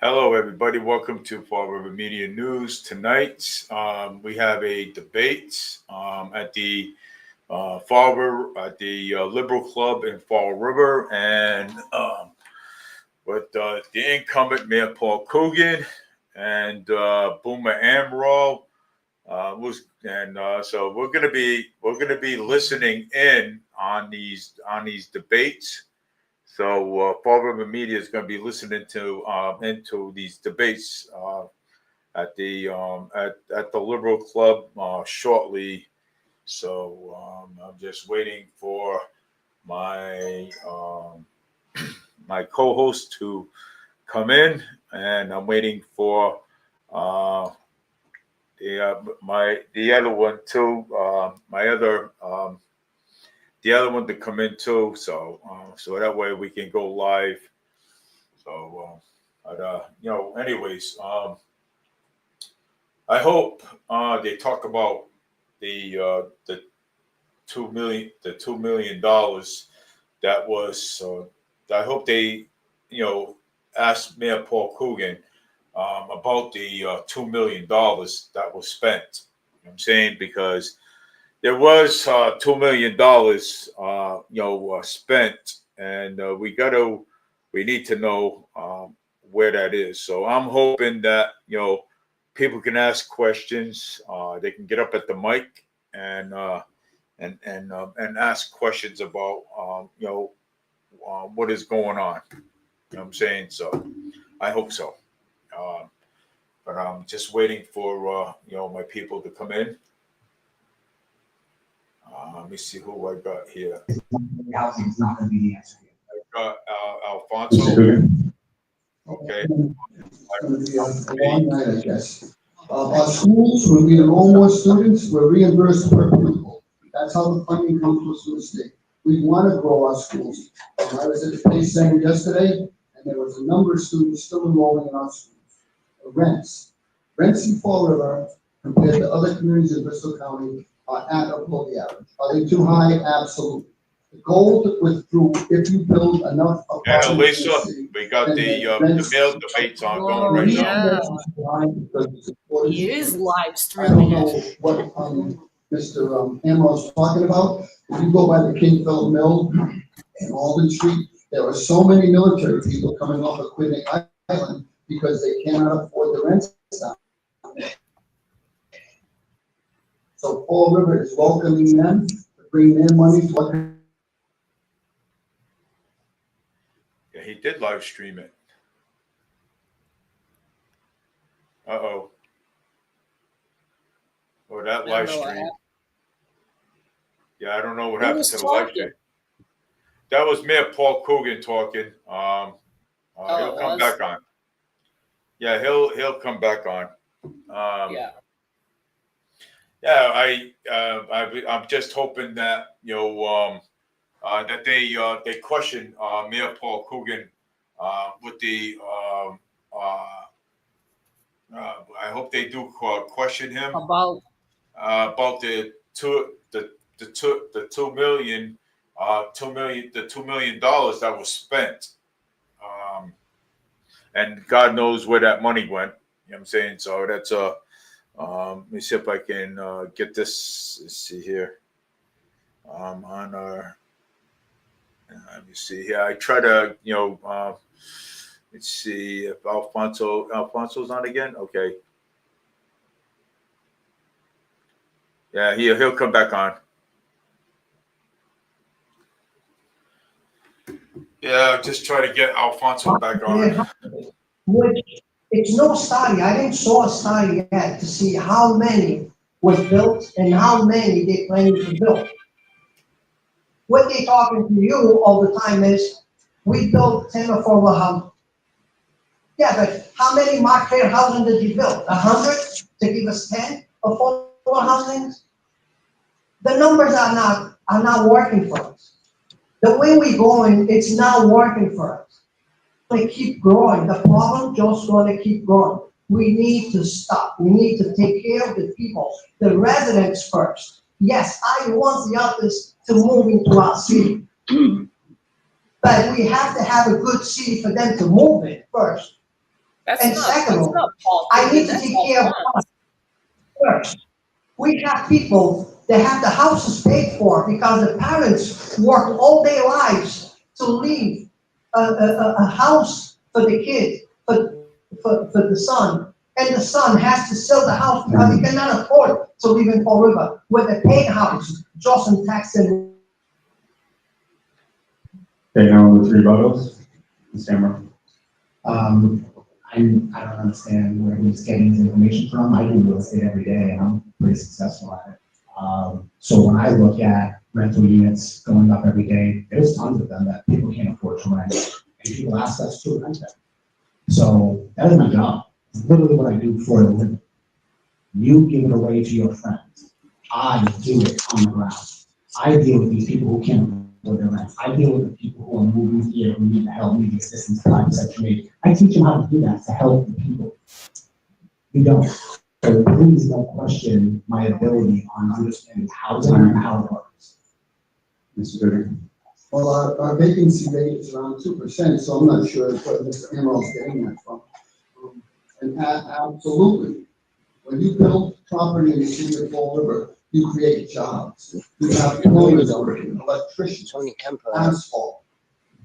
Hello, everybody. Welcome to Fall River Media News. Tonight, we have a debate at the Fall River at the Liberal Club in Fall River, and with the incumbent Mayor Paul Coogan and Boomer Amro. So we're gonna be listening in on these debates. So Fall River Media is going to be listening to into these debates at the Liberal Club shortly. So I'm just waiting for my my co-host to come in, and I'm waiting for uh, the other one too. The other one to come in too. So that way we can go live. So, anyways, I hope they talk about the $2 million that was. I hope they, ask Mayor Paul Coogan about the $2 million that was spent. You know what I'm saying, because there was $2 million, spent, and we need to know where that is. So I'm hoping that people can ask questions. They can get up at the mic and ask questions about what is going on. You know what I'm saying? So I hope so. But I'm just waiting for my people to come in. Let me see who I got here. Housing is not going to be the answer. I got Alfonso. Okay. It's going to be a long night, I guess. Our schools, when we enroll more students, we're reimbursed per pupil. That's how the funding comes to us from the state. We want to grow our schools. I was at the Pay Center yesterday, and there was a number of students still enrolling in our schools. Rents in Fall River, compared to other communities in Bristol County, are at or below the average. Are they too high? Absolutely. The goal was through if you build enough apartments And Lisa, in the city, we got then the mail debates ongoing right now. He is live I don't streaming know it. what Mr. Amro's talking about. If you go by the King Philip Mill and Alden Street, there are so many military people coming off of Quinnic Island because they cannot afford the rents down. So Fall River is welcoming them to bring their money to what. Yeah, he did live stream it. Uh-oh. Or that I don't live know what stream. happened. Yeah, I don't know what Who happened was to the live talking? stream. That was Mayor Paul Coogan talking. Oh, He'll it come was? back on. Yeah, he'll come back on. Yeah. Yeah, I'm just hoping that that they question Mayor Paul Coogan with the I hope they do question him About about the 2 million that was spent, and God knows where that money went. You know what I'm saying? So that's let me see if I can get this. Let's see here. On our. Let me see here. I try to let's see if Alfonso's on again. Okay. Yeah, he'll come back on. Yeah, just try to get Alfonso back on. Which it's no study. I didn't saw a study yet to see how many was built and how many they planning to build. What they talking to you all the time is we built 10 affordable houses. Yeah, but how many market housing did you build? 100 to give us 10 affordable housings? The numbers are not working for us. The way we're going, it's not working for us. We keep growing. The problem just going to keep growing. We need to stop. We need to take care of the people, the residents first. Yes, I want the others to move into our city. But we have to have a good city for them to move in first. And second of all, I need to take care of us first. We have people that have the houses paid for because the parents work all their lives to leave a house for the kid, for the son. And the son has to sell the house because he cannot afford to live in Fall River with a paid house, just in tax and. Okay, now with rebuttals, Ms. Hammer. I don't understand where he's getting his information from. I do real estate every day and I'm pretty successful at it. So when I look at rental units going up every day, there's tons of them that people can't afford to rent. And people ask us to rent them. So that is my job. It's literally what I do for a living. You give it away to your friends. I do it on the ground. I deal with these people who can't afford their rent. I deal with the people who are moving here who need help, need assistance, like Section 8. I teach them how to do that to help the people. You don't. So please don't question my ability on understanding housing and how it works. Mr. Gooding. Well, our vacancy rate is around 2%, so I'm not sure where Mr. Emerald's getting that from. And absolutely, when you build property in the city of Fall River, you create jobs. You have plumbers working, electricians, asphalt,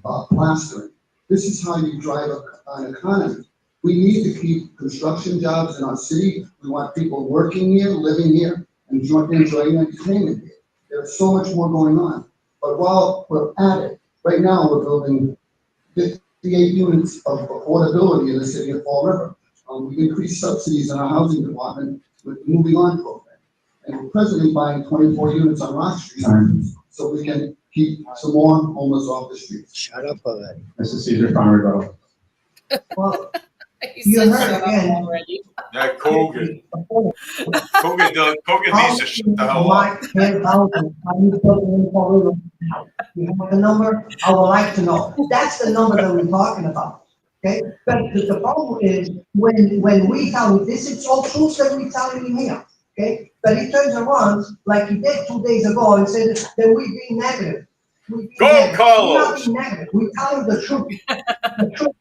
plastering. This is how you drive an economy. We need to keep construction jobs in our city. We want people working here, living here, and enjoying entertainment here. There's so much more going on. But while we're at it, right now we're building 58 units of affordability in the city of Fall River. We've increased subsidies in our housing department with the Moving On program. And we're presently buying 24 units on Rock Street so we can keep some more homeless off the streets. Shut up already. Mr. Caesar, final rebuttal. Well, He you said heard shut up again. already. That Kogan needs to shut the hell up. You have the number? I would like to know. That's the number that we're talking about. Okay, but the problem is when we tell you this, it's all truth that we're telling you here. Okay, but he turns around like he did 2 days ago and said that we're being negative. Go, Carlos! We're not being negative. We're telling the truth. The truth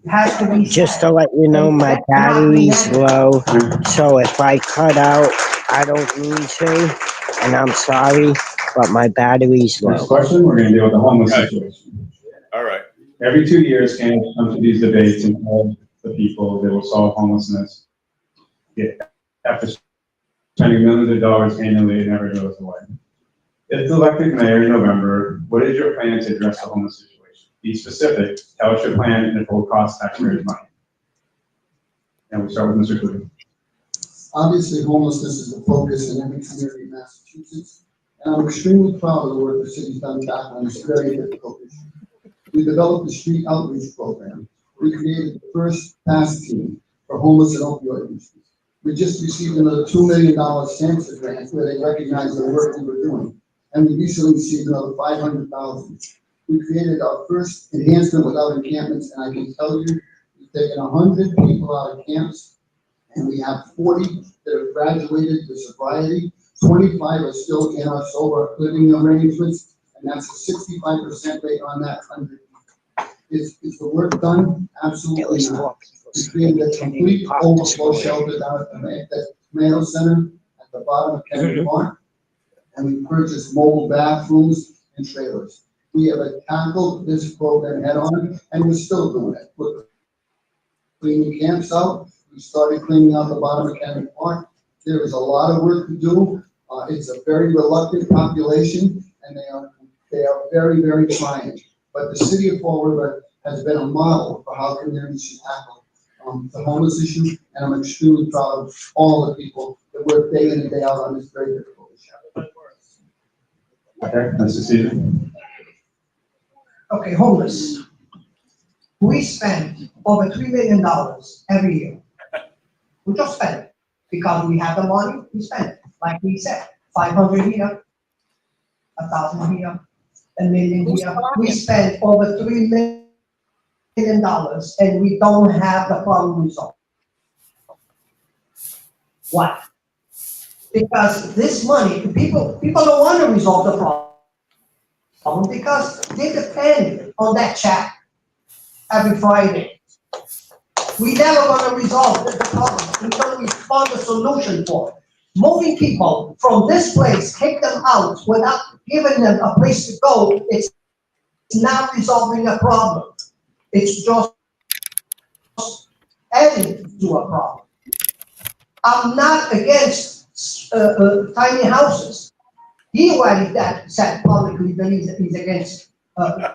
has to be Just said. to let you know, my battery's low, so if I cut out, I don't mean to, and I'm sorry, but my battery's Next low. question, we're gonna deal with the homeless Okay. situation. All right. Every 2 years, candidates come to these debates and tell the people they will solve homelessness. Yet, after spending millions of dollars annually, it never goes away. If elected mayor in November, what is your plan to address the homeless situation? Be specific, tell us your plan, and it will cost taxpayers money. And we start with Mr. Coogan. Obviously, homelessness is a focus in every community in Massachusetts, and I'm extremely proud of the work the city's done tackling this very difficult issue. We developed the street outreach program. We created the first task team for homeless and opioid users. We just received another $2 million SAMHSA grant where they recognize the work we were doing. And we recently received another $500,000. We created our first enhancement without encampments, and I can tell you, we've taken 100 people out of camps, and we have 40 that have graduated to sobriety. 25 are still in our sober living arrangements, and that's a 65% rate on that 100. Is the work done? Absolutely not. We created a complete overflow shelter down at the Mayo Center at the bottom of Kennedy Park, and we purchased mobile bathrooms and trailers. We have tackled this program head on, and we're still doing it. We're cleaning camps out. We started cleaning out the bottom of Kennedy Park. There is a lot of work to do. It's a very reluctant population, and they are very, very trying. But the city of Fall River has been a model for how communities should tackle the homeless issue, and I'm extremely proud of all the people that work day in and day out on this very difficult issue. Okay, Mr. Caesar. Okay, homeless. We spend over $3 million every year. We just spend it because we have the money, we spend it. Like we said, 500 here, 1,000 here, a million here. We spend over $3 million and we don't have the problem resolved. Why? Because this money, people don't want to resolve the problem because they depend on that check every Friday. We never gonna resolve the problem until we find a solution for it. Moving people from this place, kick them out without giving them a place to go, it's not resolving a problem. It's just adding to a problem. I'm not against tiny houses. He already said publicly that he's against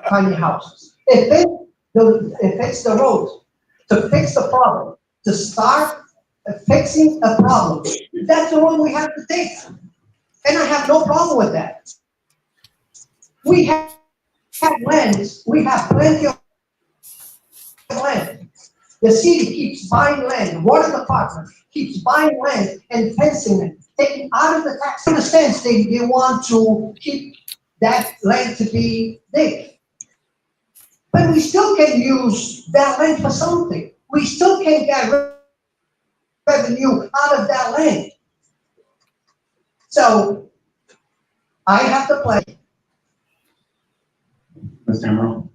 tiny houses. If it's the road to fix the problem, to start fixing a problem, that's the road we have to take. And I have no problem with that. We have land, we have plenty of land. The city keeps buying land, water department keeps buying land and fencing it, taking out of the tax. In a sense, they want to keep that land to be big. But we still can use that land for something. We still can get revenue out of that land. So I have to play. Ms. Tamro?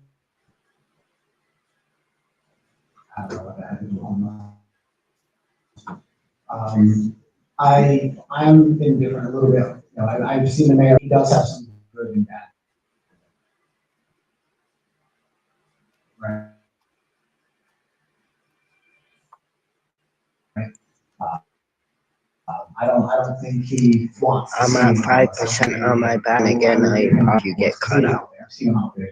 I don't know what that had to do on I'm indifferent a little bit. You know, I've seen the mayor, he does have some good and bad. Right. I don't think he wants. I'm at 5% on my back again. You get cut out. I've seen him out there.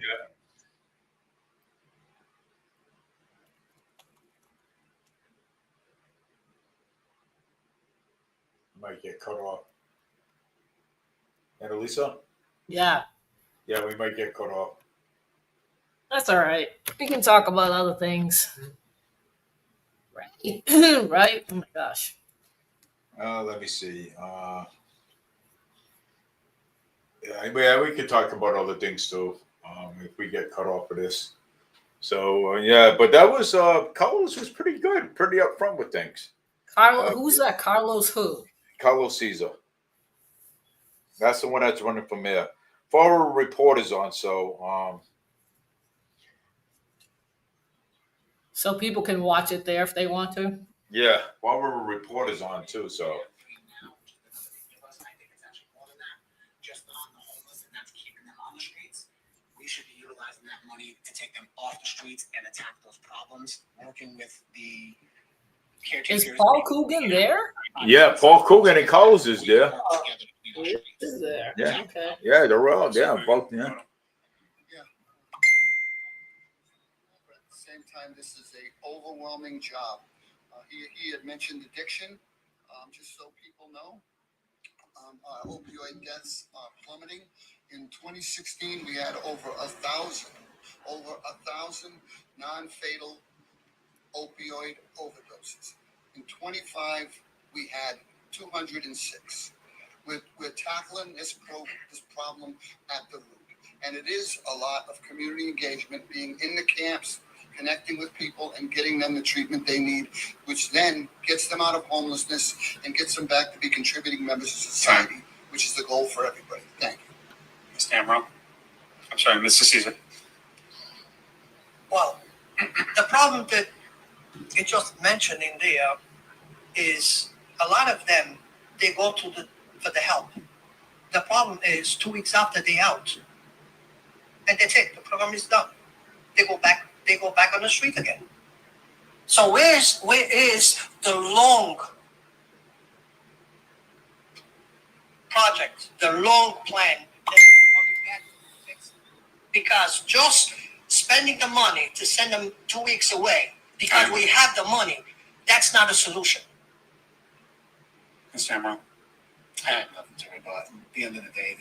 Might get cut off. And Elisa? Yeah, Yeah, we might get cut off. that's all right. We can talk about other things. Right. Right? Oh my gosh. Let me see. Yeah, we could talk about other things too. If we get cut off of this. So yeah, but that was Carlos was pretty good, pretty upfront with things. Carlos, who's that? Carlos who? Carlos Caesar. That's the one that's running for mayor. Four reporters on, so So people can watch it there if they want to. yeah, four reporters on too. So Just on the homeless and that's keeping them on the streets. We should be utilizing that money to take them off the streets and attack those problems, working with the caretakers. Is Paul Coogan there? yeah, Paul Coogan and Carlos is there. He is there. Yeah. Okay. Yeah, they're all both. Yeah. At the same time, this is a overwhelming job. He had mentioned addiction, just so people know. Opioid deaths are plummeting. In 2016, we had over 1,000 non-fatal opioid overdoses. In 25, we had 206. We're tackling this problem at the root. And it is a lot of community engagement, being in the camps, connecting with people and getting them the treatment they need, which then gets them out of homelessness and gets them back to be contributing members of society, which is the goal for everybody. Thank you. Ms. Tamro? I'm sorry, Mr. Caesar. Well, the problem that you just mentioned in there is a lot of them, they go for the help. The problem is 2 weeks after they're out, and that's it. The program is done. They go back on the street again. So where is the long project, the long plan that we're going to fix? Because just spending the money to send them 2 weeks away because we have the money, that's not a solution. Ms. Tamro? I have nothing to worry about. At the end of the day,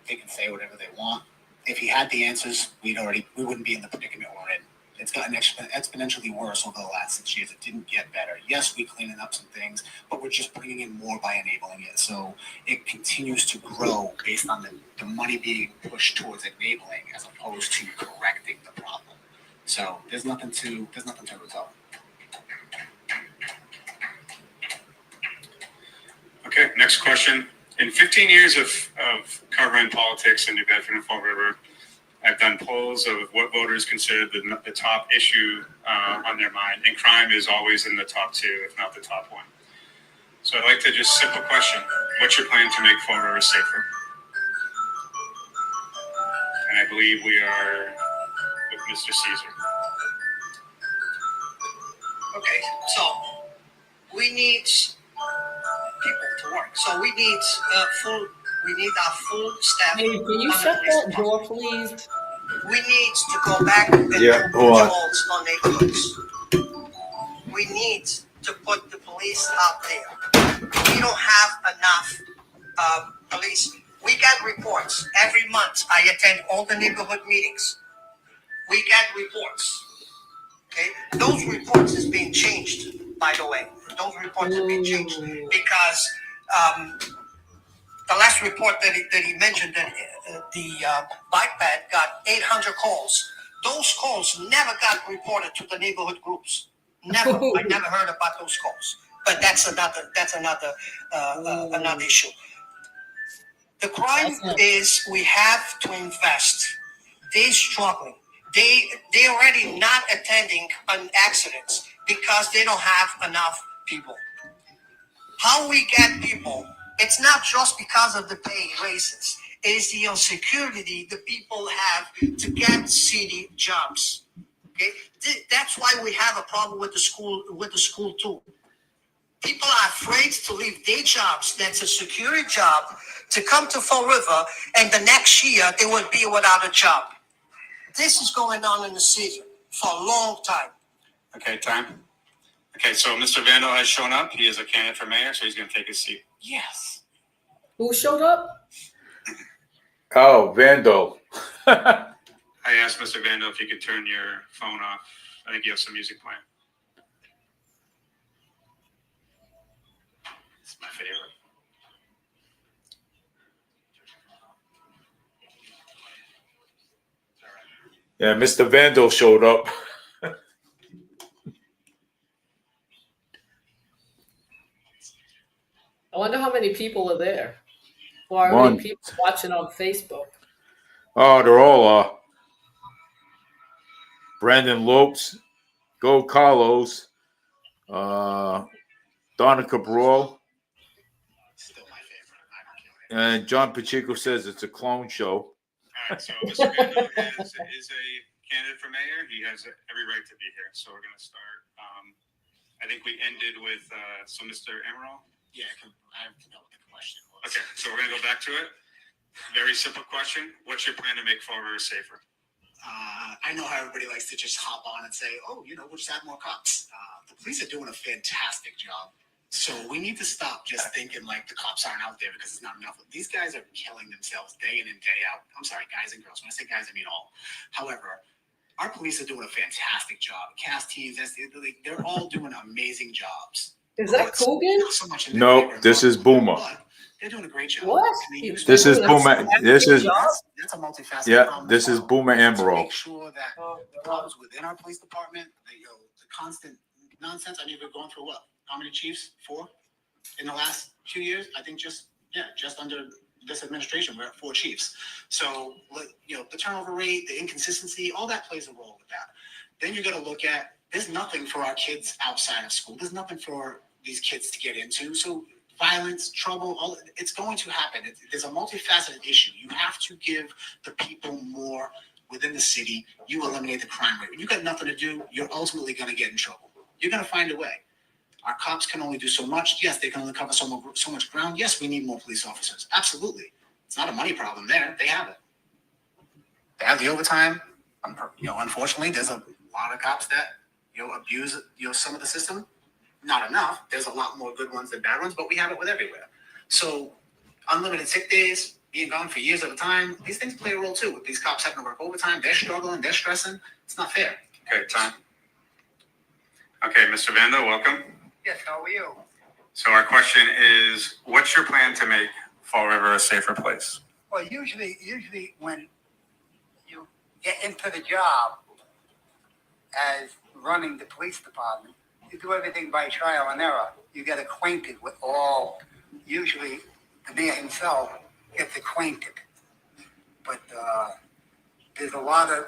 they can say whatever they want. If he had the answers, we wouldn't be in the predicament we're in. It's gotten exponentially worse over the last 6 years. It didn't get better. Yes, we're cleaning up some things, but we're just bringing in more by enabling it. So it continues to grow based on the money being pushed towards enabling as opposed to correcting the problem. So there's nothing to resolve. Okay, next question. In 15 years of covering politics in New Bedford and Fall River, I've done polls of what voters consider the top issue on their mind, and crime is always in the top two, if not the top one. So I'd like to just simple question: what's your plan to make Fall River safer? And I believe we are with Mr. Caesar. Okay, so we need people to work. So we need our full staff. Hey, can you on the shut police that department. door, please? We need to go back and Yeah, do hold on. patrols on neighborhoods. We need to put the police out there. We don't have enough police. We get reports every month. I attend all the neighborhood meetings. We get reports. Okay, those reports is being changed. By the way, those reports are being changed because the last report that he mentioned that the bike pad got 800 calls. Those calls never got reported to the neighborhood groups. Never. I never heard about those calls. But that's another another issue. The crime is we have to invest. They're struggling. They already not attending on accidents because they don't have enough people. How we get people, it's not just because of the pay raises. It is the insecurity the people have to get city jobs. Okay, that's why we have a problem with the school too. People are afraid to leave their jobs. That's a security job to come to Fall River, and the next year they will be without a job. This is going on in the city for a long time. Okay, time. Okay, so Mr. Vandal has shown up. He is a candidate for mayor, so he's going to take his seat. Yes. Who showed up? Oh, Vandal. I asked Mr. Vandal if you could turn your phone off. I think you have some music playing. It's my favorite. Yeah, Mr. Vandal showed up. I wonder how many people are there. Or how One. many people watching on Facebook. Oh, they're all Brandon Lopes, Go Carlos, Donna Cabral, Still my favorite. I don't care. and John Pacheco says it's a clone show. All right, so Mr. Vandal is a candidate for mayor. He has every right to be here. So we're going to start. I think we ended with so Mr. Emerald. Yeah, I have to know what the question was. Okay, so we're going to go back to it. Very simple question. What's your plan to make Fall River safer? I know how everybody likes to just hop on and say, oh, we'll just add more cops. The police are doing a fantastic job. So we need to stop just thinking like the cops aren't out there because it's not enough. These guys are killing themselves day in and day out. I'm sorry, guys and girls. When I say guys, I mean all. However, our police are doing a fantastic job. CAS teams, they're all doing amazing jobs. Is that Coogan? Not so much in No, their favor, this is Boomer. but they're doing a great job. What? And they use This is They're doing Boomer. a This is that's a multifaceted yeah. problem. This as is well. Boomer To Emerald. make sure that the problems within our police department, the constant nonsense. I mean, we're going through what? How many chiefs? 4 in the last few years. I think just under this administration, we're at 4 chiefs. So the turnover rate, the inconsistency, all that plays a role with that. Then you're going to look at there's nothing for our kids outside of school. There's nothing for these kids to get into. So violence, trouble, it's going to happen. There's a multifaceted issue. You have to give the people more within the city. You eliminate the crime rate. When you got nothing to do, you're ultimately going to get in trouble. You're going to find a way. Our cops can only do so much. Yes, they can only cover so much ground. Yes, we need more police officers. Absolutely. It's not a money problem there. They have it. They have the overtime. Unfortunately, there's a lot of cops that abuse some of the system. Not enough. There's a lot more good ones than bad ones, but we have it with everywhere. So unlimited sick days, being gone for years at a time, these things play a role too. With these cops having to work overtime, they're struggling, they're stressing. It's not fair. Okay, time. Okay, Mr. Vandal, welcome. Yes, how are you? So our question is, what's your plan to make Fall River a safer place? Well, usually when you get into the job as running the police department, you do everything by trial and error. You get acquainted with all. Usually, the mayor himself gets acquainted. But there's a lot of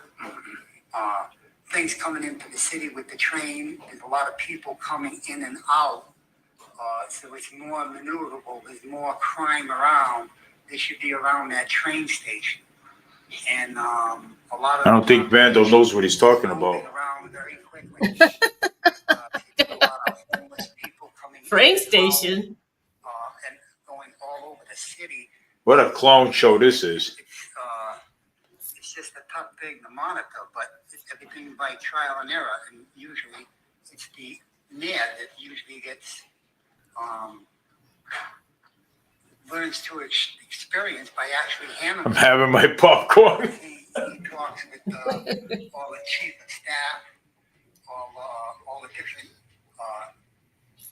things coming into the city with the train. There's a lot of people coming in and out. So it's more maneuverable. There's more crime around. They should be around that train station. And a lot of I don't think Vandal knows what he's talking about. around very quickly. A lot of homeless people coming in Train and out, station. and going all over the city. What a clown show this is. It's just a tough thing to monitor, but it's everything by trial and error, and usually it's the mayor that usually gets learns to experience by actually I'm handling. having my popcorn. He talks with all the chief of staff, all the different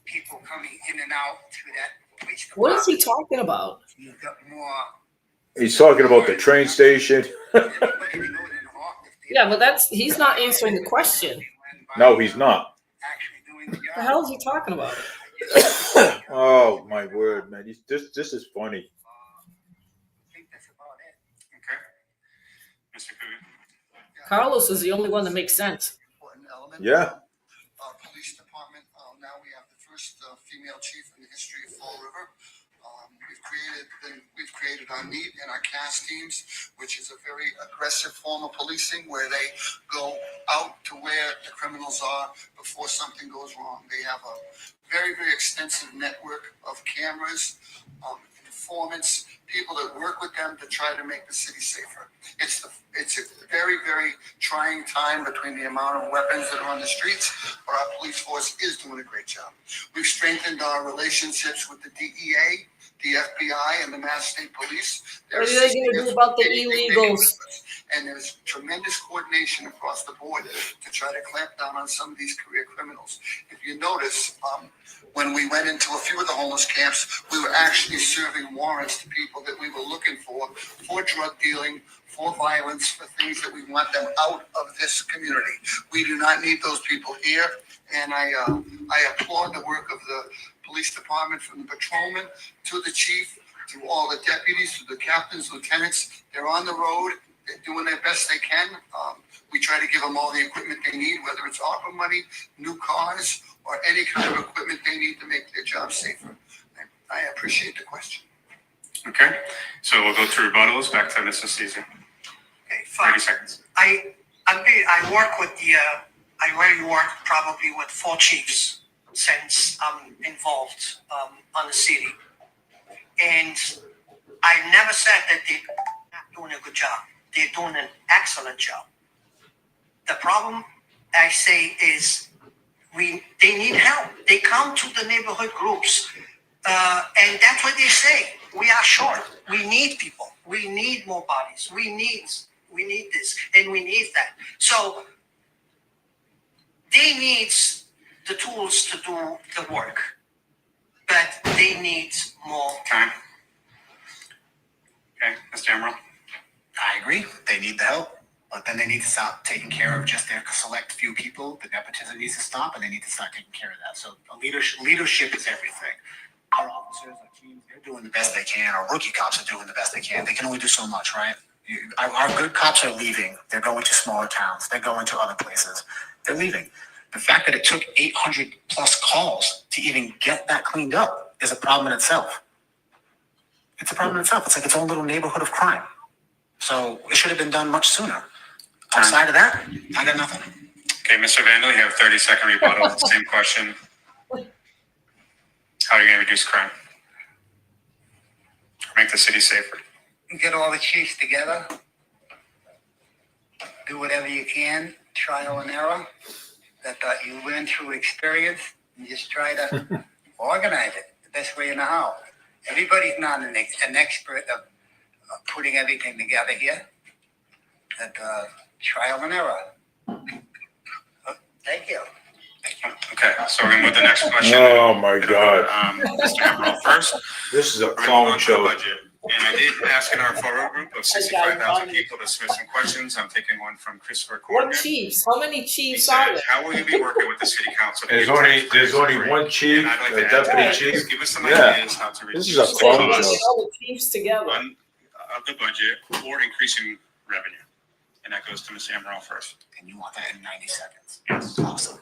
people coming in and out through that police department. What is he talking about? You've got more. He's talking about the train station. Everybody that goes in the office, they Yeah, but he's not answering the question. No, he's not. actually doing the What the job. hell is he talking about? Oh my word, man! This is funny. I think that's about it. Okay. Mr. Coogan? Carlos is the only one that makes sense. Important element. Yeah. Police department, now we have the first female chief in the history of Fall River. We've created our NEAT and our CAS teams, which is a very aggressive form of policing where they go out to where the criminals are before something goes wrong. They have a very, very extensive network of cameras, informants, people that work with them to try to make the city safer. It's a very, very trying time between the amount of weapons that are on the streets, but our police force is doing a great job. We've strengthened our relationships with the DEA, the FBI, and the Mass State Police. What are they going to do about the illegals? And there's tremendous coordination across the board to try to clamp down on some of these career criminals. If you notice, when we went into a few of the homeless camps, we were actually serving warrants to people that we were looking for drug dealing, for violence, for things that we want them out of this community. We do not need those people here, and I applaud the work of the police department, from the patrolman to the chief, to all the deputies, to the captains, lieutenants. They're on the road. They're doing their best they can. We try to give them all the equipment they need, whether it's ARPA money, new cars, or any kind of equipment they need to make their job safer. I appreciate the question. Okay, so we'll go through rebuttals. Back to Mr. Caesar. Okay, fine. 30 seconds. I work with I already work probably with 4 chiefs since I'm involved on the city. And I never said that they're not doing a good job. They're doing an excellent job. The problem, I say, is they need help. They come to the neighborhood groups, and that's what they say. We are short. We need people. We need more bodies. We need this, and we need that. So they need the tools to do the work, but they need more. Time. Okay, Mr. Emerald. I agree. They need the help, but then they need to stop taking care of just their select few people. The nepotism needs to stop, and they need to start taking care of that. So leadership is everything. Our officers, our teams, they're doing the best they can. Our rookie cops are doing the best they can. They can only do so much, right? Our good cops are leaving. They're going to smaller towns. They're going to other places. They're leaving. The fact that it took 800 plus calls to even get that cleaned up is a problem in itself. It's a problem in itself. It's like its own little neighborhood of crime. So it should have been done much sooner. Outside of that, I got nothing. Okay, Mr. Vandal, you have a 30-second rebuttal. Same question. How are you going to reduce crime? Make the city safer. Get all the chiefs together, do whatever you can, trial and error, that you learn through experience, and just try to organize it the best way you know how. Everybody's not an expert of putting everything together here. That trial and error. Thank you. Okay, so we're going to move to the next question. Oh my God. Mr. Emerald first. This is a We're gonna clown move on to the show. budget. And I did ask in our photo group of 65,000 people to submit some questions. I'm taking one from Christopher What Corrigan. chiefs? How many He chiefs are said, there? how will you be working with the city council? to There's get only taxpayers free? one chief, And I'd like a to add to deputy that, chief. just give us some Yeah. ideas how to This reduce is a the So you clown need to show. get all the chiefs together. of the budget or increasing revenue. And that goes to Ms. Amaral first. And you want that in 90 seconds. Yes. Awesome.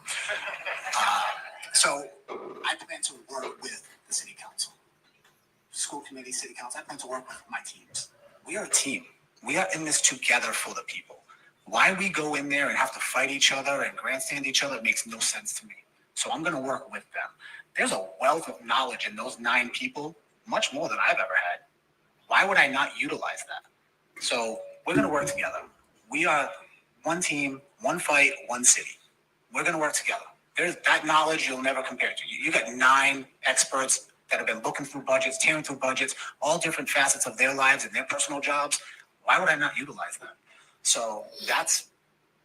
So I plan to work with the city council, school committee, city council. I plan to work with my teams. We are a team. We are in this together for the people. Why we go in there and have to fight each other and grandstand each other makes no sense to me. So I'm going to work with them. There's a wealth of knowledge in those 9 people, much more than I've ever had. Why would I not utilize that? So we're going to work together. We are one team, one fight, one city. We're going to work together. There's that knowledge you'll never compare to. You got 9 experts that have been looking through budgets, tearing through budgets, all different facets of their lives and their personal jobs. Why would I not utilize that? So that's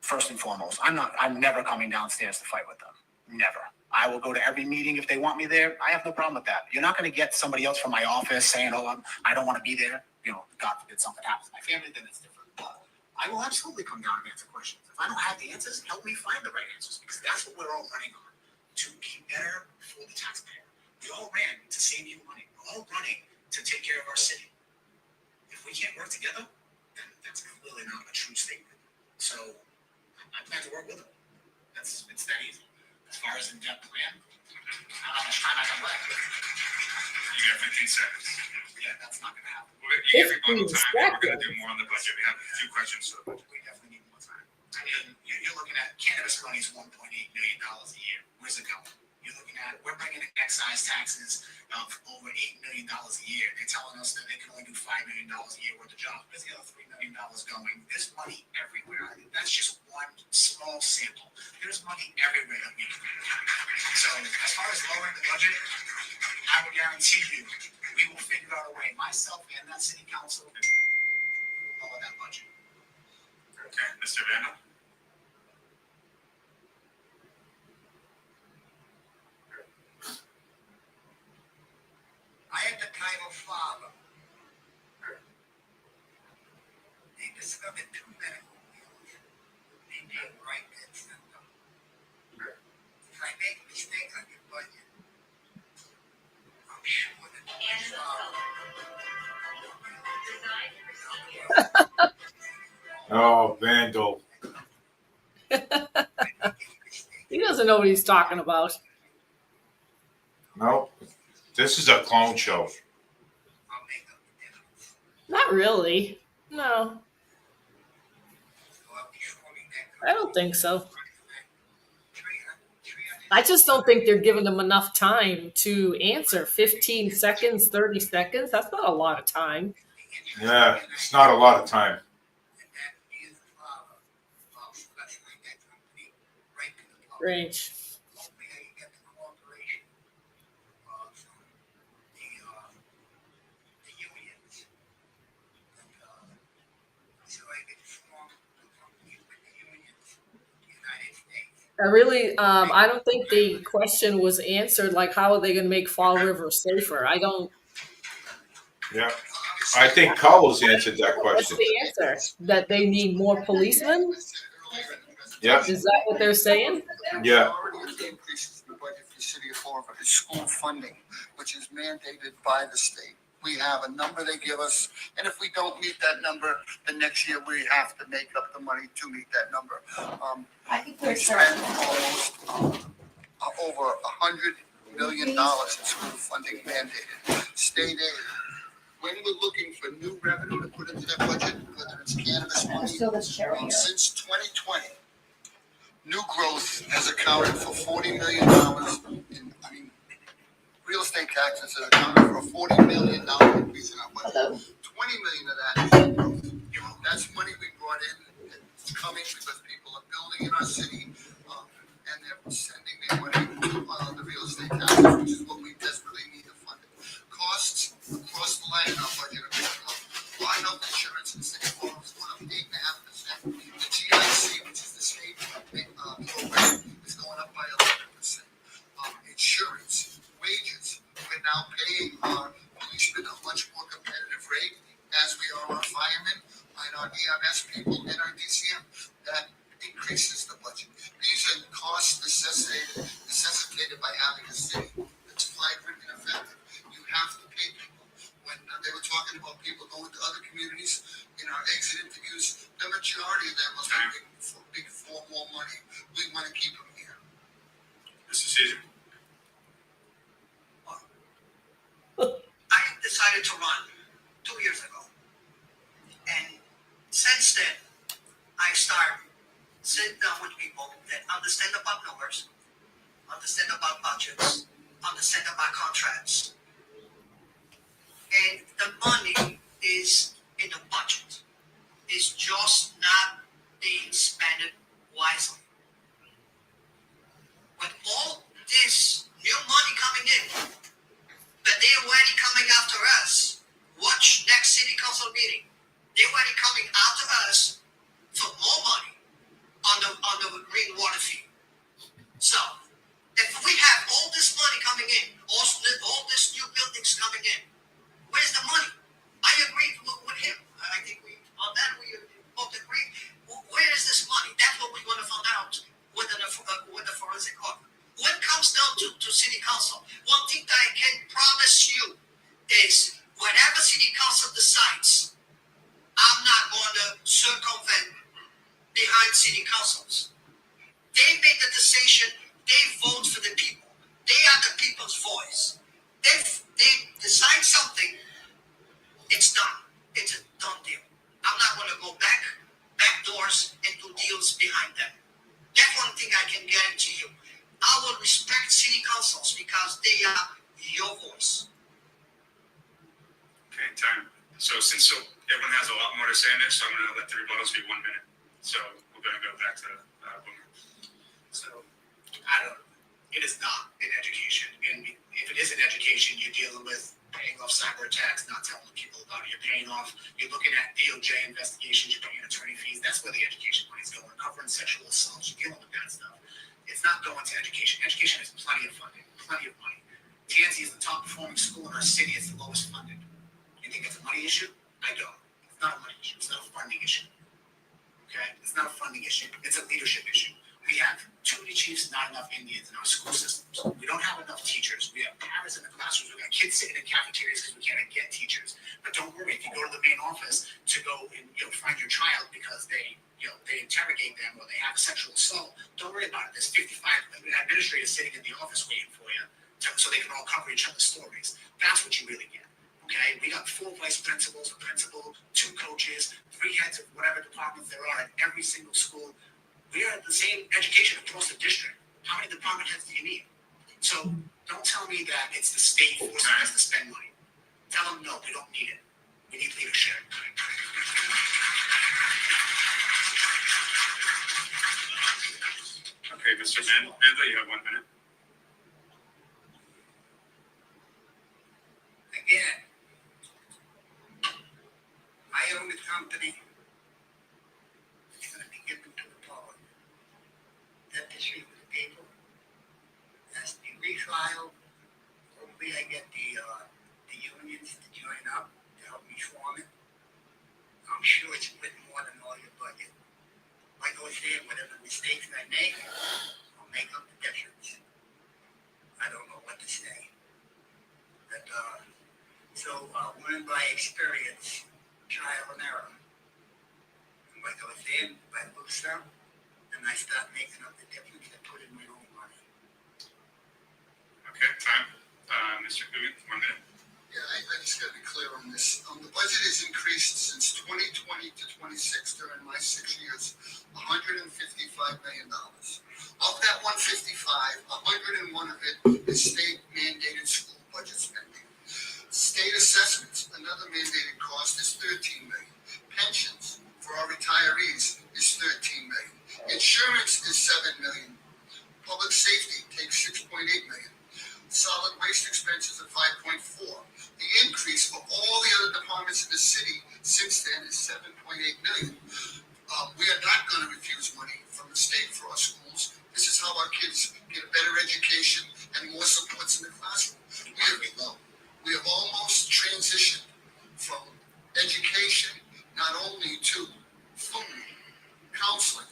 first and foremost. I'm never coming downstairs to fight with them. Never. I will go to every meeting if they want me there. I have no problem with that. You're not going to get somebody else from my office saying, "Oh, I don't want to be there." You know, God forbid something happens to my family, then it's different. But I will absolutely come down and answer questions. If I don't have the answers, help me find the right answers, because that's what we're all running on, to be better for the taxpayer. We all ran to save you money. We're all running to take care of our city. If we can't work together, then that's clearly not a true statement. So I plan to work with them. It's that easy. As far as in-depth plan, I don't know how much time I got left. You got 15 seconds. Yeah, that's not going to happen. We're going to give you rebuttal 15 time, and we're going to do seconds. more on the budget. We have a few questions to the budget. We definitely need more time. I mean, you're looking at cannabis money's $1.8 million a year. Where's it going? You're looking at, we're bringing in excise taxes of over $8 million a year. They're telling us that they can only do $5 million a year worth of jobs. Where's the other $3 million going? There's money everywhere. I mean, that's just one small sample. There's money everywhere that we can do. So as far as lowering the budget, I will guarantee you, we will figure out a way, myself and that city council, to lower that budget. Okay, Mr. Vandal? I had the title father. They discovered 2 medical bills. They did right that symptom. If I make a mistake on your budget, I'm sure that Oh, Vandal. He doesn't know what he's talking about. No, this is a clown show. I'll make up the difference. Not really. No, So I'll be showing that. I don't think so. I just don't think they're giving them enough time to answer. 15 seconds, 30 seconds. That's not a lot of time. Yeah, it's not a lot of time. Range. I don't think the question was answered. Like, how are they going to make Fall River safer? I don't. Yeah, I think Carlos answered that What's question. the answer? That they need more policemen? Yeah, Is that what they're saying? yeah. Increases the budget for the city of Fall River is school funding, which is mandated by the state. We have a number they give us, and if we don't meet that number, the next year we have to make up the money to meet that number. I think We we're spend starting. almost over $100 million in school funding mandated. State aid. When we're looking for new revenue to put into that budget, whether it's cannabis money, Still this chair right here. since 2020, new growth has accounted for $40 million real estate taxes have accounted for a $40 million increase in our budget. Hello. 20 million of that is growth. That's money we brought in. It's coming because people are building in our city, and they're sending their money to the real estate taxes, which is what we desperately need to fund. Costs across the line in our budget are going up. Our health insurance in St. Paul is going up 8.5%. The GIC, which is the state program, is going up by 11%. Insurance, wages, we're now paying our policemen a much more competitive rate, as we are our firemen and our EMS people and our DCM. That increases the budget. These are costs necessitated by having a city that's vibrant and effective. You have to pay people. When they were talking about people going to other communities, in our exit interviews, the majority of them are big for more money. We want to keep them here. Mr. Caesar? I decided to run 2 years ago. And since then, I started sitting down with people that understand about numbers, understand about budgets, understand about contracts. And the money is in the budget. It's just not being spent wisely. With all this new money coming in, but they're already coming after us. Watch next city council meeting. They're already coming after us for more money on the green water fee. So, if we have all this money coming in, all this new buildings coming in, where's the money? I agree with him. I think on that we both agree. Where is this money? That's what we want to find out with the forensic audit. When it comes down to city council, one thing that I can promise you is whatever city council decides, I'm not going to circumvent behind city councils. They make the decision. They vote for the people. They are the people's voice. If they decide something, it's done. It's a done deal. I'm not going to go back doors and do deals behind them. That's one thing I can guarantee you. I will respect city councils because they are your voice. Okay, time. So everyone has a lot more to say on this, so I'm going to let the rebuttals be 1 minute. So we're going to go back to Boomer. So, it is not in education. And if it is in education, you're dealing with paying off cyber attacks, not telling people about it. You're looking at DOJ investigations, you're paying attorney fees. That's where the education money is going. Covering sexual assaults, you're dealing with that stuff. It's not going to education. Education has plenty of funding, plenty of money. Tansy is the top performing school in our city. It's the lowest funded. You think it's a money issue? I don't. It's not a money issue. It's not a funding issue. Okay? It's not a funding issue. It's a leadership issue. We have too many chiefs, not enough Indians in our school systems. We don't have enough teachers. We have parents in the classrooms. We got kids sitting in cafeterias because we can't get teachers. But don't worry, if you go to the main office to go and find your child because they interrogate them or they have a sexual assault, don't worry about it. There's 55 administrators sitting in the office waiting for you so they can all cover each other's stories. That's what you really get. Okay, we got 4 vice principals, a principal, 2 coaches, 3 heads of whatever departments there are in every single school. We are the same education across the district. How many department heads do you need? So don't tell me that it's the state forcing us to spend money. Tell them no, we don't need it. We need leadership. Okay, Mr. Mandla, you have 1 minute. Again, I own the company. It's going to be given to the public. That the street with the people has to be refiled. Hopefully I get the unions to join up to help me form it. I'm sure it's with more than all your budget. Like I was saying, whatever mistakes I make, I'll make up the difference. I don't know what to say. But, learn by experience, trial and error. And like I was saying, if I lose some, then I start making up the difference and put in my own money. Okay, time. Mr. Coogan, 1 minute. Yeah, I just gotta be clear on this. The budget has increased since 2020 to 26 during my 6 years, $155 million. Of that 155, 101 of it is state mandated school budget spending. State assessments, another mandated cost, is $13 million. Pensions for our retirees is $13 million. Insurance is $7 million. Public safety takes $6.8 million. Solid waste expenses of $5.4. The increase for all the other departments in the city since then is $7.8 million. We are not going to refuse money from the state for our schools. This is how our kids get a better education and more supports in the classroom. We have almost transitioned from education not only to food, counseling,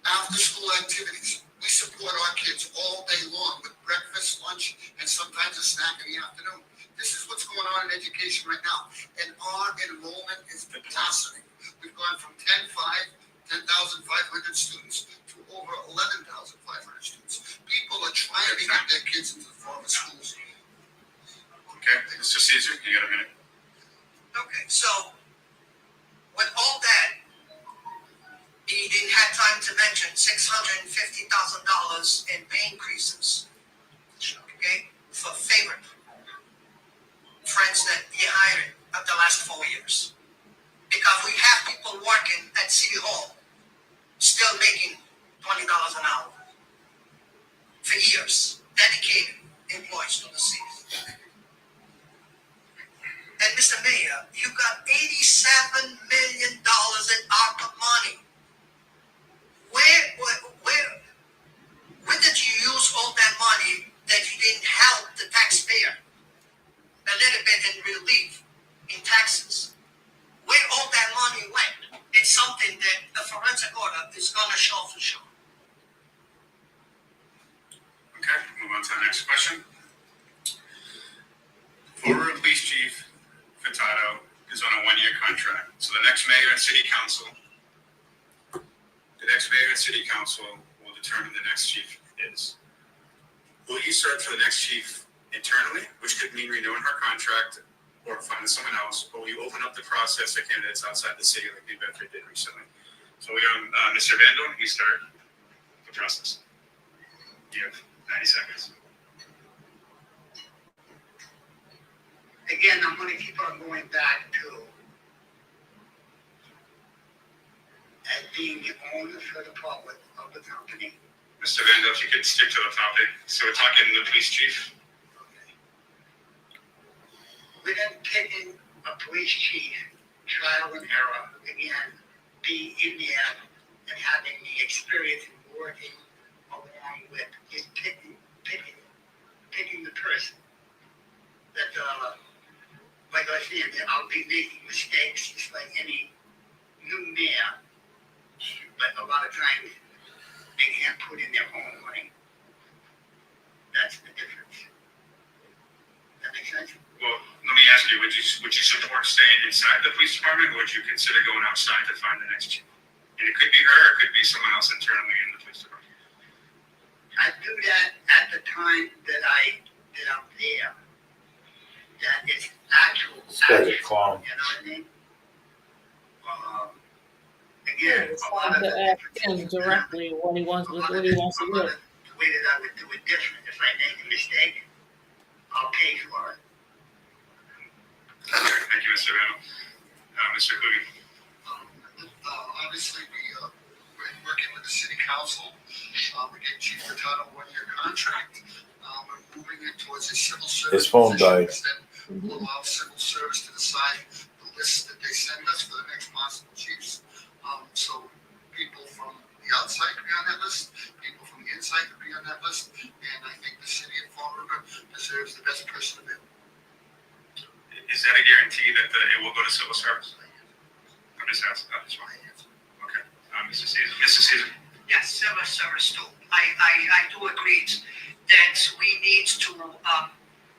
after-school activities. We support our kids all day long with breakfast, lunch, and sometimes a snack in the afternoon. This is what's going on in education right now. And our enrollment is fantastic. $650,000 in pay increases, okay, for favorite friends that you hired of the last 4 years. Because we have people working at City Hall still making $20 an hour for years, dedicated employees to the city. And Mr. Mayor, you got $87 million in ARPA money. Where did you use all that money that you didn't help the taxpayer a little bit in relief in taxes? Where all that money went? It's something that the forensic audit is going to show for sure. Okay, move on to the next question. Former police chief Furtado is on a one-year contract. So the next mayor and city council will determine the next chief is. Will he search for the next chief internally, which could mean renewing her contract or finding someone else, or will you open up the process to candidates outside the city like New Bedford did recently? So we have Mr. Vandal, we start the process. You have 90 seconds. Again, I'm gonna keep on going back to as being the owner for the public of the company. Mr. Vandal, if you could stick to the topic. So we're talking the police chief. With them picking a police chief, trial and error, again, being in there and having the experience in working along with just picking the person. That, like I said, that I'll be making mistakes just like any new mayor. But a lot of times, they can't put in their own money. That's the difference. That makes sense? Well, let me ask you, would you support staying inside the police department, or would you consider going outside to find the next chief? And it could be her, or it could be someone else internally in the police department. I do that at the time that I'm there. That is actual. Scared of clown. You know what I mean? Again, It's a lot time of to the ask him directly what he wants to do. the way that I would do it different. If I make a mistake, I'll pay for it. Okay, thank you, Mr. Vandal. Mr. Coogan. Obviously, we're working with the city council. We're getting Chief Furtado a one-year contract. We're moving it towards a civil service. His phone died. Then we'll allow civil service to decide the list that they send us for the next possible chiefs. So people from the outside could be on that list, people from the inside could be on that list, and I think the city of Fall River deserves the best person available. Is that a guarantee that it will go to civil service? I'm just asking. That's why. Okay. Mr. Caesar. Yes, civil service too. I do agree that we need to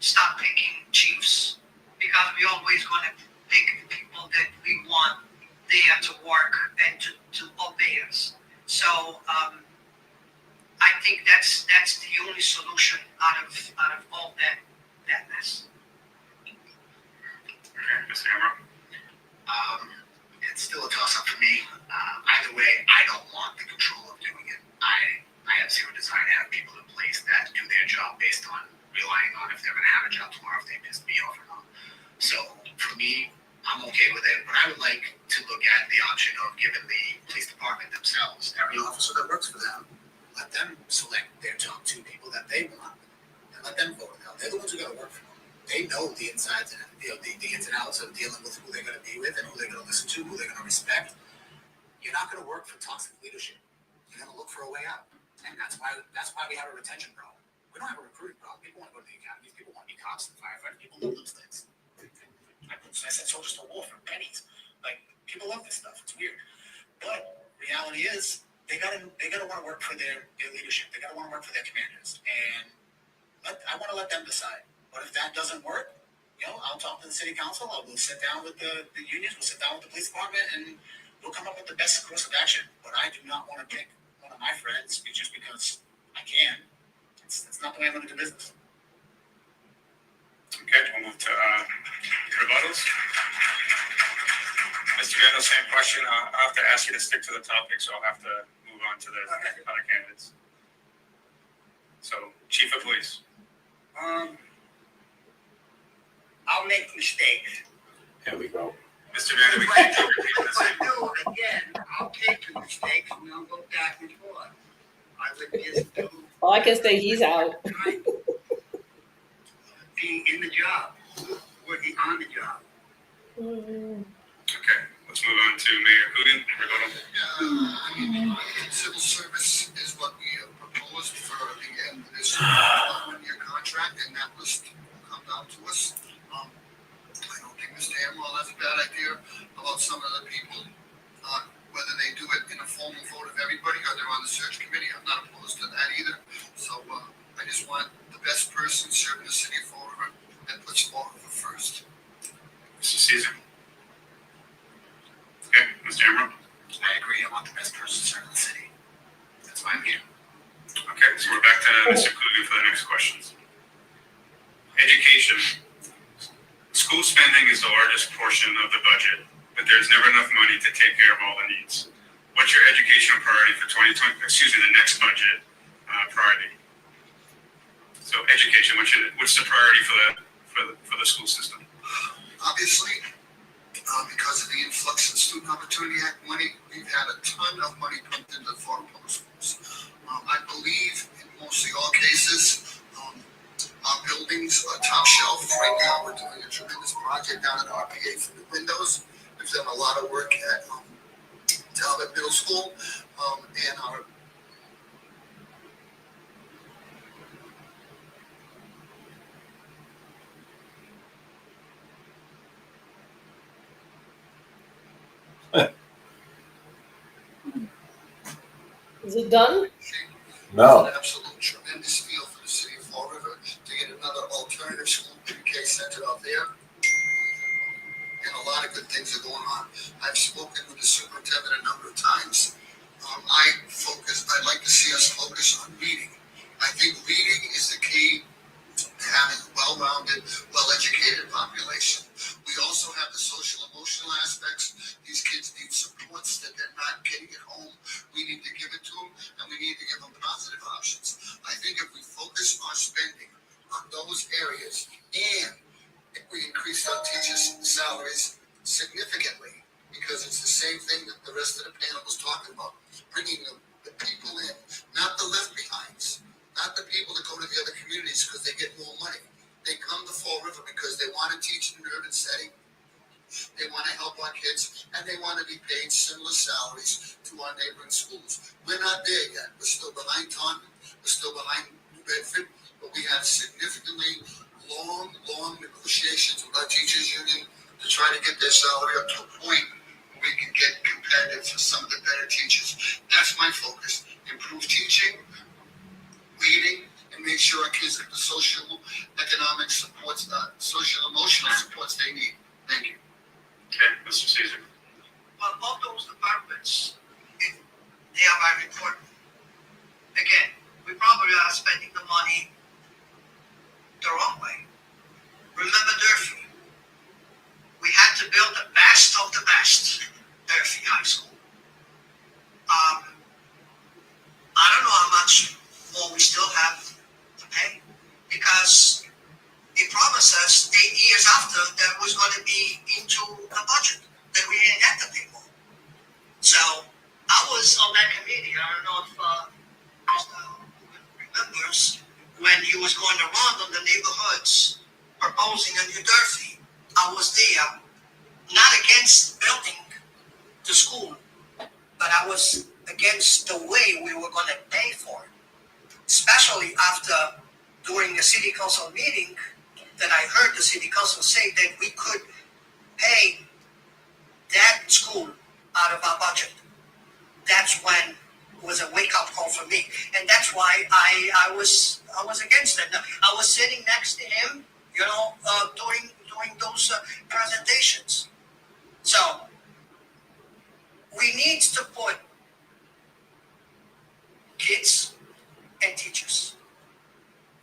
stop picking chiefs because we always going to pick people that we want there to work and to obey us. So I think that's the only solution out of all that mess. Okay, Mr. Amaro. It's still a toss-up for me. Either way, I don't want the control of doing it. I have zero desire to have people in place that do their job based on relying on if they're going to have a job tomorrow, if they piss me off or not. So for me, I'm okay with it, but I would like to look at the option of giving the police department themselves, every officer that works for them, let them select their top 2 people that they want, and let them vote it out. They're the ones who got to work for them. They know the insides and the ins and outs of dealing with who they're going to be with and who they're going to listen to, who they're going to respect. You're not going to work for toxic leadership. You're going to look for a way out, and that's why we have a retention problem. We don't have a recruiting problem. People want to go to the academies. People want to be cops and firefighters. People love those things. I said soldiers to war for pennies. Like, people love this stuff. It's weird, but reality is they gotta want to work for their leadership. They gotta want to work for their commanders, and I want to let them decide. But if that doesn't work, I'll talk to the city council. We'll sit down with the unions. We'll sit down with the police department, and we'll come up with the best course of action. But I do not want to pick one of my friends just because I can. It's not the way I'm going to do business. Okay, we'll move to rebuttals. Mr. Vandal, same question. I'll have to ask you to stick to the topic, so I'll have to move on to the other candidates. So, Chief of Police. I'll make mistakes. Here we go. Mr. Vander, we can't do repeat the If same. I do again, I'll take the mistakes and I'll go back and forth. I would just do. Well, I can say he's out. Right. Being in the job, working on the job. Okay, let's move on to Mayor Coogan. Civil service is what we proposed for the end of this one-year contract, and that list will come down to us. I don't think Mr. Amwell has a bad idea about some of the people, whether they do it in a formal vote of everybody or they're on the search committee. I'm not opposed to that either. So I just want the best person serving the city of Fall River that puts Fall River first. Mr. Caesar. Okay, Mr. Ambrose. I agree. I want the best person serving the city. That's why I'm here. Okay, so we're back to Mr. Coogan for the next questions. Education. School spending is the largest portion of the budget, but there's never enough money to take care of all the needs. What's your educational priority for the next budget priority? So education, what's the priority for the school system? Obviously, because of the influx of Student Opportunity Act money, we've had a ton of money pumped into the foreign public schools. I believe in mostly all cases, our buildings are top shelf. Right now, we're doing a tremendous project down at RPA for the windows. We've done a lot of work at Talbot Middle School, and our Is it done? No. An absolute tremendous feel for the city of Fall River to get another alternative school pre-K center out there. And a lot of good things are going on. I've spoken with the superintendent a number of times. I'd like to see us focus on reading. I think reading is the key to having a well-rounded, well-educated population. We also have the social emotional aspects. These kids need supports that they're not getting at home. We need to give it to them, and we need to give them positive options. I think if we focus our spending on those areas, and if we increase our teachers' salaries significantly, because it's the same thing that the rest of the panel was talking about, bringing the people in, not the left behinds, not the people that go to the other communities because they get more money. They come to Fall River because they want to teach in an urban setting. They want to help our kids, and they want to be paid similar salaries to our neighboring schools. We're not there yet. We're still behind Taunton. We're still behind New Bedford, but we have significantly long negotiations with our teachers union to try to get their salary up to a point where we can get competitive for some of the better teachers. That's my focus. Improve teaching, reading, and make sure our kids get the social, economic supports, social, emotional supports they need. Thank you. Okay, Mr. Caesar. Well, all those departments, they are very important. Again, we probably are spending the money the wrong way. Remember Durfee? We had to build the best of the best Durfee High School. I don't know how much more we still have to pay, because he promised us 8 years after that was going to be into the budget, that we didn't have to pay more. So I was on that committee. I don't know if Mr. remembers when he was going around on the neighborhoods proposing a new Durfee. I was there, not against building the school, but I was against the way we were going to pay for it, especially after during a city council meeting that I heard the city council say that we could pay that school out of our budget. That's when it was a wake-up call for me, and that's why I was against it. I was sitting next to him, doing those presentations. So we need to put kids and teachers.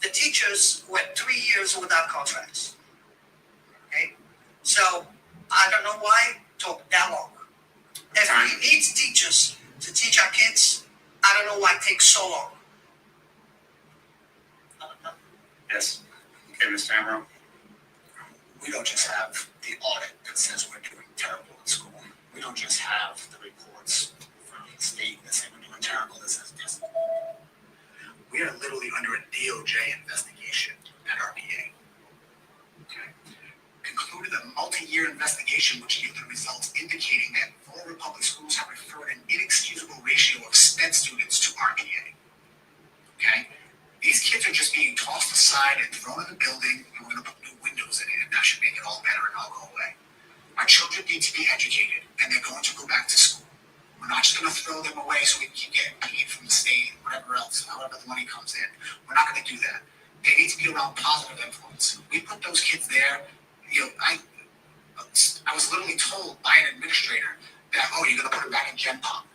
The teachers were 3 years without contracts. Okay, so I don't know why it took that long. If we need teachers to teach our kids, I don't know why it takes so long. Yes. Okay, Mr. Amaro. We don't just have the audit that says we're doing terrible in school. We don't just have the reports from the state that say we're doing terrible. That says this. We are literally under a DOJ investigation at RPA. Okay. Concluded a multi-year investigation which yielded results indicating that Florida public schools have referred an inexcusable ratio of SPED students to RPA. Okay? These kids are just being tossed aside and thrown in the building, and we're going to put new windows in it, and that should make it all better and all go away. Our children need to be educated, and they're going to go back to school. We're not just going to throw them away so we can get paid from the state and whatever else, however the money comes in. We're not going to do that. They need to be around positive influence. We put those kids there. You know, I was literally told by an administrator that, oh, you're going to put them back in Gen Pop.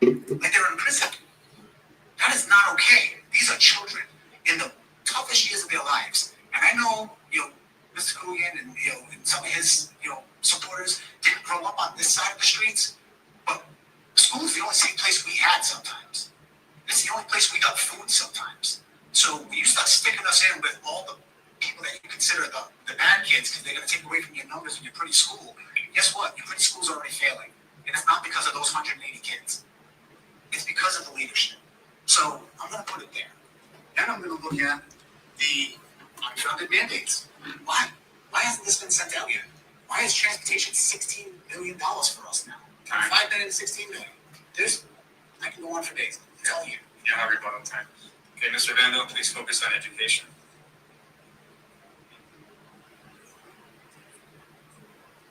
Like they're in prison. That is not okay. These are children in the toughest years of their lives. And I know, you know, Mr. Coogan and, you know, and some of his, you know, supporters didn't grow up on this side of the streets, but school is the only safe place we had sometimes. It's the only place we got food sometimes. So when you start sticking us in with all the people that you consider the bad kids because they're going to take away from your numbers in your pretty school, guess what? Your pretty school's already failing. And it's not because of those 180 kids. It's because of the leadership. So I'm going to put it there. Then I'm going to look at the unfunded mandates. Why? Why hasn't this been sent out yet? Why is transportation $16 million for us now? Time. 5 million, 16 million. I can go on for days. It's all you. You'll have your bottom time. Okay, Mr. Vandal, please focus on education.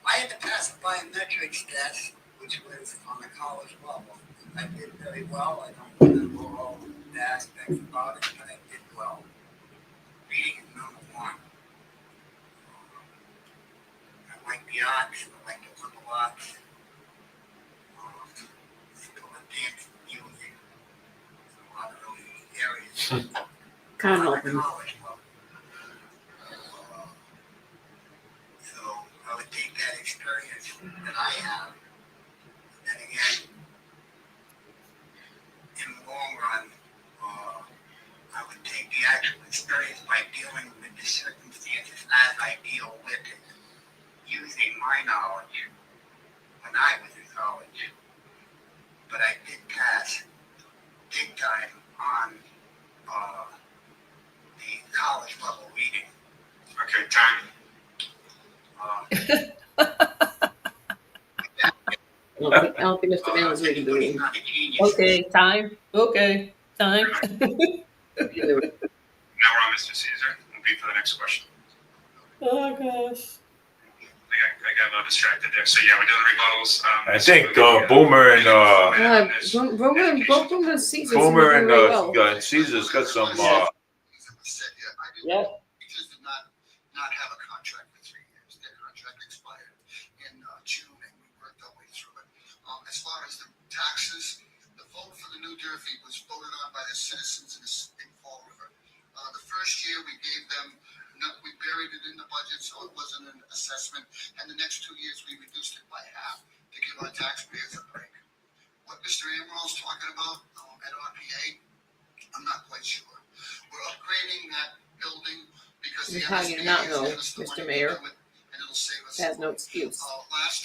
I had to pass the biometrics test, which was on the college level. I did very well. I don't want to go all the aspects about it, but I did well. Reading is number one. I like the arts. I like the liberal arts. Still dance, music. A lot of those areas. Kind On of. the college level. So I would take that experience that I have, and again, in the long run, I would take the actual experience by dealing with the circumstances as I deal with it, using my knowledge when I was in college. But I did pass big time on the college level reading. Okay, time. I don't think Mr. Vandal's reading the room. Not a genius. Okay, time. Okay, time. Now we're on Mr. Caesar. We'll be for the next question. Oh gosh. I got a little distracted there. So yeah, we're doing rebuttals. I think Boomer and Both of the seasons Boomer doing and really well. Caesar's got some. Yeah. Teachers did not have a contract for 3 years. Their contract expired in June, and we worked our way through it. As far as the taxes, the vote for the new Durfee was voted on by the citizens in Fall River. The first year we gave them, we buried it in the budget, so it wasn't an assessment. And the next 2 years we reduced it by half to give our taxpayers a break. What Mr. Amaril's talking about at RPA, I'm not quite sure. We're upgrading that building because the How do you MSBA not has know, given us the Mr. money to Mayor? do it, and it'll save us. Has no excuse. Last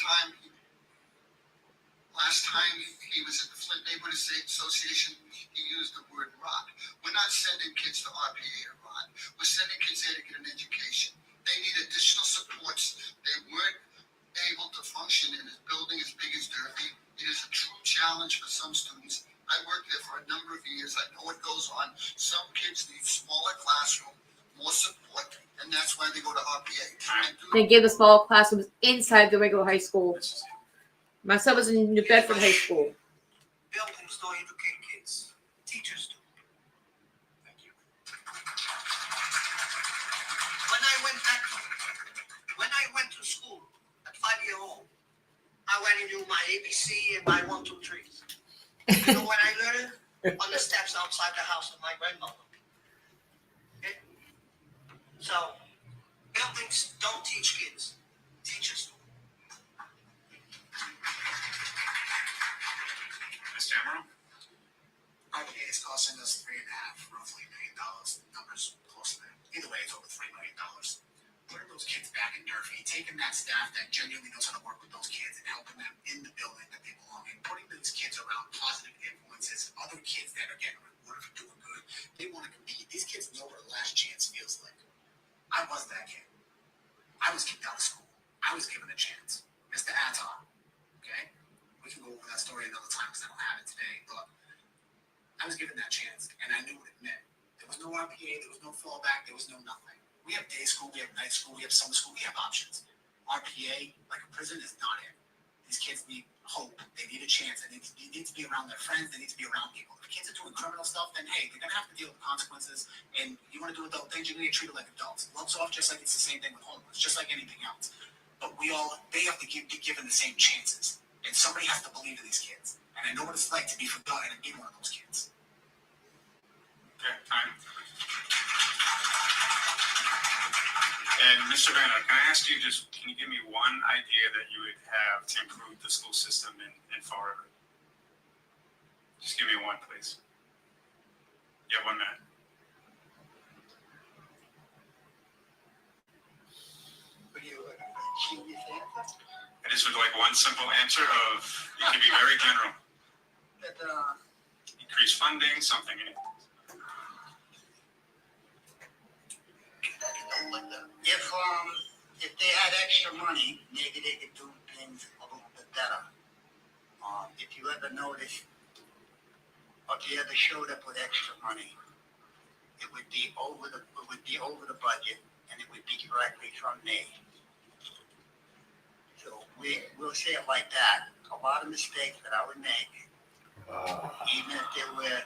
time he was at the Flint Neighborhood Association, he used the word rot. We're not sending kids to RPA to rot. We're sending kids there to get an education. They need additional supports. They weren't able to function in a building as big as Durfee. It is a true challenge for some students. I worked there for a number of years. I know what goes on. Some kids need smaller classroom, more support, and that's why they go to RPA. They give the small classrooms inside the regular high school. My son was in New Bedford High School. Buildings don't educate kids. Teachers do. Thank you. When I went to school at 5-year-old, I went into my ABC and my 1, 2, 3s. You know when I learned? On the steps outside the house of my grandmother. Okay? So, buildings don't teach kids. Teachers do. Mr. Amaral? genuinely knows how to work with those kids and helping them in the building that they belong in, putting those kids around positive influences, other kids that are getting rewarded for doing good. They want to compete. These kids know what a last chance feels like. I was that kid. I was kicked out of school. I was given a chance. Mr. Aton, okay? We can go over that story another time because I don't have it today, but I was given that chance and I knew what it meant. There was no RPA, there was no fallback, there was no nothing. We have day school, we have night school, we have summer school, we have options. RPA, like a prison, is not it. These kids need hope. They need a chance. They need to be around their friends. They need to be around people. If kids are doing criminal stuff, then hey, they're going to have to deal with the consequences. And you want to do adult things, you're going to get treated like adults. Love's off just like it's the same thing with homeless, just like anything else. But they have to be given the same chances. And somebody has to believe in these kids. And I know what it's like to be forgotten and be one of those kids. Okay, time. And Mr. Vanna, can I ask you can you give me one idea that you would have to improve the school system in Fall River? Just give me one, please. You have 1 minute. I just would like one simple answer of, it can be very general. Increase funding, something. If they had extra money, maybe they could do things a little bit better. If you ever notice, or if you ever showed up with extra money, it would be over the budget, and it would be directly from me. So we'll say it like that. A lot of mistakes that I would make, even if they were,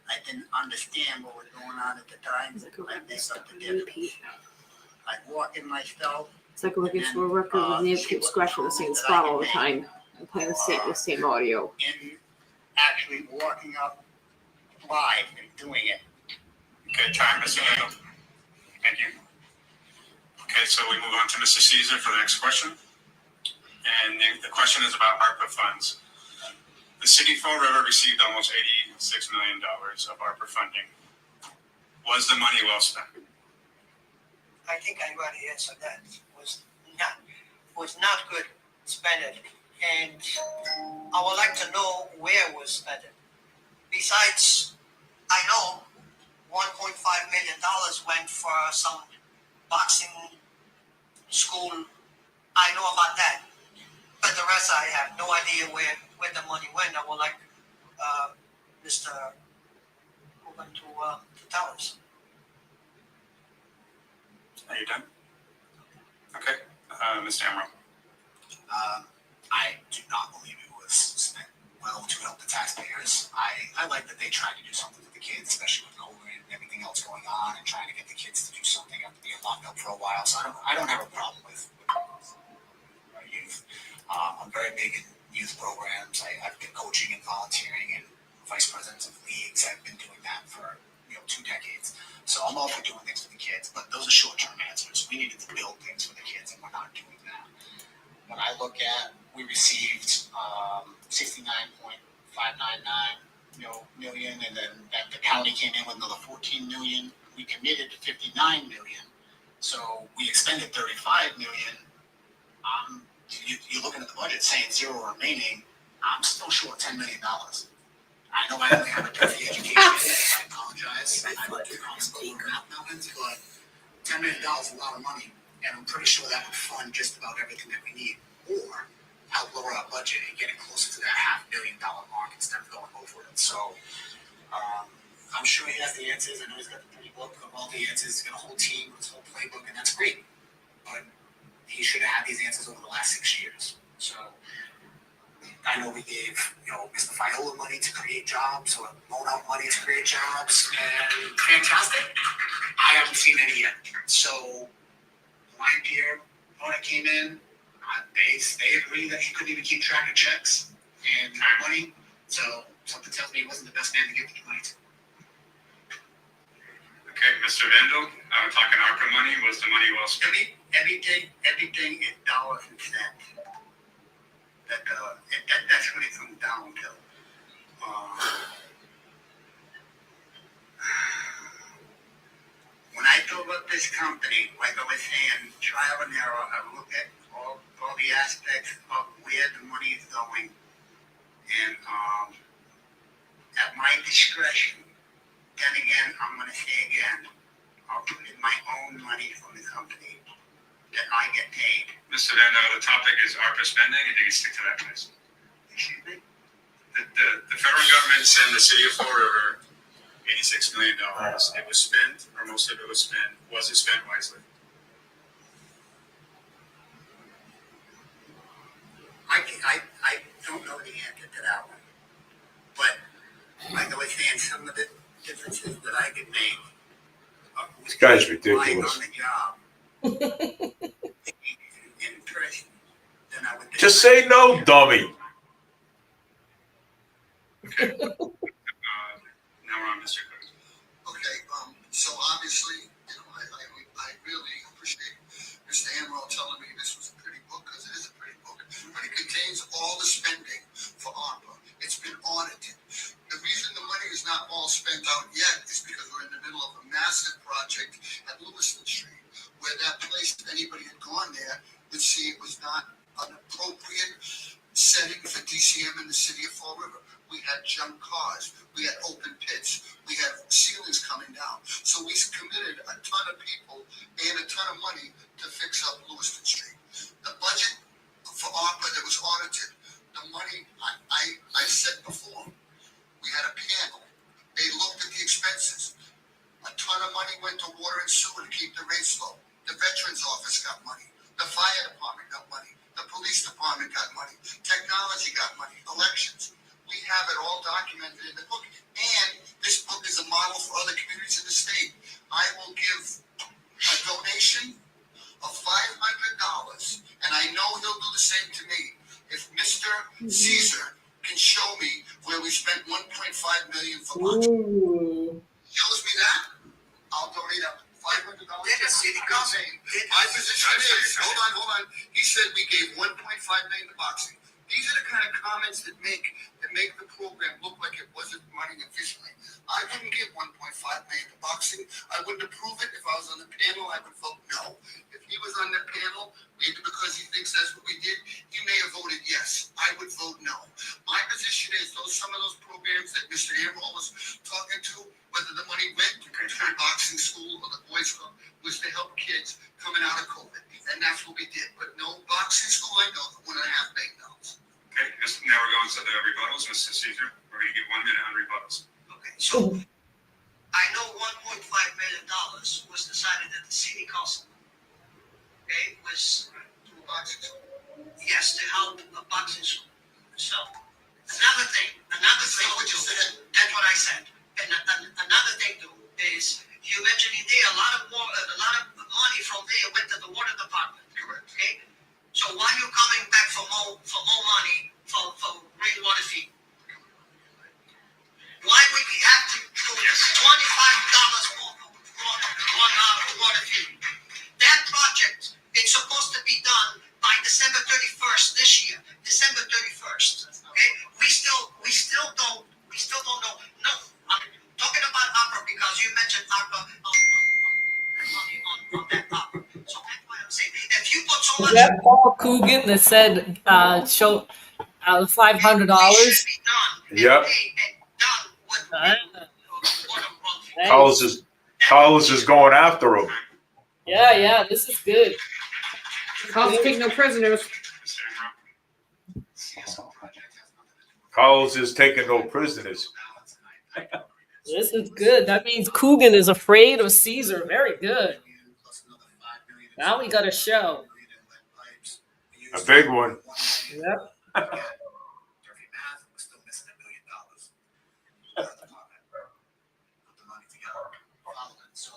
I didn't understand what was going on at the time. I'd make up the difference. I'd walk in myself. It's like looking for a record with Nate keeps scratching the same spot all the time and playing the same audio. In actually walking up live and doing it. Okay, time, Mr. Handel. Thank you. Okay, so we move on to Mr. Caesar for the next question. And the question is about ARPA funds. The city of Fall River received almost $86 million of ARPA funding. Was the money well spent? I think I already answered that. Was not good spending, and I would like to know where it was spent. Besides, I know $1.5 million went for some boxing school. I know about that, but the rest I have no idea where the money went. I would like Mr. Hogan to tell us. Are you done? Okay, Mr. Amro. I do not believe it was spent well to help the taxpayers. I like that they tried to do something for the kids, especially with COVID and everything else going on, and trying to get the kids to do something after being locked up for a while. So I don't have a problem with our youth. I'm very big in youth programs. I've been coaching and volunteering and vice president of leagues. I've been doing that for 2 decades. So I'm all for doing things for the kids, but those are short-term answers. We needed to build things for the kids, and we're not doing that. When I look at, we received $69.599 million, and then the county came in with another $14 million. We committed to $59 million, so we expended $35 million. You're looking at the budget saying zero remaining. I'm still short $10 million. I know I only have a degree education. I apologize. I don't do math mountains, but $10 million is a lot of money, and I'm pretty sure that would fund just about everything that we need, or help lower our budget and get it closer to that $500 million mark instead of going over it. So I'm sure he has the answers. I know he's got the pretty book of all the answers. He's got a whole team with his whole playbook, and that's great. But he should have had these answers over the last 6 years. So I know we gave, Mr. Viola money to create jobs, or loan out money to create jobs, and fantastic. I haven't seen any yet. So Ryan Pierre, when I came in, they agreed that he couldn't even keep track of checks and money. So something tells me he wasn't the best man to give the money to. Okay, Mr. Vandal, talking ARPA money, was the money well spent? Everything is dollars and cents. That's what it comes down to. When I built up this company, like I was saying, trial and error, I look at all the aspects of where the money is going. And at my discretion, then again, I'm gonna say again, I'll put in my own money from the company that I get paid. Mr. Vando, the topic is ARPA spending, and you can stick to that, please. Excuse me? The federal government sent the city of Fall River $86 million. It was spent, or most of it was spent. Was it spent wisely? I don't know the answer to that one. But like I was saying, some of the differences that I could make. This guy's ridiculous. On the job. In person. Then I would Just say no, dummy. Okay. Now we're on Mr. Cook. Okay, so obviously, you know, I really appreciate Mr. Amaral telling me this was a pretty book, because it is a pretty book, but it contains all the spending for ARPA. It's been audited. The reason the money is not all spent out yet is because we're in the middle of a massive project at Lewiston Street, where that place, if anybody had gone there, would see it was not an appropriate setting for DCM in the city of Fall River. We had junk cars, we had open pits, we had ceilings coming down. So we committed a ton of people and a ton of money to fix up Lewiston Street. The budget for ARPA that was audited, the money, I said before, we had a panel. They looked at the expenses. A ton of money went to water and sewer to keep the rates low. The Veterans Office got money. The fire department got money. The police department got money. Technology got money. Elections. We have it all documented in the book. And this book is a model for other communities in the state. I will give a donation of $500, and I know he'll do the same to me. If Mr. Caesar can show me where we spent $1.5 million for boxing, shows me that, I'll donate up $500. Did the city council? My position is, hold on. He said we gave $1.5 million to boxing. These are the kind of comments that make the program look like it wasn't running efficiently. I wouldn't give $1.5 million to boxing. I wouldn't approve it. If I was on the panel, I would vote no. If he was on the panel, maybe because he thinks that's what we did, he may have voted yes. I would vote no. My position is some of those programs that Mr. Amaral was talking to, whether the money went to a boxing school or the Boys Club, was to help kids coming out of COVID. And that's what we did. But no boxing school, I know, $1.5 million. Okay, now we're going to the rebuttals. Mr. Caesar, we're going to give 1 minute on rebuttals. Okay, so I know $1.5 million was decided at the city council. Okay, was To a boxing school. yes, to help a boxing school. So another thing What you said. that's what I said. And another thing too is you mentioned in there a lot of money from there went to the water department. Correct. Okay, so why are you coming back for more money for rainwater fee? Why would we have to do this? $25 more water fee. That project it's supposed to be done by December 31st this year. December 31st. Okay, we still don't know. No, I'm talking about opera because you mentioned opera on that opera. So that's why I'm saying if you put so Is much. that Paul Coogan that said show $500? Yep. Ah, Collins is going after him. yeah, this is good. I'll take no prisoners. Collins is taking no prisoners. This is good. That means Coogan is afraid of Caesar. Very good. Now we got a show. A big one. Yep. So,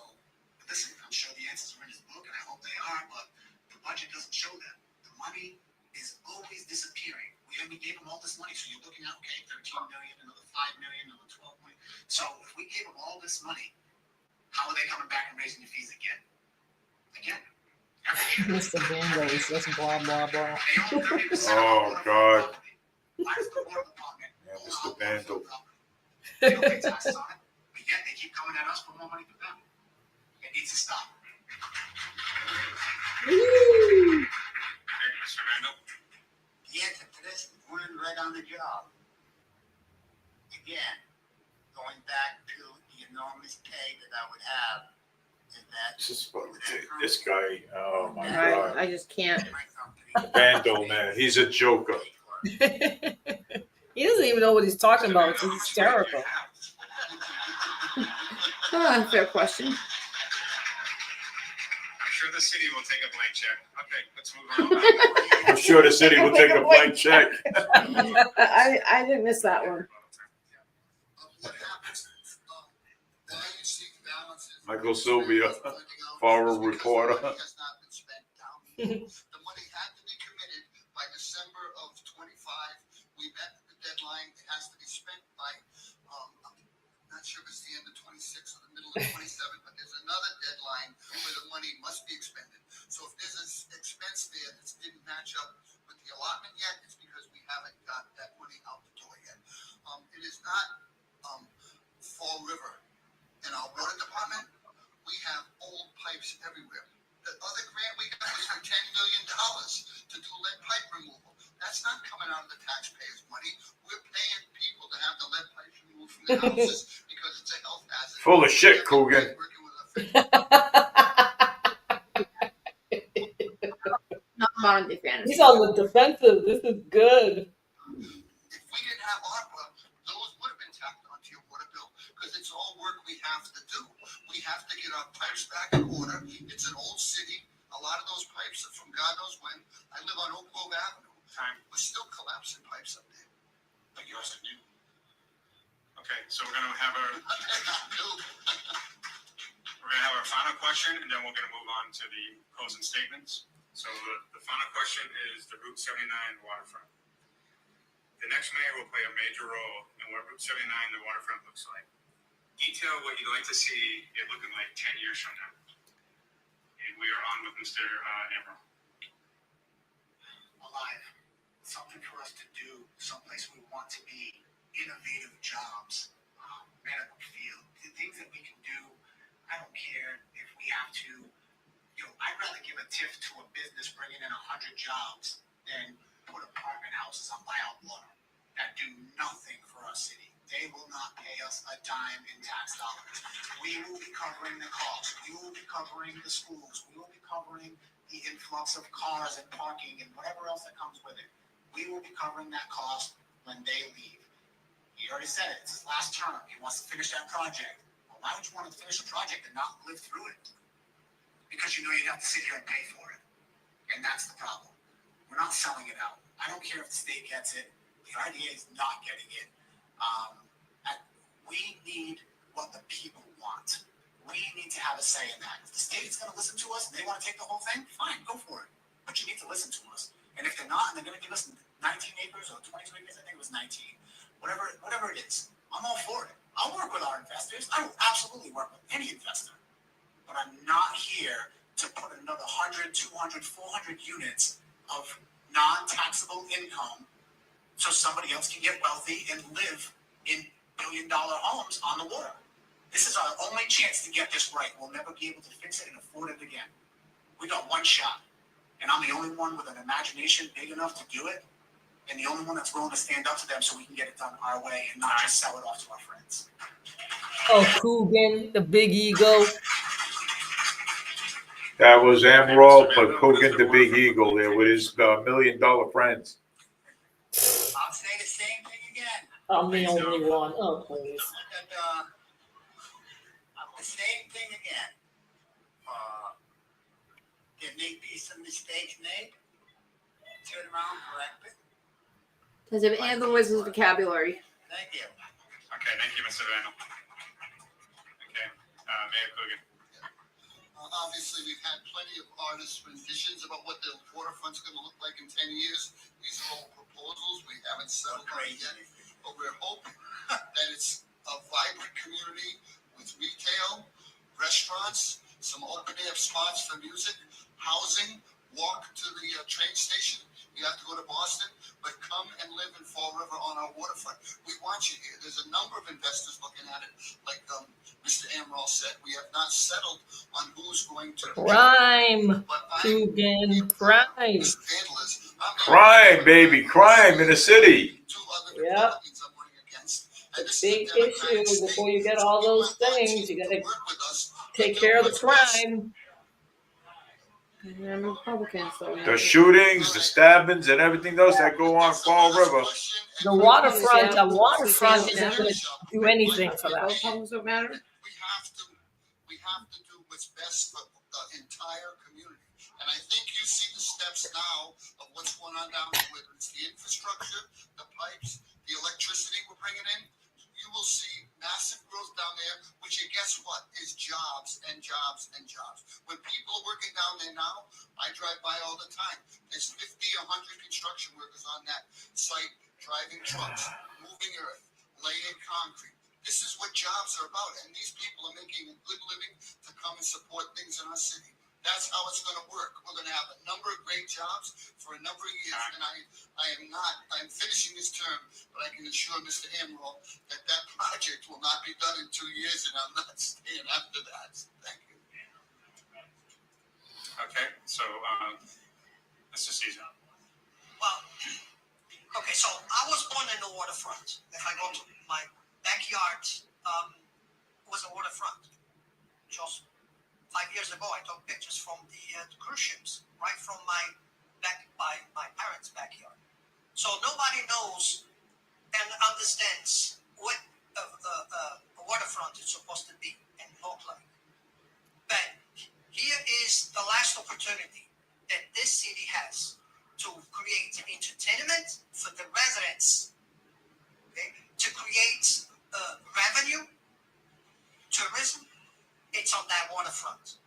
listen, I'm sure the answers are in his book, and I hope they are, but the budget doesn't show that. The money is always disappearing. We gave them all this money, so you're looking at, okay, 13 million, another 5 million, another 12 million. So if we gave them all this money, how are they coming back and raising the fees again? Mr. Bingo is just blah, blah, blah. Oh, God. Yeah, Mr. Bandle. They don't pay taxes on it, but yet they keep coming at us for more money for them. It needs to stop. Okay, Randall? The answer to this, learn right on the job. Again, going back to the enormous pay that I would have, is that This guy, oh my I, God. I just can't. my company. Vandal, man. He's a joker. He doesn't even know what he's talking about. It's hysterical. Fair question. I'm sure the city will take a blank check. Okay, let's move on. I'm sure the city will take a blank check. I didn't miss that one. What happens, why you see balances. Michael Sylvia, foreign reporter. Has not been spent down below. The money had to be committed by December of 25. We met the deadline. It has to be spent by, I'm not sure if it's the end of 26 or the middle of 27, but there's another deadline where the money must be expended. So if there's an expense there that didn't match up with the allotment yet, it's because we haven't got that money out the door yet. It is not Fall River. In our water department, we have old pipes everywhere. The other grant we got was for $10 million to do lead pipe removal. That's not coming out of the taxpayers' money. We're paying people to have the lead pipes removed from their houses because it's a health hazard. Full of shit, Coogan. Not modern day fantasy. He's on the defensive. This is good. If we didn't have ARPA, those would have been tacked onto your water bill because it's all work we have to do. We have to get our pipes back in order. It's an old city. A lot of those pipes are from God knows when. I live on Oak Grove Avenue. We're still collapsing pipes up there. But yours are new. Okay, so we're gonna have our final question, and then we're gonna move on to the closing statements. So the final question is the Route 79 waterfront. The next mayor will play a major role in what Route 79 the waterfront looks like. Detail what you'd like to see it looking like 10 years from now. And we are on with Mr. Emerald. Alive. Something for us to do, someplace we want to be, innovative jobs, medical field, the things that we can do. I don't care if we have to, I'd rather give a TIF to a business bringing in 100 jobs than put apartment houses on buyout water that do nothing for our city. They will not pay us a dime in tax dollars. We will be covering the cost. We will be covering the schools. We will be covering the influx of cars and parking and whatever else that comes with it. We will be covering that cost when they leave. He already said it. It's his last term. He wants to finish that project. Well, why would you want to finish a project and not live through it? Because you know you'd have to sit here and pay for it. And that's the problem. We're not selling it out. I don't care if the state gets it. The RDA is not getting it. We need what the people want. We need to have a say in that. If the state's going to listen to us and they want to take the whole thing, fine, go for it. But you need to listen to us. And if they're not, and they're going to give us 19 acres or 22 acres, I think it was 19, whatever it is, I'm all for it. I'll work with our investors. I will absolutely work with any investor. But I'm not here to put another 100, 200, 400 units of non-taxable income so somebody else can get wealthy and live in billion-dollar homes on the water. This is our only chance to get this right. We'll never be able to fix it and afford it again. We got one shot. And I'm the only one with an imagination big enough to do it, and the only one that's willing to stand up to them so we can get it done our way and not just sell it off to our friends. Oh, Coogan, the big ego. That was Emerald, but Coogan the Big Eagle there with his $1 million friends. I'll say the same thing again. I'm the only one. Oh, please. The same thing again. There may be some mistakes made. Turn around, correct it. Does it have any other words vocabulary? Thank you. Okay, thank you, Mr. Vandal. Okay, Mayor Coogan. Obviously, we've had plenty of artist renditions about what the waterfront's going to look like in 10 years. These are all proposals. We haven't settled on it yet, but we're hoping that it's a vibrant community with retail, restaurants, some open-air spots for music, housing, walk to the train station. You have to go to Boston, but come and live in Fall River on our waterfront. We want you here. There's a number of investors looking at it. Like Mr. Amaral said, we have not settled on who's going to Crime, Coogan, crime. Vandalism. Crime, baby, crime in the city. Two other Yep. Republicans I'm running against. And this is a Big Democratic issue. state. Before you get So all we those want our things, team you to gotta work with us to take do care of the what's best. crime. And I'm Republican, so The shootings, the stabbings, and everything else that go on Fall River. The waterfront, a Seattle- waterfront Seattle isn't going to do anything for that. Republicans don't matter. We have to do what's best for the entire community. And I think you see the steps now of what's going on down there, whether it's the infrastructure, the pipes, the electricity we're bringing in. You will see massive growth down there, which, guess what, is jobs and jobs and jobs. When people are working down there now, I drive by all the time. There's 50, 100 construction workers on that site, driving trucks, moving earth, laying concrete. This is what jobs are about, and these people are making a good living to come and support things in our city. That's how it's going to work. We're going to have a number of great jobs for a number of years, and I'm finishing this term, but I can assure Mr. Amaral that that project will not be done in 2 years, and I'm not staying after that. Thank you. Okay, so, Mr. Caesar. Well, okay, so I was born in the waterfront. If I go to my backyard, was a waterfront. Just 5 years ago, I took pictures from the cruise ships right from my parents' backyard. So nobody knows and understands what a waterfront is supposed to be and look like. But here is the last opportunity that this city has to create entertainment for the residents, okay? To create revenue, tourism. It's on that waterfront.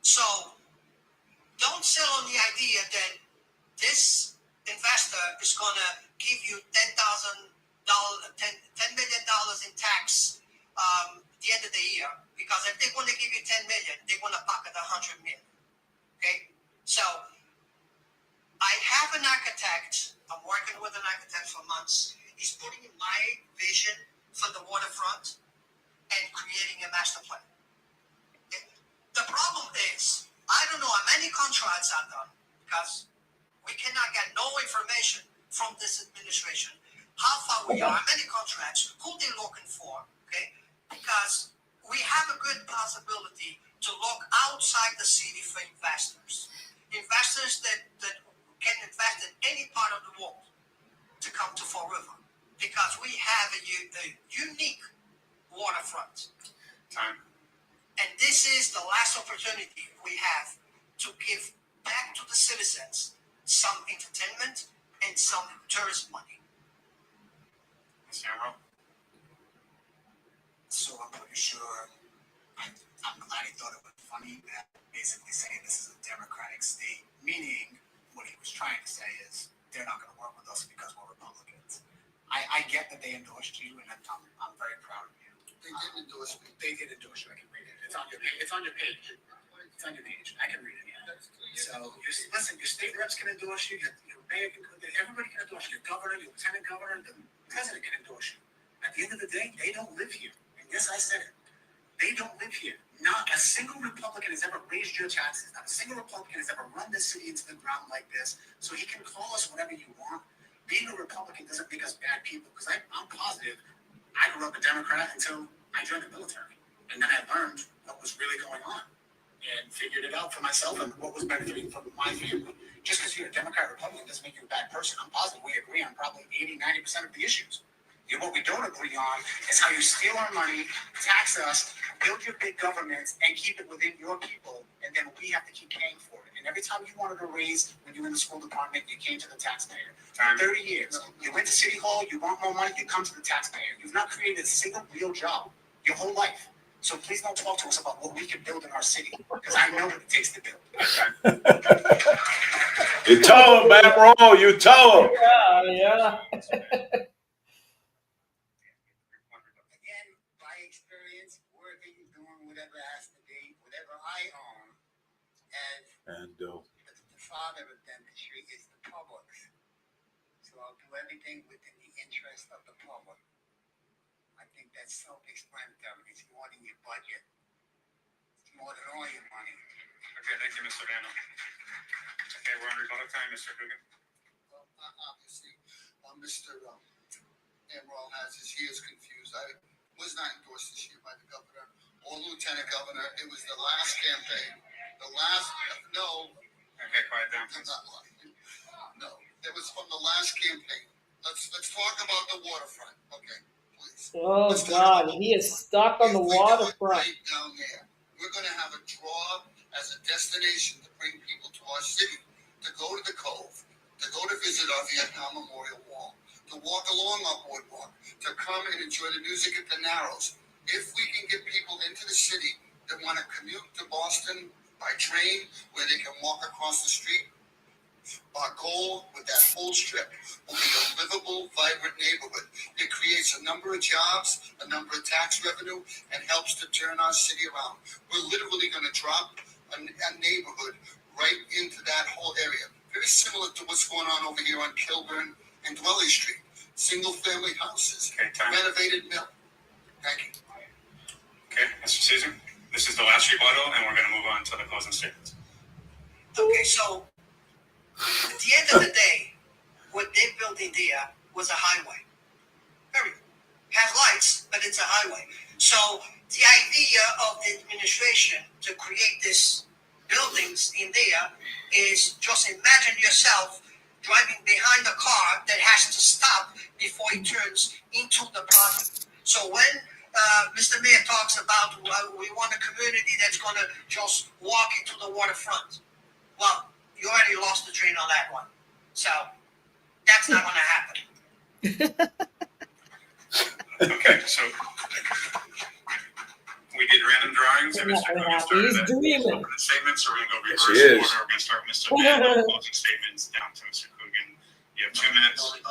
So don't sell on the idea that this investor is going to give you $10 million in tax the end of the year. Because if they're going to give you 10 million, they're going to pocket 100 million. Okay? So I have an architect. I'm working with an architect for months. He's putting in my vision for the waterfront and creating a master plan. The problem is, I don't know how many contracts are done because we cannot get no information from this administration. How far we are, how many contracts, who they're looking for, okay? Because we have a good possibility to look outside the city for investors. Investors that can invest in any part of the world to come to Fall River. Because we have a unique waterfront. Time. And this is the last opportunity we have to give back to the citizens some entertainment and some tourist money. So I'm pretty sure, I'm glad he thought it was funny that basically saying this is a democratic state, meaning what he was trying to say is they're not going to work with us because we're Republicans. I get that they endorsed you, and I'm very proud of you. They did endorse me. They did endorse you. I can read it. It's on your page. It's on your page. It's on your page. I can read it. Yeah. So listen, your state reps can endorse you. Your mayor can. Everybody can endorse you. Your governor, your lieutenant governor, the president can endorse you. At the end of the day, they don't live here. And yes, I said it. They don't live here. Not a single Republican has ever raised your taxes. Not a single Republican has ever run this city into the ground like this. So he can call us whatever you want. Being a Republican doesn't make us bad people. Because I'm positive. I grew up a Democrat until I joined the military. And then I learned what was really going on and figured it out for myself and what was benefiting from my family. Just because you're a Democrat or Republican doesn't make you a bad person. I'm positive we agree on probably 80, 90% of the issues. And what we don't agree on is how you steal our money, tax us, build your big governments, and keep it within your people, and then we have to keep paying for it. And every time you wanted a raise when you were in the school department, you came to the taxpayer. For 30 years, you went to City Hall, you want more money, you come to the taxpayer. You've not created a single real job your whole life. So please don't talk to us about what we can build in our city, because I know what it takes to build. You tell them, man, wrong. You tell them. Yeah. Again, by experience, working, doing whatever has to be, whatever I own, as the father of dentistry is the public. So I'll do everything within the interest of the public. I think that's self-explanatory. It's more than your budget. It's more than all your money. Okay, thank you, Mr. Vanna. Okay, we're on rebuttal time, Mr. Coogan. Mr. Amaral has his ears confused. I was not endorsed this year by the governor or lieutenant governor. It was the last campaign. No. Okay, quiet down. I'm not lying. No, it was from the last campaign. Let's talk about the waterfront, okay? Please. Oh Let's talk about God, he is stuck on the If we do it waterfront. right down there, we're gonna have a draw as a destination to bring people to our city, to go to the Cove, to go to visit our Vietnam Memorial Wall, to walk along our boardwalk, to come and enjoy the music at the Narrows. If we can get people into the city that wanna commute to Boston by train, where they can walk across the street, our goal with that whole strip will be a livable, vibrant neighborhood. It creates a number of jobs, a number of tax revenue, and helps to turn our city around. We're literally going to drop a neighborhood right into that whole area. Very similar to what's going on over here on Kilburn and Dwelly Street. Single-family houses, Okay, time. renovated mill. Thank you. Okay, Mr. Caesar, this is the last rebuttal, and we're going to move on to the closing statements. Okay, so at the end of the day, what they built in there was a highway. Period. Has lights, but it's a highway. So the idea of the administration to create this buildings in there is just imagine yourself driving behind a car that has to stop before it turns into the project. So when Mr. Mayor talks about we want a community that's going to just walk into the waterfront, well, you already lost the train on that one. So that's not going to happen. Okay, so we did random drawings, and Mr. Coogan started He's that. dreaming. Open the statements, so we're going to go Yes, reverse he is. order. We're going to start with Mr. Mandel, closing statements down to Mr. Coogan. You have 2 minutes. We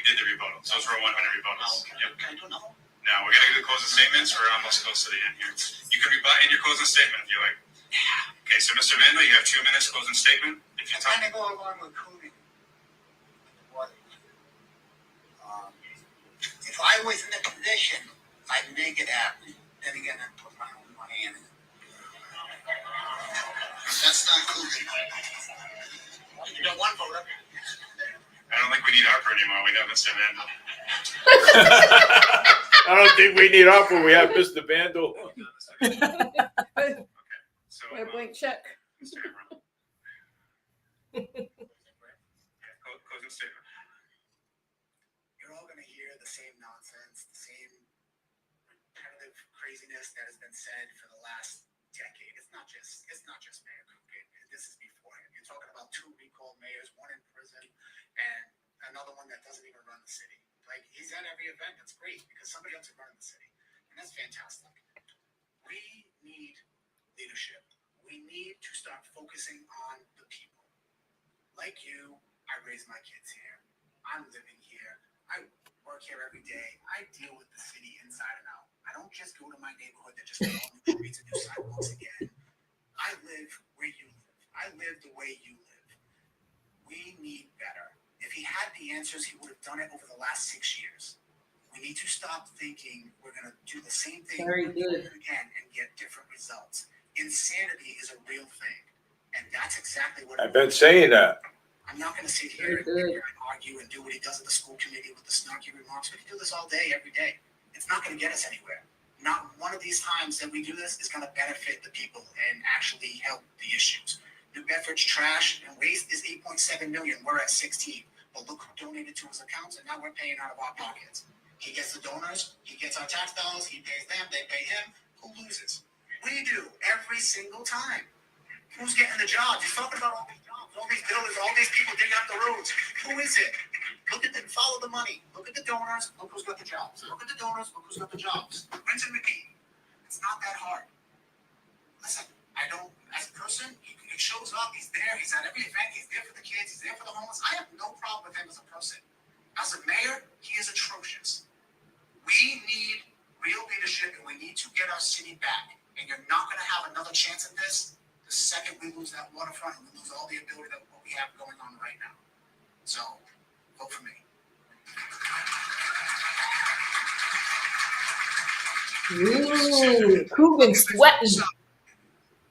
did the rebuttals. Those were 100 rebuttals. Yep. I don't know. Now we're going to do the closing statements. We're almost close to the end here. You can rebut in your closing statement if you like. Okay, so Mr. Mandel, you have 2 minutes closing statement. If you I'm talk. trying to go along with Cooney. What? If I was in a position, I'd make it happen. Then again, I'd put my hand in it. That's not Coogan. You got one voter. I don't think we need ARPA anymore. We have Mr. Mandel. I don't think we need ARPA. We have Mr. Vandal. Okay, so My blank check. Mr. Amaral. Closing statement. You're all going to hear the same nonsense, the same repetitive craziness that has been said for the last decade. It's not just Mayor Coogan. This is before him. You're talking about 2 recalled mayors, one in prison, and another one that doesn't even run the city. Like, he's at every event. That's great because somebody else is running the city, and that's fantastic. We need leadership. We need to start focusing on the people. Like you, I raise my kids here. I'm living here. I work here every day. I deal with the city inside and out. I don't just go to my neighborhood that just got all new streets and new sidewalks again. I live where you live. I live the way you live. We need better. If he had the answers, he would have done it over the last 6 years. We need to stop thinking we're going to do the same thing Very again good. and get different results. Insanity is a real thing. And that's exactly what I've been saying that. I'm not going to sit here and argue and do what he does at the school committee with the snarky remarks. We can do this all day, every day. It's not going to get us anywhere. Not one of these times that we do this is going to benefit the people and actually help the issues. New Bedford's trash and waste is 8.7 million. We're at 16. But look who donated to his accounts, and now we're paying out of our pockets. He gets the donors, he gets our tax dollars, he pays them, they pay him. Who loses? We do every single time. Who's getting the jobs? He's talking about all these jobs, all these builders, all these people digging up the roads. Who is it? Look at follow the money. Look at the donors. Look who's got the jobs. Look at the donors. Look who's got the jobs. Rinse and repeat. It's not that hard. Listen, I don't. As a person, he shows up. He's there. He's at every event. He's there for the kids. He's there for the homeless. I have no problem with him as a person. As a mayor, he is atrocious. We need real leadership, and we need to get our city back. And you're not going to have another chance at this the second we lose that waterfront and we lose all the ability that what we have going on right now. So, vote for me. Ooh, Coogan's sweating. So,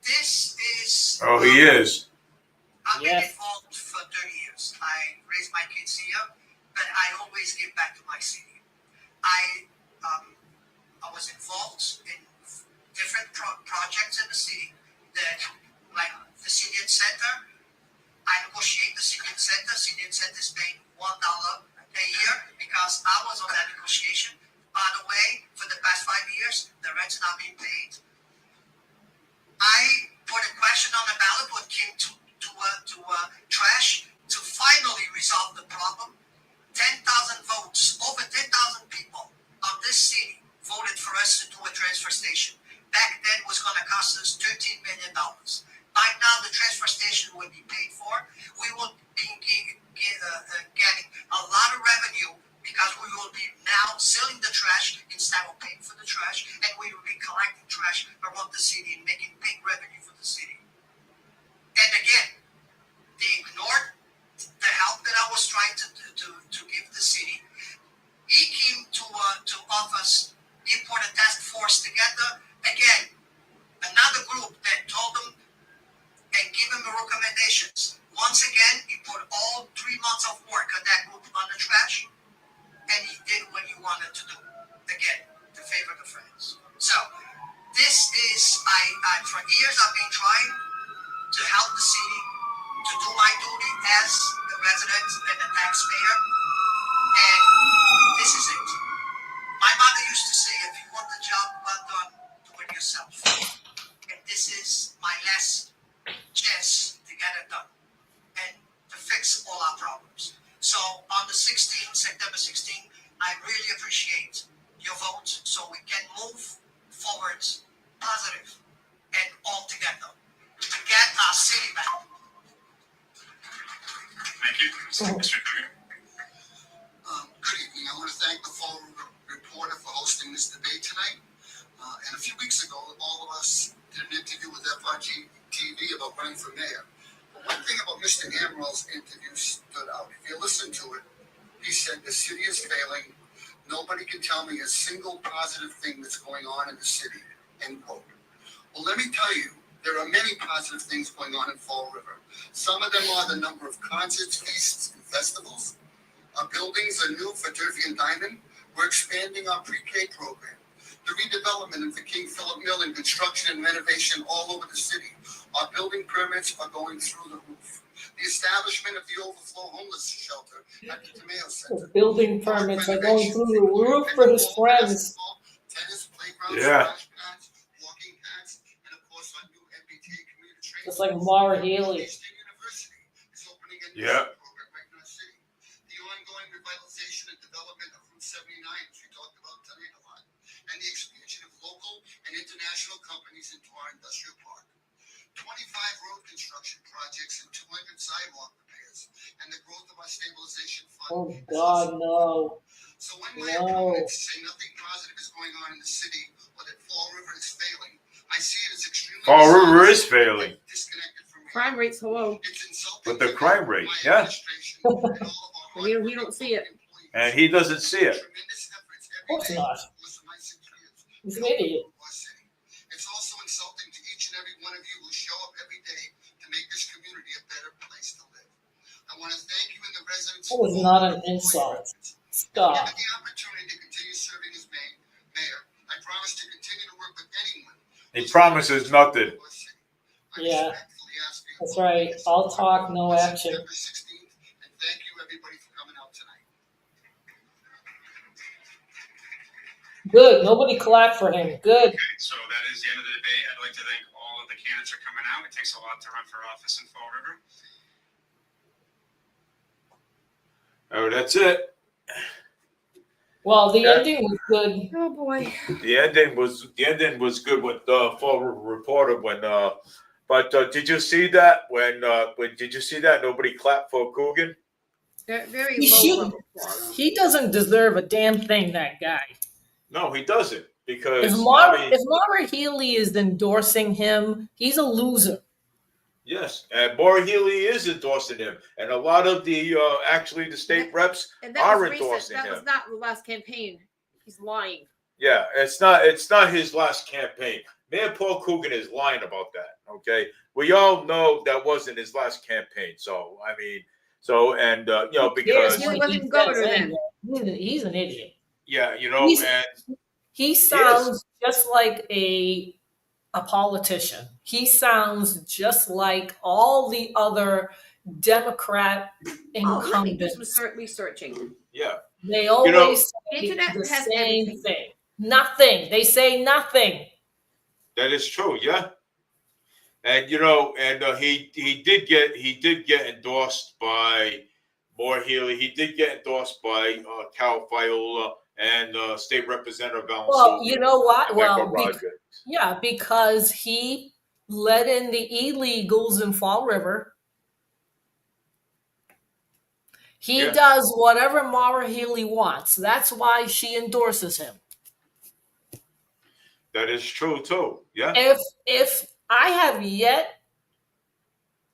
this is. Oh, he is. I've been Yes. involved for 30 years. I raised my kids here, but always give back to my city. I was involved in different projects in the city that, like the Senior Center. I negotiate the Senior Center. Senior Center is paying $1 a year because I was on that negotiation. By the way, for the past 5 years, the rent's not being paid. I put a question on the ballot when it came to trash to finally resolve the problem. 10,000 votes, over 10,000 people of this city voted for us to do a transfer station. Back then was going to cost us $13 million. By now, the transfer station will be paid for. We will be getting a lot of revenue because we will be now selling the trash instead of paying for the trash, and we will be collecting trash around the city and making big revenue for the city. And again, they ignored the help that I was trying to give the city. He came to office. He put a task force together. Again, another group that told him and give him the recommendations. Once again, he put all 3 months of work on that group on the trash, and he did what he wanted to do. Again, to favor the friends. So, this is, for years I've been trying to help the city, to do my duty as a resident and a taxpayer, and this is it. My mother used to say, if you want the job well done, do it yourself. And this is my last chance to get it done and to fix all our problems. So on the 16th, September 16th, I really appreciate your vote so we can move forward positive and all together to get our city back. Thank you. Mr. Dugan. Good evening. I want to thank the Fall River Reporter for hosting this debate tonight. And a few weeks ago, all of us did an interview with FRG TV about running for mayor. But one thing about Mr. Amaril's interview stood out. If you listen to it, he said the city is failing. Nobody can tell me a single positive thing that's going on in the city, end quote. Well, let me tell you, there are many positive things going on in Fall River. Some of them are the number of concerts, feasts, and festivals. Our buildings are new for Durfee and Diamond. We're expanding our pre-K program. The redevelopment of the King Philip Mill and construction and renovation all over the city. Our building permits are going through the roof. The establishment of the overflow homeless shelter at the Tomeo Center. The building permits are going through the roof for his friends. Tennis, playgrounds, Yeah. splash pads, walking paths, and of course our new MBTA commuter train. Just like Mara Healy. State University is opening a new Yeah. program right in our city. The ongoing revitalization and development of Route 79, which we talked about tonight a lot, and the expansion of local and international companies into our industrial park. 25 road construction projects and 200 sidewalk repairs, and the growth of our stabilization fund. Oh God, no. So when my No. opponents say nothing positive is going on in the city or that Fall River is failing, I see it as extremely Fall River is failing. disconnected from reality. Crime rate's low. It's insulting With the to crime me, rate, my yeah. administration, and all of our And you don't see it. employees. And he doesn't see it. Tremendous efforts Of course every day not. for the my 6 years. He's an idiot. Our city. It's also insulting to each and every one of you who show up every day to make this community a better place to live. I want to thank you and the residents. That was not an insult. Stop. Given the opportunity to continue serving as mayor, I promise to continue to work with anyone. He promises nothing. Yeah, that's right. All talk, no action. September 16th, and thank you everybody for coming out tonight. Good. Nobody clapped for him. Good. Okay, so that is the end of the debate. I'd like to thank all of the candidates for coming out. It takes a lot to run for office in Fall River. Oh, that's it. Well, the Yeah. ending was good. Oh boy. The ending was good with Fall River Reporter when. But did you see that when did you see that nobody clapped for Coogan? Very He low should. level applause. He doesn't deserve a damn thing, that guy. No, he doesn't because If I mean, Mara Healy is endorsing him, he's a loser. yes, and Maura Healy is endorsing him, and a lot of the actually the state reps And that are was recent. endorsing That him. was not the last campaign. He's lying. Yeah, it's not his last campaign. Mayor Paul Coogan is lying about that. Okay, we all know that wasn't his last campaign. So I mean, and Who cares because He what wasn't he governor says then. anyway? He's an idiot. Yeah, He's- and He sounds just like a politician. He sounds just like all the other Democrat Oh, let me do some incumbents. researching. yeah, They always The say internet the has same everything. thing. Nothing. They say nothing. that is true. Yeah, and he did get endorsed by Moore Healy. He did get endorsed by Cal Fiola and State Representative Well, Valenzuela you know what? and Member Well, Roger. yeah, because he let in the illegals in Fall River. He Yeah. does whatever Mara Healy wants. That's why she endorses him. That is true too. Yeah. If I have yet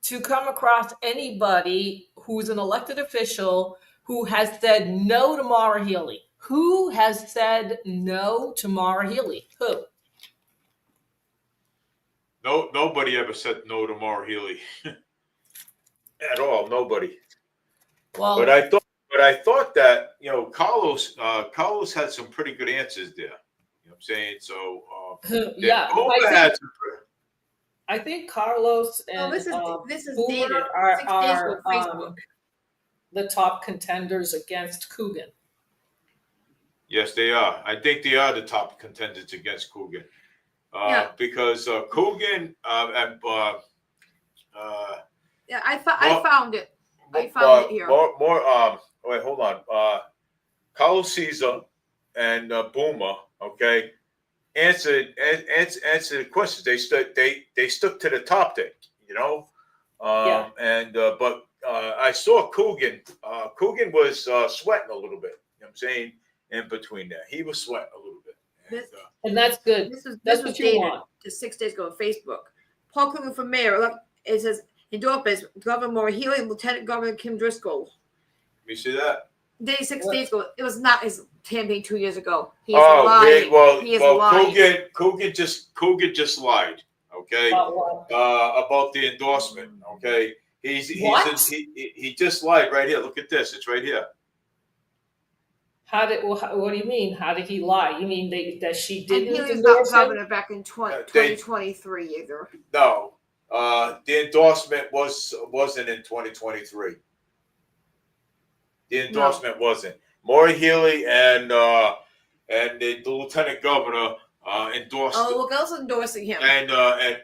to come across anybody who's an elected official who has said no to Mara Healy. Who has said no to Mara Healy? Who? No, nobody ever said no to Maura Healy at all. Nobody. Well, But I thought that Carlos had some pretty good answers there. You know what I'm saying? So yeah, Boomer had some. I think Carlos Oh, and this is Boomer dated 6 days ago. Facebook. The top contenders against Coogan. Yes, they are. I think they are the top contenders against Coogan. Yeah. Because Coogan and Yeah, I found it. I found it here. Wait, hold on. Carlos Caesar and Boomer, okay, answered the questions. They stuck to the topic, Yeah. And but I saw Coogan. Coogan was sweating a little bit. You know what I'm saying? In between there, he was sweating a little bit. And that's good. This That's was what you dated want. just 6 days ago on Facebook. Paul Coogan for mayor. Look, it says endorsements. Governor Maura Healy and Lieutenant Governor Kim Driscoll. You see that? Day 6 days ago. It was not his campaign 2 years ago. He is Oh, lying. He is lying. Coogan just lied. Okay, about the endorsement. Okay, he just lied right here. Look at this. It's right here. What do you mean? How did he lie? You mean that she And didn't Healy was not endorse him? governor back in 2023 either. No, the endorsement wasn't in 2023. The endorsement wasn't. Maura Healy and the lieutenant governor endorsed. Oh, look, else endorsing him. And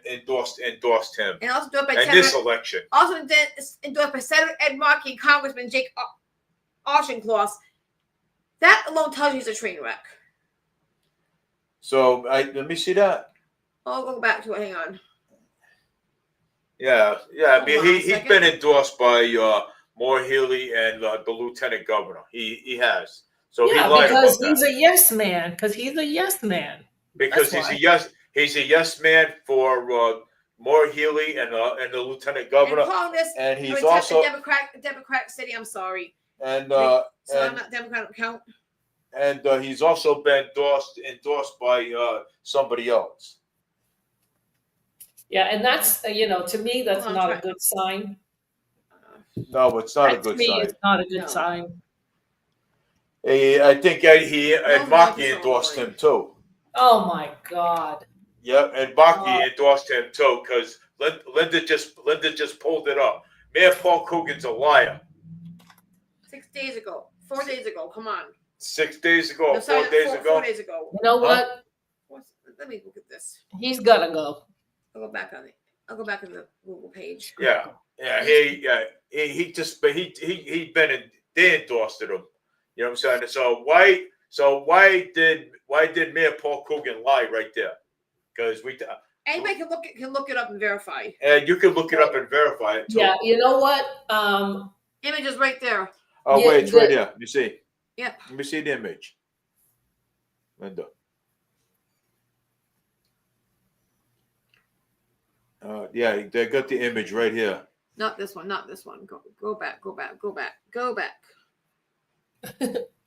endorsed him. And also endorsed by in this election. Also endorsed by Senator Ed Markey and Congressman Jake Auchincloss. That alone tells you he's a train wreck. So let me see that. I'll go back to it. Hang on. Yeah. I mean, he's been endorsed by Maura Healy and the lieutenant governor. He has. So yeah, he lied because about he's that. a yes man. Because he's a yes man. Because he's a yes man for Maura Healy and the lieutenant governor. And he's also Democratic city. I'm sorry. And so I'm not Democratic count. And he's also been endorsed by somebody else. Yeah, and that's to me that's not a good sign. No, it's not a good To me, sign. it's not a good sign. I think he and Markey endorsed him too. Oh my God. Yeah, and Markey endorsed him too because Linda just pulled it up. Mayor Paul Coogan's a liar. 6 days ago. 4 days ago. Come on. 6 days ago. No, sorry, 4 days ago. 4 days ago. You know what? Let me look at this. He's gotta go. I'll go back on it. I'll go back on the Google page. Yeah. He they endorsed him. You know what I'm saying? So why did Mayor Paul Coogan lie right there? Because anybody can look it up and verify. And you can look it up and verify it too. Yeah, you know what? Image is right there. Oh Yeah, wait, it's right here. You see? Yeah. Let me see the image. Linda. Yeah, they got the image right here. Not this one. Not this one. Go back. Go back. Go back. Go back.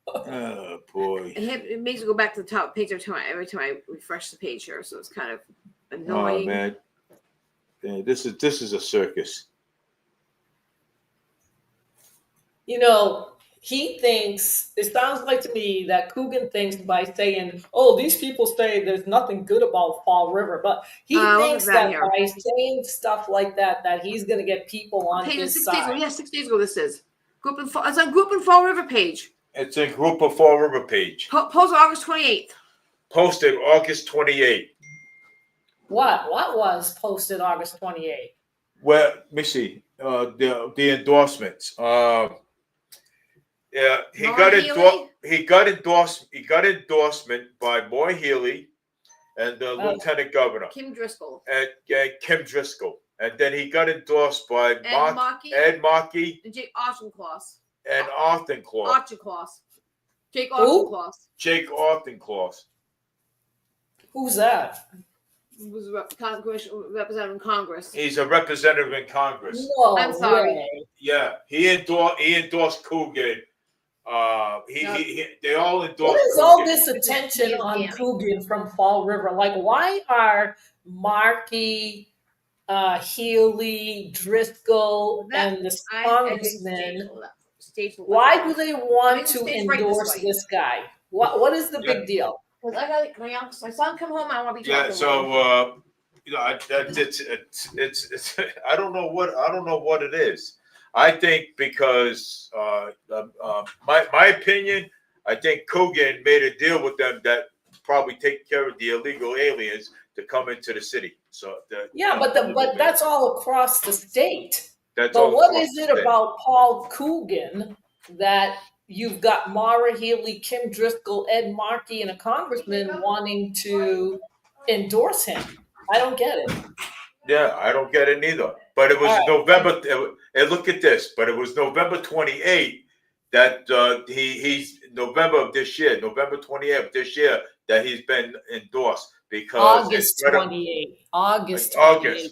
Oh boy. It makes you go back to the top page every time I refresh the page here, so it's kind of annoying. Oh man. Yeah, this is a circus. he thinks, it sounds like to me that Coogan thinks by saying, oh, these people say there's nothing good about Fall River, but he Look thinks at that that here. by saying stuff like that, that he's going to get people on Page his 6 days ago. side. Yeah, 6 days ago. This is group and it's on Group and Fall River page. It's a group of Fall River page. Post August 28th. Posted August 28th. What was posted August 28th? Well, let me see. The endorsements. Yeah, he Moore got Healy? endorsement by Moore Healy and the Lieutenant Governor Kim Driscoll. and Kim Driscoll, and then he got endorsed by Ed Markey and Jake Auchincloss. and Auchincloss. Auchincloss. Jake Auchincloss. Jake Auchincloss. Who's that? He was representative in Congress. He's a representative in Congress. No, I'm sorry. way. Yeah, he endorsed Coogan. They all endorsed. What is Coogan. all this attention on Coogan from Fall River? Like, why are Markey, Healy, Driscoll, and the congressmen? Why do they want to endorse this guy? What is the big deal? Because I got my son come home. I want to be talking. Yeah, so it's I don't know what it is. I think because my opinion, I think Coogan made a deal with them that probably take care of the illegal aliens to come into the city. So but that's all across the state. But what is it about Paul Coogan that you've got Mara Healy, Kim Driscoll, Ed Markey, and a congressman wanting to endorse him? I don't get it. Yeah, I don't get it neither. But it was November. And look at this. But it was November 28th that he's November of this year, November 28th of this year that he's been endorsed because August 28th. August.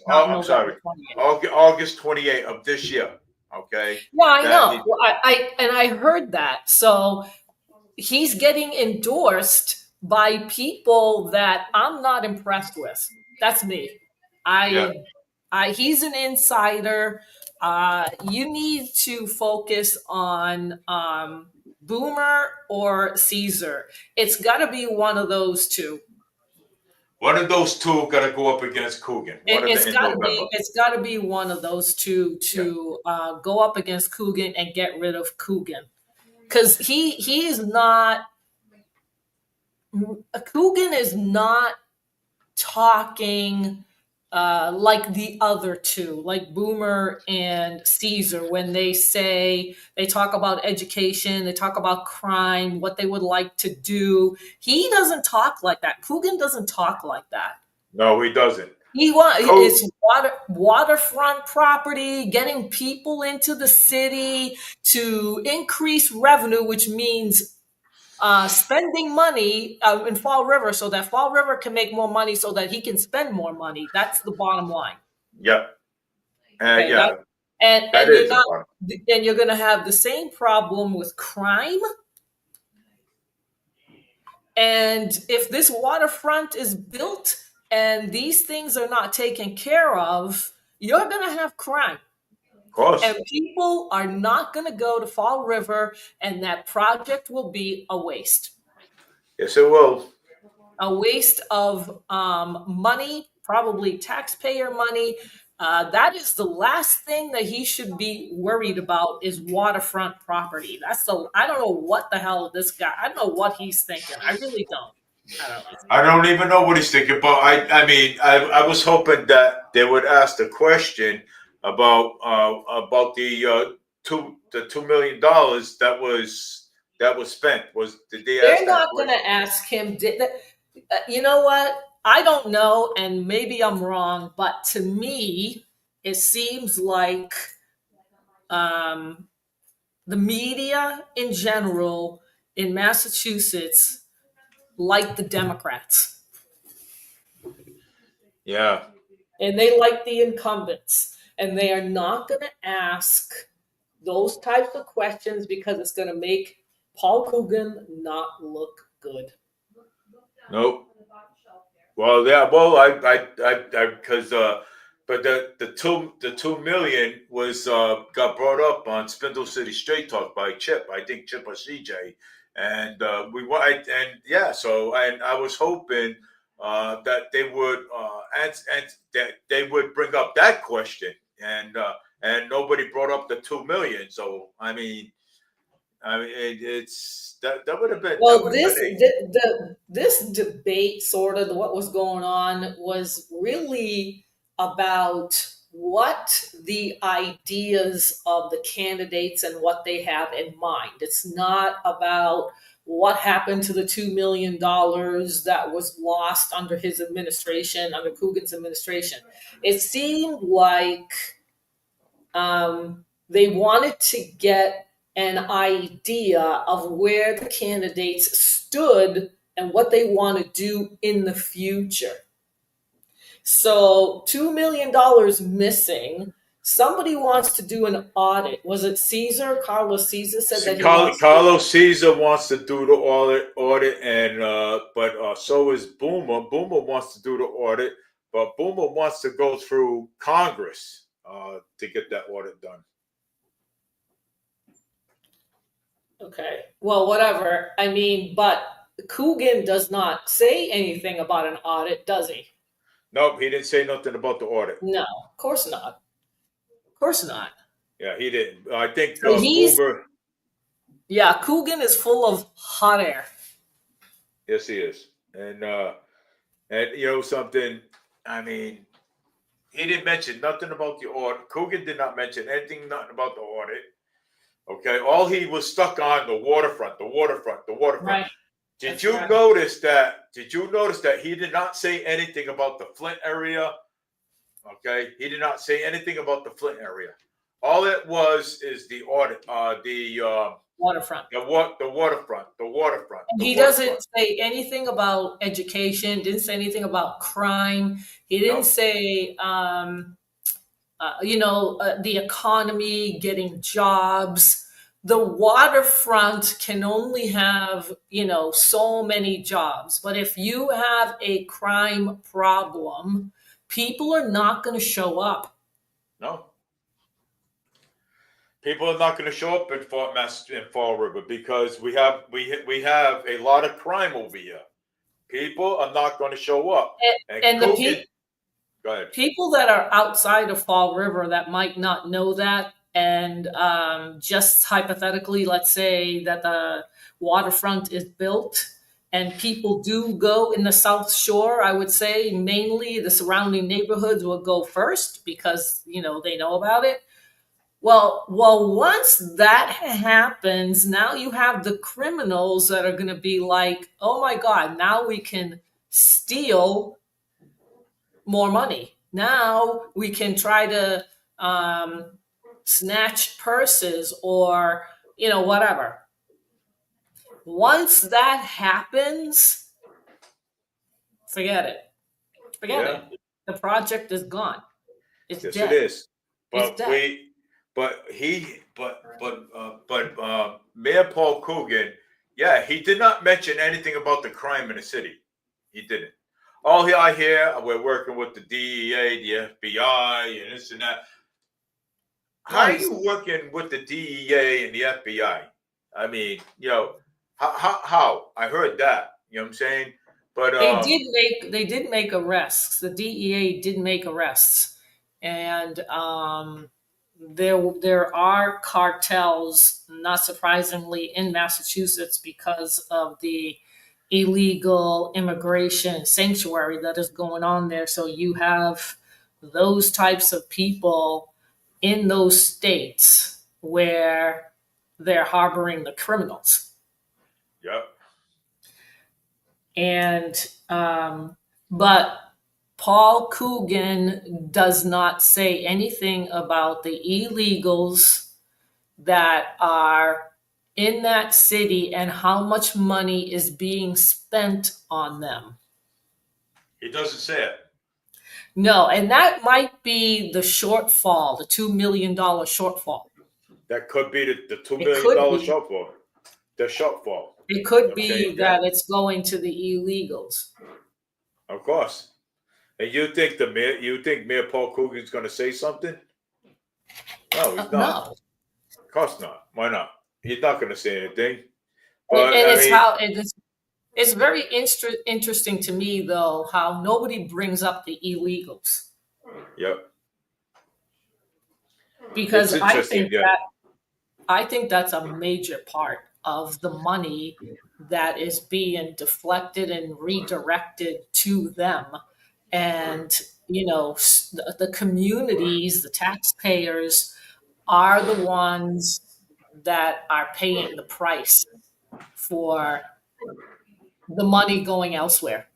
I'm sorry. August 28th of this year. Okay. Yeah, I know. I heard that. So he's getting endorsed by people that I'm not impressed with. That's me. He's an insider. You need to focus on Boomer or Caesar. It's got to be one of those two. One of those two got to go up against Coogan. It's got to be one of those two to go up against Coogan and get rid of Coogan, because he is not. Coogan is not talking like the other two, like Boomer and Caesar, when they talk about education, they talk about crime, what they would like to do. He doesn't talk like that. Coogan doesn't talk like that. No, he doesn't. It's waterfront property, getting people into the city to increase revenue, which means spending money in Fall River so that Fall River can make more money so that he can spend more money. That's the bottom line. Yeah. And you're going to have the same problem with crime. And if this waterfront is built and these things are not taken care of, you're going to have crime. Of course. And people are not going to go to Fall River, and that project will be a waste. Yes, it will. A waste of money, probably taxpayer money. That is the last thing that he should be worried about is waterfront property. I don't know what the hell this guy, I don't know what he's thinking. I really don't. I don't even know what he's thinking, but I was hoping that they would ask the question about the $2 million that was spent. They're not going to ask him. You know what? I don't know, and maybe I'm wrong, but to me, it seems like the media in general in Massachusetts like the Democrats. Yeah. And they like the incumbents. And they are not going to ask those types of questions because it's going to make Paul Coogan not look good. Nope. Well, yeah. Well, because But the 2 million was got brought up on Spindle City Straight Talk by Chip. I think Chip or CJ, and so I was hoping that they would and that they would bring up that question, and nobody brought up the 2 million. So it's that would have been Well, this debate, sort of what was going on, was really about what the ideas of the candidates and what they have in mind. It's not about what happened to the $2 million that was lost under his administration, under Coogan's administration. It seemed like they wanted to get an idea of where the candidates stood and what they want to do in the future. So $2 million missing. Somebody wants to do an audit. Was it Caesar? Carlos Caesar said that he wants Carlos Caesar wants to do the audit, and but so is Boomer. Boomer wants to do the audit, but Boomer wants to go through Congress to get that audit done. Okay. Well, whatever. But Coogan does not say anything about an audit, does he? Nope, he didn't say nothing about the audit. No, of course not. Of course not. Yeah, he didn't. I think So Boomer. Yeah, Coogan is full of hot air. Yes, he is, and you know something. He didn't mention nothing about the audit. Coogan did not mention nothing about the audit. Okay, all he was stuck on the waterfront. Right. Did you notice that he did not say anything about the Flint area? Okay, he did not say anything about the Flint area. All it was is the audit, Waterfront. the waterfront. He doesn't say anything about education. Didn't say anything about crime. He didn't say, the economy, getting jobs. The waterfront can only have, so many jobs. But if you have a crime problem, people are not going to show up. No. People are not going to show up in Fall River because we have a lot of crime over here. People are not going to show up. And Go ahead. People that are outside of Fall River that might not know that, and just hypothetically, let's say that the waterfront is built and people do go in the South Shore, I would say mainly the surrounding neighborhoods will go first because, they know about it. Well, once that happens, now you have the criminals that are going to be like, oh my God, now we can steal more money. Now we can try to snatch purses or, whatever. Once that happens, forget it. Forget it. The project is gone. It's yes, dead. it is. It's dead. But Mayor Paul Coogan, he did not mention anything about the crime in the city. He didn't. All I hear, we're working with the DEA, the FBI, and this and that. How are you working with the DEA and the FBI? How? I heard that. You know what I'm saying? But they did make arrests. The DEA did make arrests, and there are cartels, not surprisingly, in Massachusetts because of the illegal immigration sanctuary that is going on there. So you have those types of people in those states where they're harboring the criminals. Yep. And but Paul Coogan does not say anything about the illegals that are in that city and how much money is being spent on them. He doesn't say it. No, and that might be the shortfall, the $2 million shortfall. That could be the $2 million shortfall. The shortfall. It could be that it's going to the illegals. Of course. And you think Mayor Paul Coogan's going to say something? No, he's not. No. Of course not. Why not? He's not going to say anything. And But I it's mean, how it's very interesting to me though how nobody brings up the illegals yep, it's because interesting. Yeah, I think that's a major part of the money that is being deflected and redirected to them. And, the communities, the taxpayers are the ones that are paying the price for the money going elsewhere.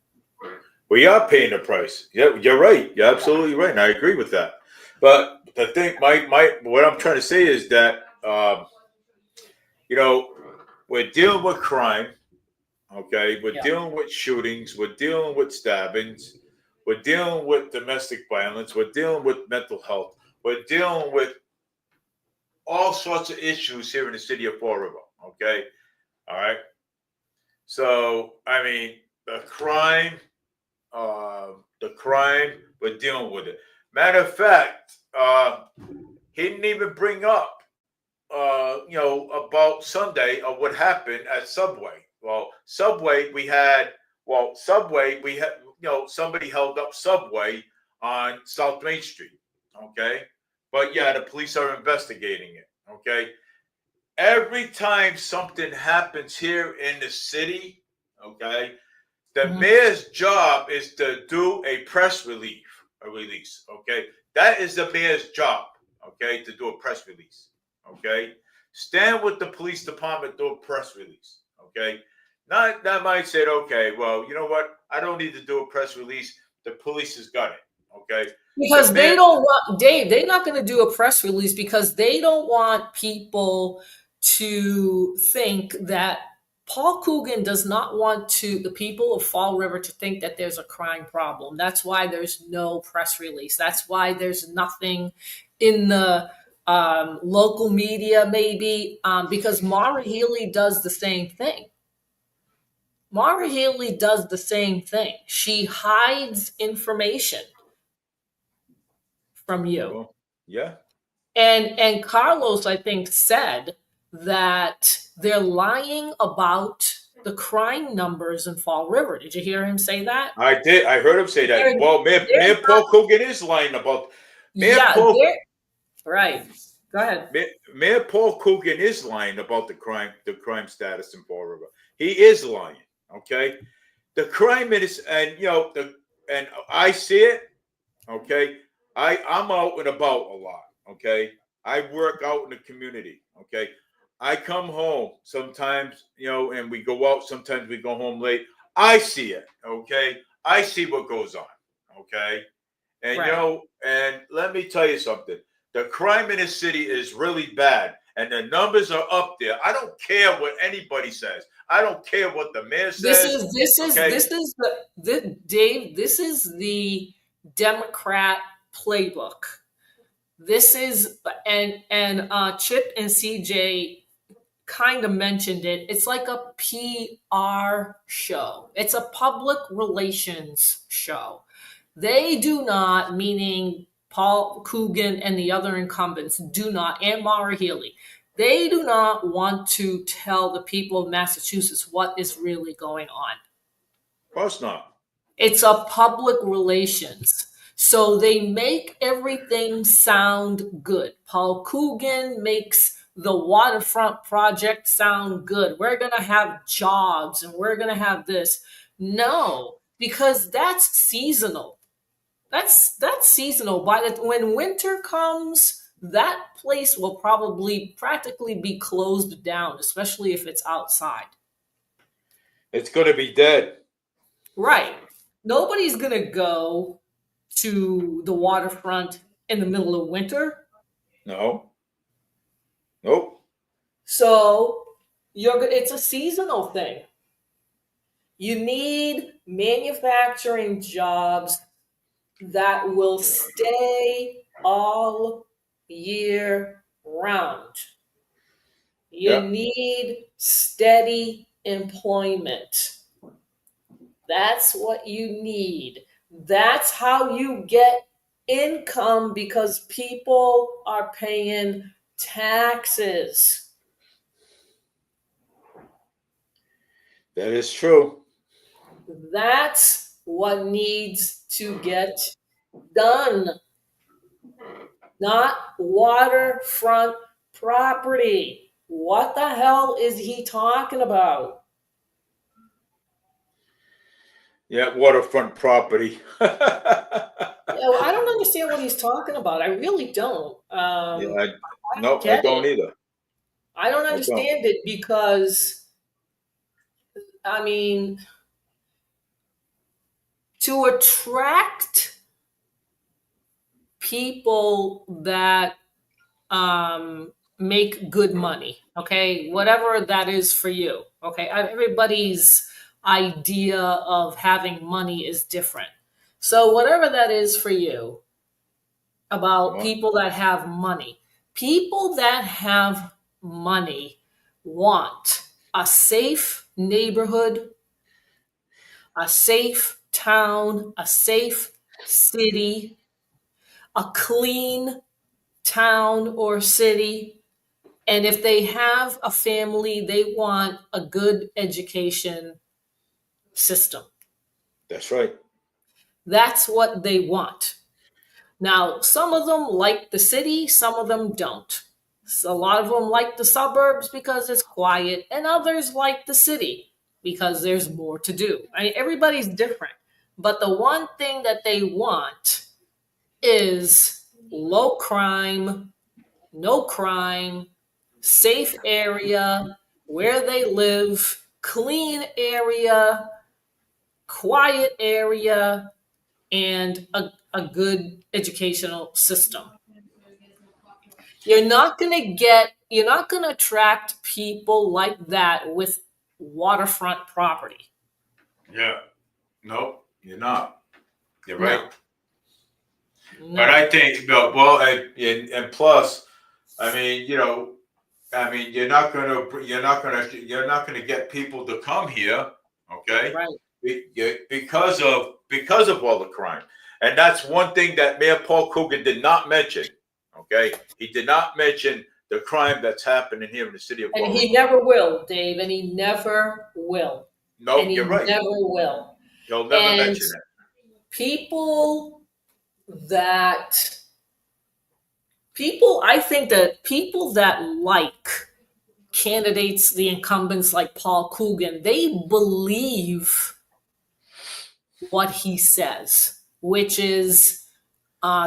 we are paying the price. Yeah, you're right. You're absolutely right. And I agree with that. But the thing, what I'm trying to say is that, you know, we're dealing with crime. Okay, we're Yeah. dealing with shootings. We're dealing with stabbings. We're dealing with domestic violence. We're dealing with mental health. We're dealing with all sorts of issues here in the city of Fall River. Okay, all right. So I mean, the crime, we're dealing with it. Matter of fact, he didn't even bring up, about Sunday of what happened at Subway. Subway, we had, somebody held up Subway on South Main Street. Okay, but yeah, the police are investigating it. Okay, every time something happens here in the city, okay, the Mhm. mayor's job is to do a press release. Okay, that is the mayor's job. Okay, to do a press release. Okay, stand with the police department, do a press release. Okay, not that might say, okay, well, you know what? I don't need to do a press release. The police has got it. Okay, the Because they mayor. don't want Dave, they're not going to do a press release because they don't want people to think that Paul Coogan does not want the people of Fall River to think that there's a crime problem. That's why there's no press release. That's why there's nothing in the local media, maybe, because Mara Healy does the same thing. Mara Healy does the same thing. She hides information from you. Well, yeah. And Carlos, I think, said that they're lying about the crime numbers in Fall River. Did you hear him say that? I did. I heard him say They're, that. Well, they're Mayor not, Paul Coogan is lying about. Mayor yeah, Paul they're right. Go ahead. Mayor Paul Coogan is lying about the crime status in Fall River. He is lying. Okay, the crime is, and and I see it. Okay, I'm out and about a lot. Okay, I work out in the community. Okay, I come home sometimes, and we go out. Sometimes we go home late. I see it. Okay, I see what goes on. Okay, and Right. and let me tell you something. The crime in the city is really bad, and the numbers are up there. I don't care what anybody says. I don't care what the mayor This says. is this is Okay, this is Dave. This is the Democrat playbook. This is and Chip and CJ kind of mentioned it. It's like a PR show. It's a public relations show. They do not, meaning Paul Coogan and the other incumbents, do not, and Mara Healy, they do not want to tell the people of Massachusetts what is really going on. of course not. It's a public relations. So they make everything sound good. Paul Coogan makes the waterfront project sound good. We're going to have jobs and we're going to have this. No, because that's seasonal. That's seasonal. When winter comes, that place will probably practically be closed down, especially if it's outside. It's going to be dead. Right. Nobody's going to go to the waterfront in the middle of winter. No. Nope. So it's a seasonal thing. You need manufacturing jobs that will stay all year round. You Yeah. need steady employment. That's what you need. That's how you get income, because people are paying taxes. That is true. That's what needs to get done, not waterfront property. What the hell is he talking about? Yeah, waterfront property. Yeah, well, I don't understand what he's talking about. I really don't. Yeah, I don't nope, I get don't it. either. I don't I don't. understand it because, I mean, to attract people that make good money, okay, whatever that is for you, okay, everybody's idea of having money is different. So, whatever that is for you, about Well, people that have money, people that have money want a safe neighborhood, a safe town, a safe city, a clean town or city. And if they have a family, they want a good education system. that's right. That's what they want. Now, some of them like the city, some of them don't. So a lot of them like the suburbs because it's quiet, and others like the city because there's more to do. I mean, everybody's different. But the one thing that they want is low crime, no crime, safe area where they live, clean area, quiet area, and a good educational system. You're not going to attract people like that with waterfront property. Yeah. Nope, you're not. You're right. No, But no. I think, no, well, and plus, I mean, I mean, you're not gonna get people to come here, okay? Right. Because of all the crime, and that's one thing that Mayor Paul Coogan did not mention. Okay, he did not mention the crime that's happening here in the city of And Fall he River. never will, Dave, and he never will. And No, you're he right. never will. He'll never And mention it. people that I think that people that like candidates, the incumbents like Paul Coogan, they believe what he says, which is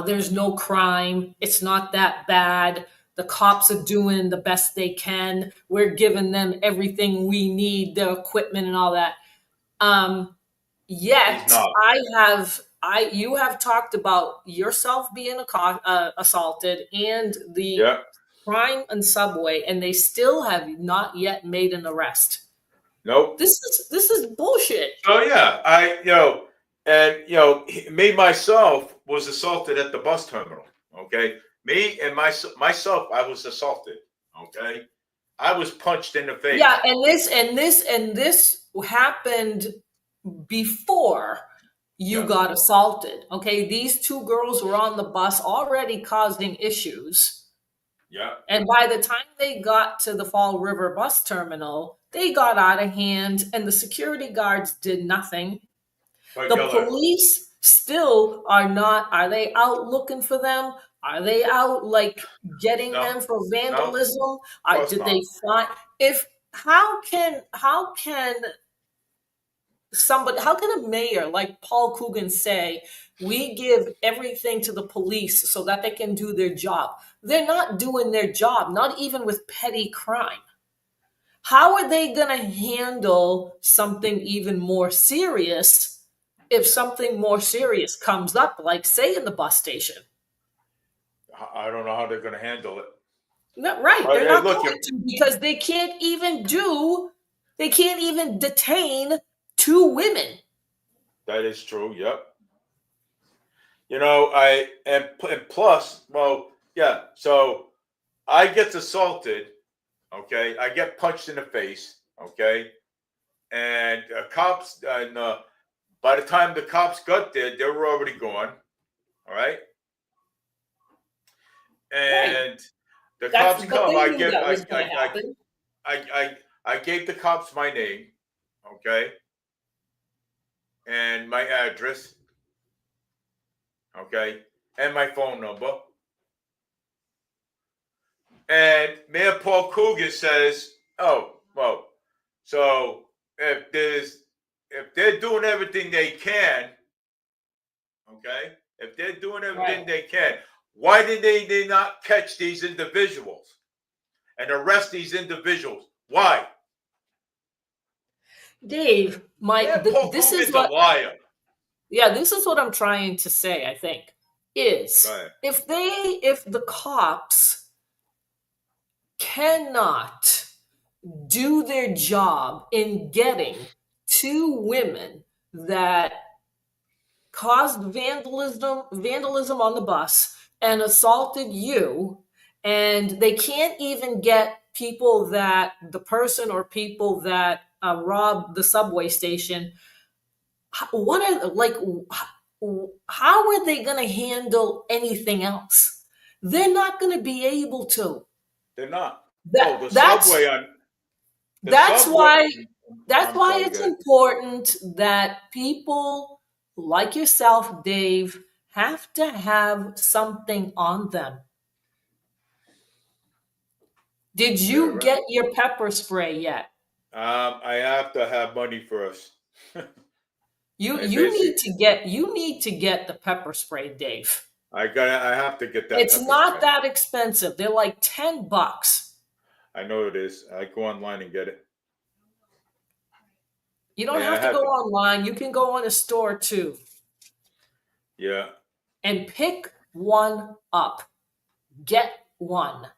there's no crime, it's not that bad, the cops are doing the best they can, we're giving them everything we need, their equipment and all that. Um, He's Yet not. you have talked about yourself being assaulted and the Yeah. crime on subway, and they still have not yet made an arrest. Nope. This is bullshit. So yeah, and me myself was assaulted at the bus terminal. Okay, me and myself, I was assaulted. Okay, I was punched in the Yeah, face. and this happened before you Yeah, got assaulted. Okay, these two girls were on the bus already causing issues. yeah. And by the time they got to the Fall River bus terminal, they got out of hand and the security guards did nothing. But The Geller, police still are not, are they out looking for them? Are they out like getting no, them for no, of vandalism? course Did they not. find, if, how can how can a mayor like Paul Coogan say, we give everything to the police so that they can do their job? They're not doing their job, not even with petty crime. How are they going to handle something even more serious if something more serious comes up, like, say, in the bus station? I don't know how they're going to handle it. No, right. But They're hey, not look, going to, because they can't even detain two women. that is true. Yep. And plus, well, yeah. So I get assaulted. Okay, I get punched in the face. Okay, and cops and By the time the cops got there, they were already gone. All right. And the cops But come. they knew that was going to happen. I gave the cops my name, okay, and my address, okay, and my phone number. And Mayor Paul Coogan says, "Oh, well, so if they're doing everything they can, okay, if they're doing everything they can, why did they not catch these individuals and arrest these individuals? Why?" Dave, Paul this Coogan's is a what. liar. Yeah, this is what I'm trying to say. I think is Right. if the cops cannot do their job in getting two women that caused vandalism on the bus and assaulted you, and they can't even get the person or people that robbed the subway station. What are like how are they going to handle anything else? They're not going to be able to. They're not. That The that's subway on the that's subway. why that's I'm why sorry, it's good. important that people like yourself, Dave, have to have something on them. Did you Right. get your pepper spray yet? I have to have money first. You I you basically, need to get the pepper spray, Dave. I have to get that It's pepper not spray. that expensive. They're like $10. I know it is. I go online and get it. You don't Yeah, I have to have go to. online. You can go on a store too Yeah. and pick one up. Get one.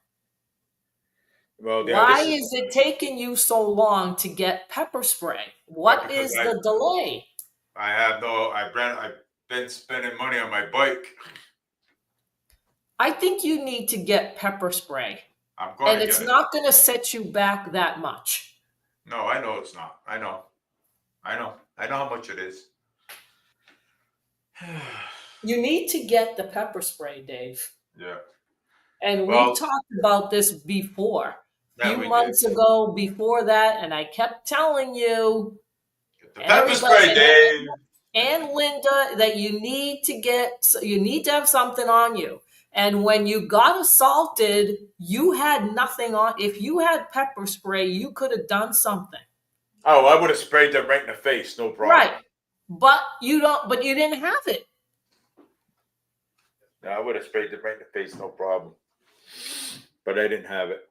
Well, yeah. Why is it taking you so long to get pepper spray? What because is the delay? I've been spending money on my bike. I think you need to get pepper spray. I'm going And to it's get it. not going to set you back that much. No, I know it's not. I know how much it is. You need to get the pepper spray, Dave. Yeah. And Well, we've talked about this before. A yeah, few we months did. ago, before that, and I kept telling you, Get the pepper everybody, spray, Dave. and Linda, that you need to have something on you. And when you got assaulted, you had nothing on. If you had pepper spray, you could have done something. Oh, I would have sprayed them right in the face, no problem. Right. But you didn't have it. No, I would have sprayed them right in the face, no problem. But I didn't have it.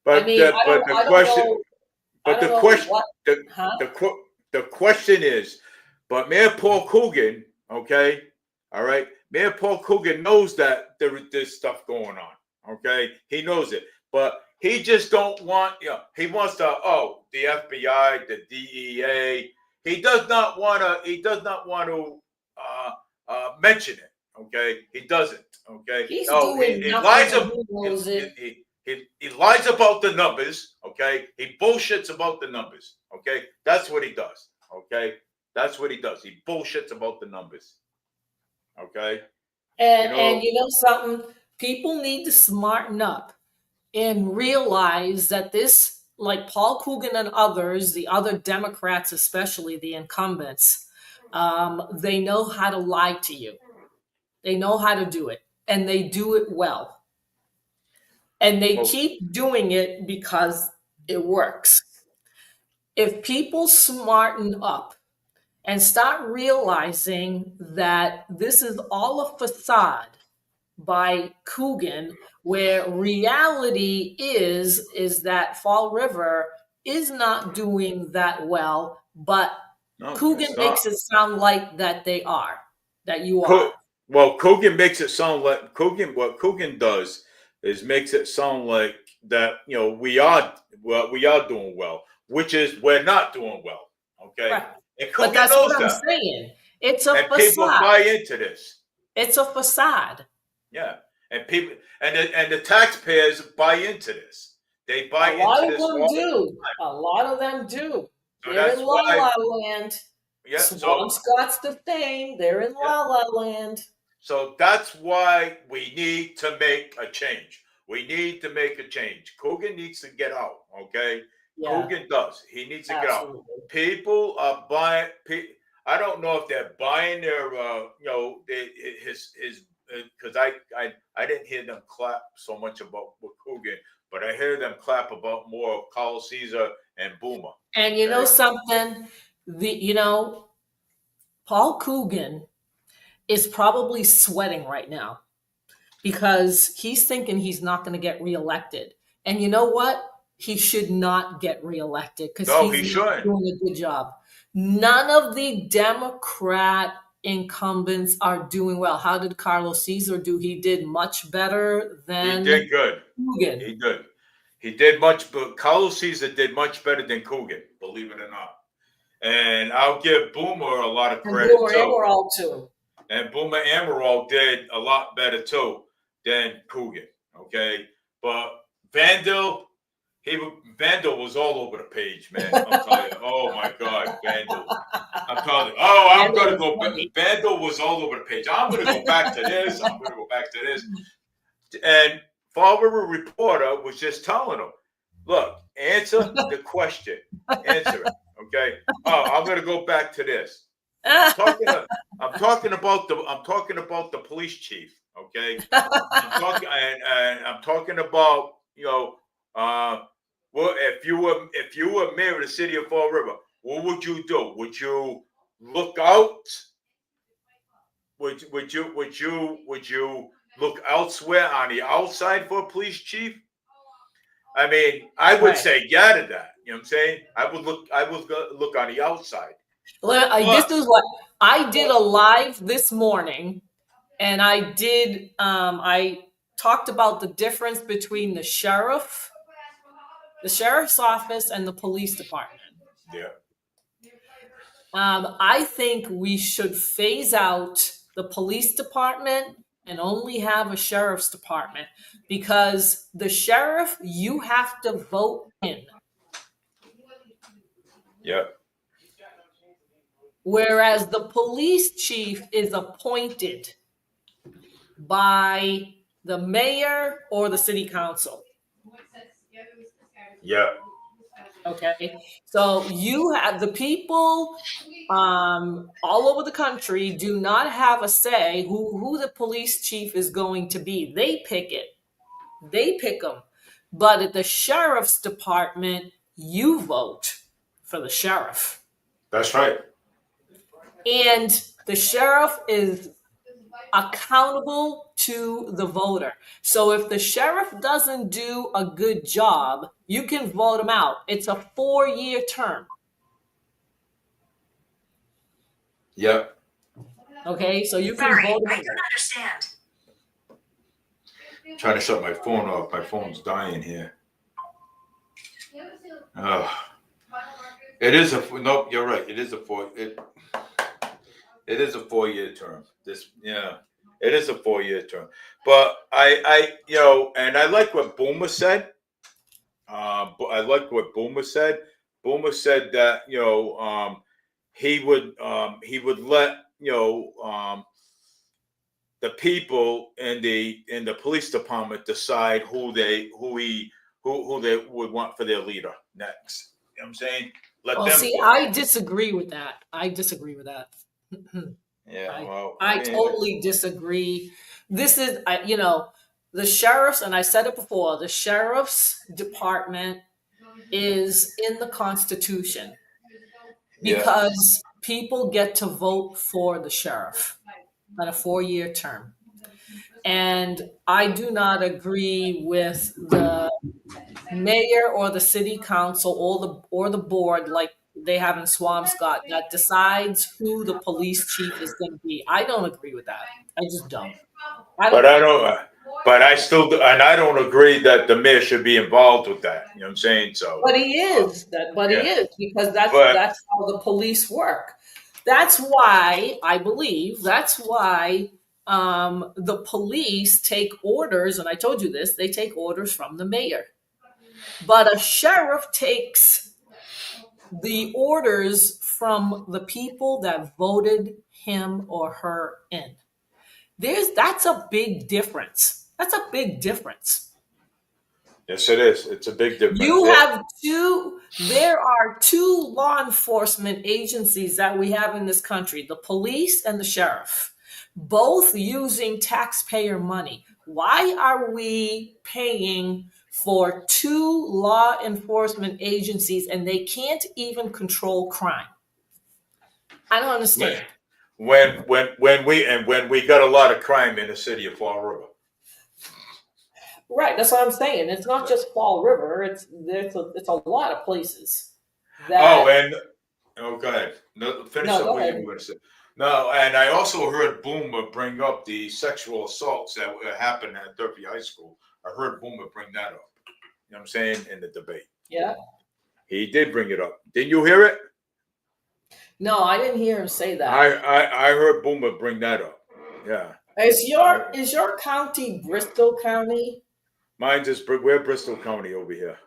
But the question is, but Mayor Paul Coogan, okay, all right, Mayor Paul Coogan knows that there is this stuff going on, okay, he knows it, but he just don't want, he wants to, the FBI, the DEA, he does not want to mention it, okay, he doesn't, okay, He's doing he nothing lies and he knows it. He lies about the numbers, okay? He bullshits about the numbers, okay? That's what he does, okay? That's what he does. He bullshits about the numbers, okay? And you know something? People need to smarten up and realize that this, like Paul Coogan and others, the other Democrats, especially the incumbents, they know how to lie to you. They know how to do it, and they do it well. And they keep doing it because it works. If people smarten up and start realizing that this is all a facade by Coogan, where reality is that Fall River is not doing that well, but Coogan makes it sound like that they are, that you are. Well, Coogan makes it sound like what Coogan does is makes it sound like that, we are doing well, which is we're not doing well. Okay. Right. And Coogan But that's knows what I'm that. saying. It's a And facade. people buy into this. It's a facade. Yeah. And people and the taxpayers buy into this. They buy A lot into of this. them do. A lot of them do. So They're that's in La why, La Land. yeah. Swampscott's the thing. They're in Yeah. La La Land. So that's why we need to make a change. We need to make a change. Coogan needs to get out. Okay, Yeah, Coogan does. He needs to get out. absolutely. People are buying. I don't know if they're buying their, his, because I didn't hear them clap so much about with Coogan, but I hear them clap about more of Carlos Caesar and Boomer. And you know Okay? something? Paul Coogan is probably sweating right now because he's thinking he's not going to get reelected. And you know what? He should not get reelected because No, he's he not shouldn't. doing a good job. None of the Democrat incumbents are doing well. How did Carlos Caesar do? He did much better He than did good. Coogan. He did. He did much, but Carlos Caesar did much better than Coogan, believe it or not. And I'll give Boomer a lot of And credit Boomer too. Emerald too. And Boomer Emerald did a lot better too than Coogan. Okay, but Vandal, Vandal was all over the page, man. I'm telling you. Oh my God, Vandal. I'm telling you. Oh, I'm gonna go. Vandal was all over the page. I'm gonna go back to this. I'm gonna go back to this. And Fall River Reporter was just telling him, "Look, answer the question. Answer it." Okay. Oh, I'm gonna go back to this. I'm talking about the police chief. Okay. I'm talking about well, if you were mayor of the city of Fall River, what would you do? Would you look out? Would you look elsewhere on the outside for a police chief? I mean, I would say yeah to that. You know what I'm saying? I would look on the outside. This is what I did a live this morning, and I talked about the difference between the sheriff's office and the police department. Yeah. I think we should phase out the police department and only have a sheriff's department, because the sheriff you have to vote in. Yeah. Whereas the police chief is appointed by the mayor or the city council. Yeah. Okay. So you have the people all over the country do not have a say who the police chief is going to be. They pick it. They pick them. But at the sheriff's department, you vote for the sheriff. That's right. And the sheriff is accountable to the voter. So if the sheriff doesn't do a good job, you can vote him out. It's a 4-year term. Yep. Okay, so you can vote him out. I don't understand. I'm trying to shut my phone off. My phone's dying here. It is nope. You're right. It is a 4-year term. It is a 4-year term. But I and I like what Boomer said. But I like what Boomer said. Boomer said that he would let the people in the police department decide who they would want for their leader next. You know what I'm saying? I disagree with that. Yeah, I totally disagree. This is, the sheriff's, and I said it before, the sheriff's department is in the Constitution because people get to vote for the sheriff on a 4-year term. And I do not agree with the mayor or the city council or the board like they have in Swampscott that decides who the police chief is going to be. I don't agree with that. I just don't. But I don't agree that the mayor should be involved with that. You know what I'm saying? So, but he is. He is, because that's how the police work. That's why I believe. That's why the police take orders, and I told you this. They take orders from the mayor. But a sheriff takes the orders from the people that voted him or her in. That's a big difference. That's a big difference. Yes, it is. It's a big difference. There are two law enforcement agencies that we have in this country, the police and the sheriff, both using taxpayer money. Why are we paying for two law enforcement agencies and they can't even control crime? I don't understand. When we got a lot of crime in the city of Fall River. Right, that's what I'm saying. It's not just Fall River. It's a lot of places. Go ahead. Finish up Go what you ahead. were going to say. No, and I also heard Boomer bring up the sexual assaults that happened at Durfee High School. I heard Boomer bring that up. You know what I'm saying, in the debate. Yeah. He did bring it up. Didn't you hear it? No, I didn't hear him say that. I heard Boomer bring that up. Yeah. Is your county Bristol County? Mine's is we're Bristol County over here.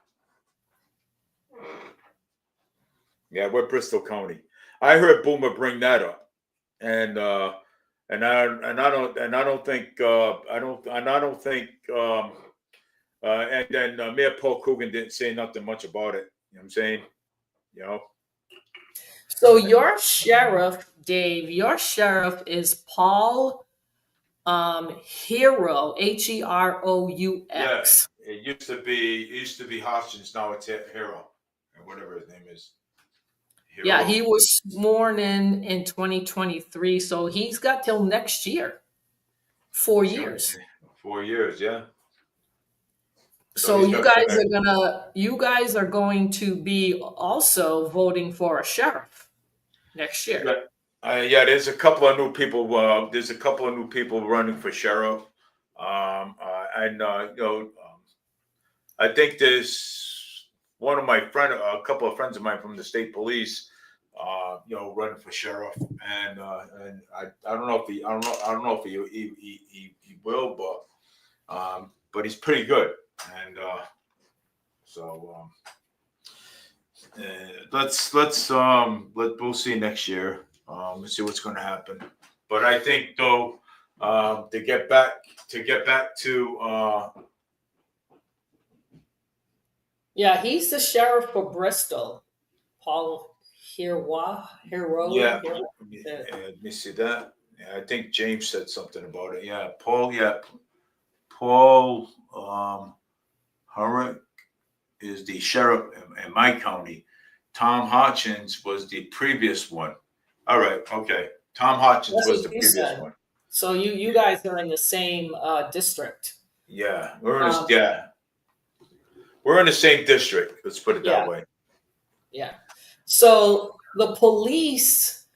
Yeah, we're Bristol County. I heard Boomer bring that up, and I don't think and then Mayor Paul Coogan didn't say nothing much about it. You know what I'm saying? You know. So your sheriff, Dave, your sheriff is Paul Hero, Herous. Yeah, it used to be Hopkins. Now it's Hero, or whatever his name is. Hero. Yeah, he was sworn in 2023, so he's got till next year. 4 years. 4 years, yeah. So you guys are going to be also voting for a sheriff next year. Yeah, there's a couple of new people. There's a couple of new people running for sheriff, I think there's a couple of friends of mine from the state police, running for sheriff, and I don't know if he will, but he's pretty good, and we'll see next year. Let's see what's going to happen. But I think though, to get back to Yeah, he's the sheriff for Bristol, Paul Hero. Yeah, let me see that. Yeah, I think James said something about it. Yeah, Paul. Yeah, Paul Hurrick is the sheriff in my county. Tom Hutchins was the previous one. All right, okay. Tom Hutchins was the previous one. So you guys are in the same district. Yeah, we're in the same district. Let's put it that way. Yeah. So the police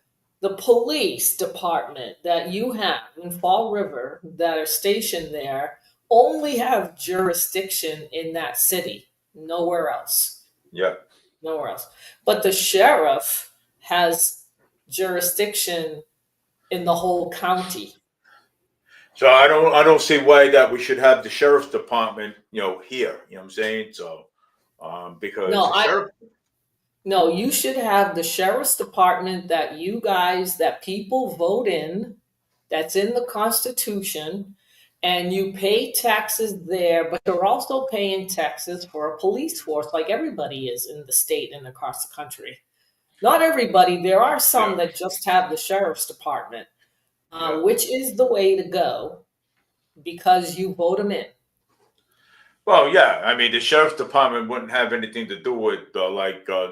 department that you have in Fall River that are stationed there only have jurisdiction in that city, nowhere else. Yeah. Nowhere else. But the sheriff has jurisdiction in the whole county. So I don't see why that we should have the sheriff's department, here. You know what I'm saying? So because No, you should have the sheriff's department that people vote in, that's in the Constitution, and you pay taxes there, but you're also paying taxes for a police force like everybody is in the state and across the country. Not everybody. There are some that just have the sheriff's department, which is the way to go because you vote them in. Well, yeah. I mean, the sheriff's department wouldn't have anything to do with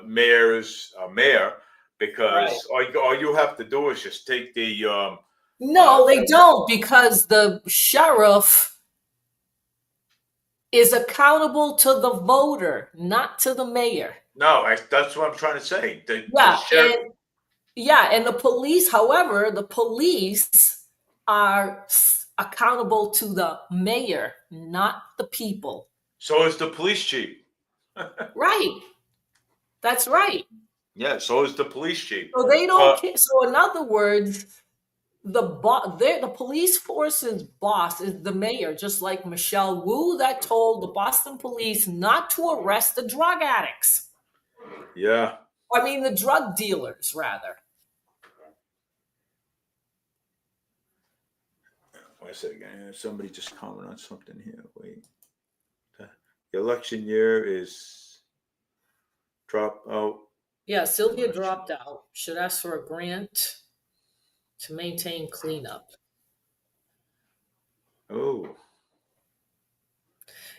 mayor, because all you have to do is just take the. No, they don't, because the sheriff is accountable to the voter, not to the mayor. No, that's what I'm trying to say. And the police, however, the police are accountable to the mayor, not the people. So is the police chief. Right. That's right. Yeah, so is the police chief. So they don't care. So in other words, the police force's boss is the mayor, just like Michelle Wu that told the Boston police not to arrest the drug addicts. Yeah. I mean, the drug dealers, rather. Wait a second. Somebody just comment on something here. Wait. The election year is drop out. Yeah, Sylvia dropped out. Should ask for a grant to maintain cleanup. Oh.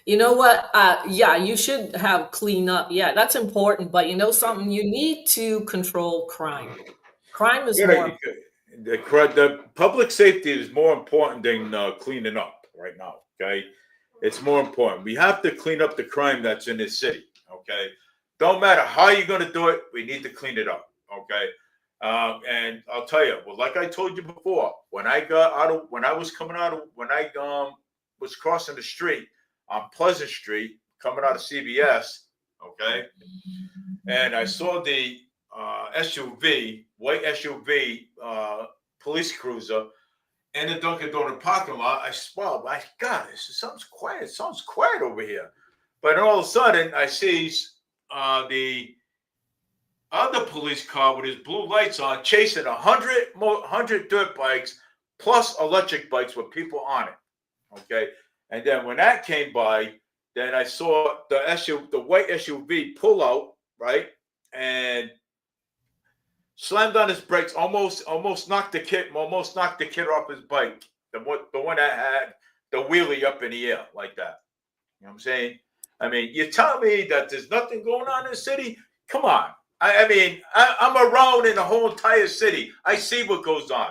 You know what? Yeah, you should have cleanup. Yeah, that's important. But you know something? You need to control crime. Crime is more. The public safety is more important than cleaning up right now. Okay, it's more important. We have to clean up the crime that's in this city. Okay, don't matter how you're going to do it. We need to clean it up. Okay, and I'll tell you. Well, like I told you before, when I was crossing the street on Pleasant Street, coming out of CBS. Okay, and I saw the white SUV, police cruiser in the Dunkin' Donut parking lot. I swell, my God, something's quiet. It sounds quiet over here. But all of a sudden, I see the other police car with his blue lights on, chasing 100 dirt bikes plus electric bikes with people on it. Okay, and then when that came by, then I saw the white SUV pull out, right, and slammed on his brakes, almost knocked the kid off his bike. The one that had the wheelie up in the air like that. You know what I'm saying? I mean, you tell me that there's nothing going on in the city? Come on. I mean, I'm around in the whole entire city. I see what goes on.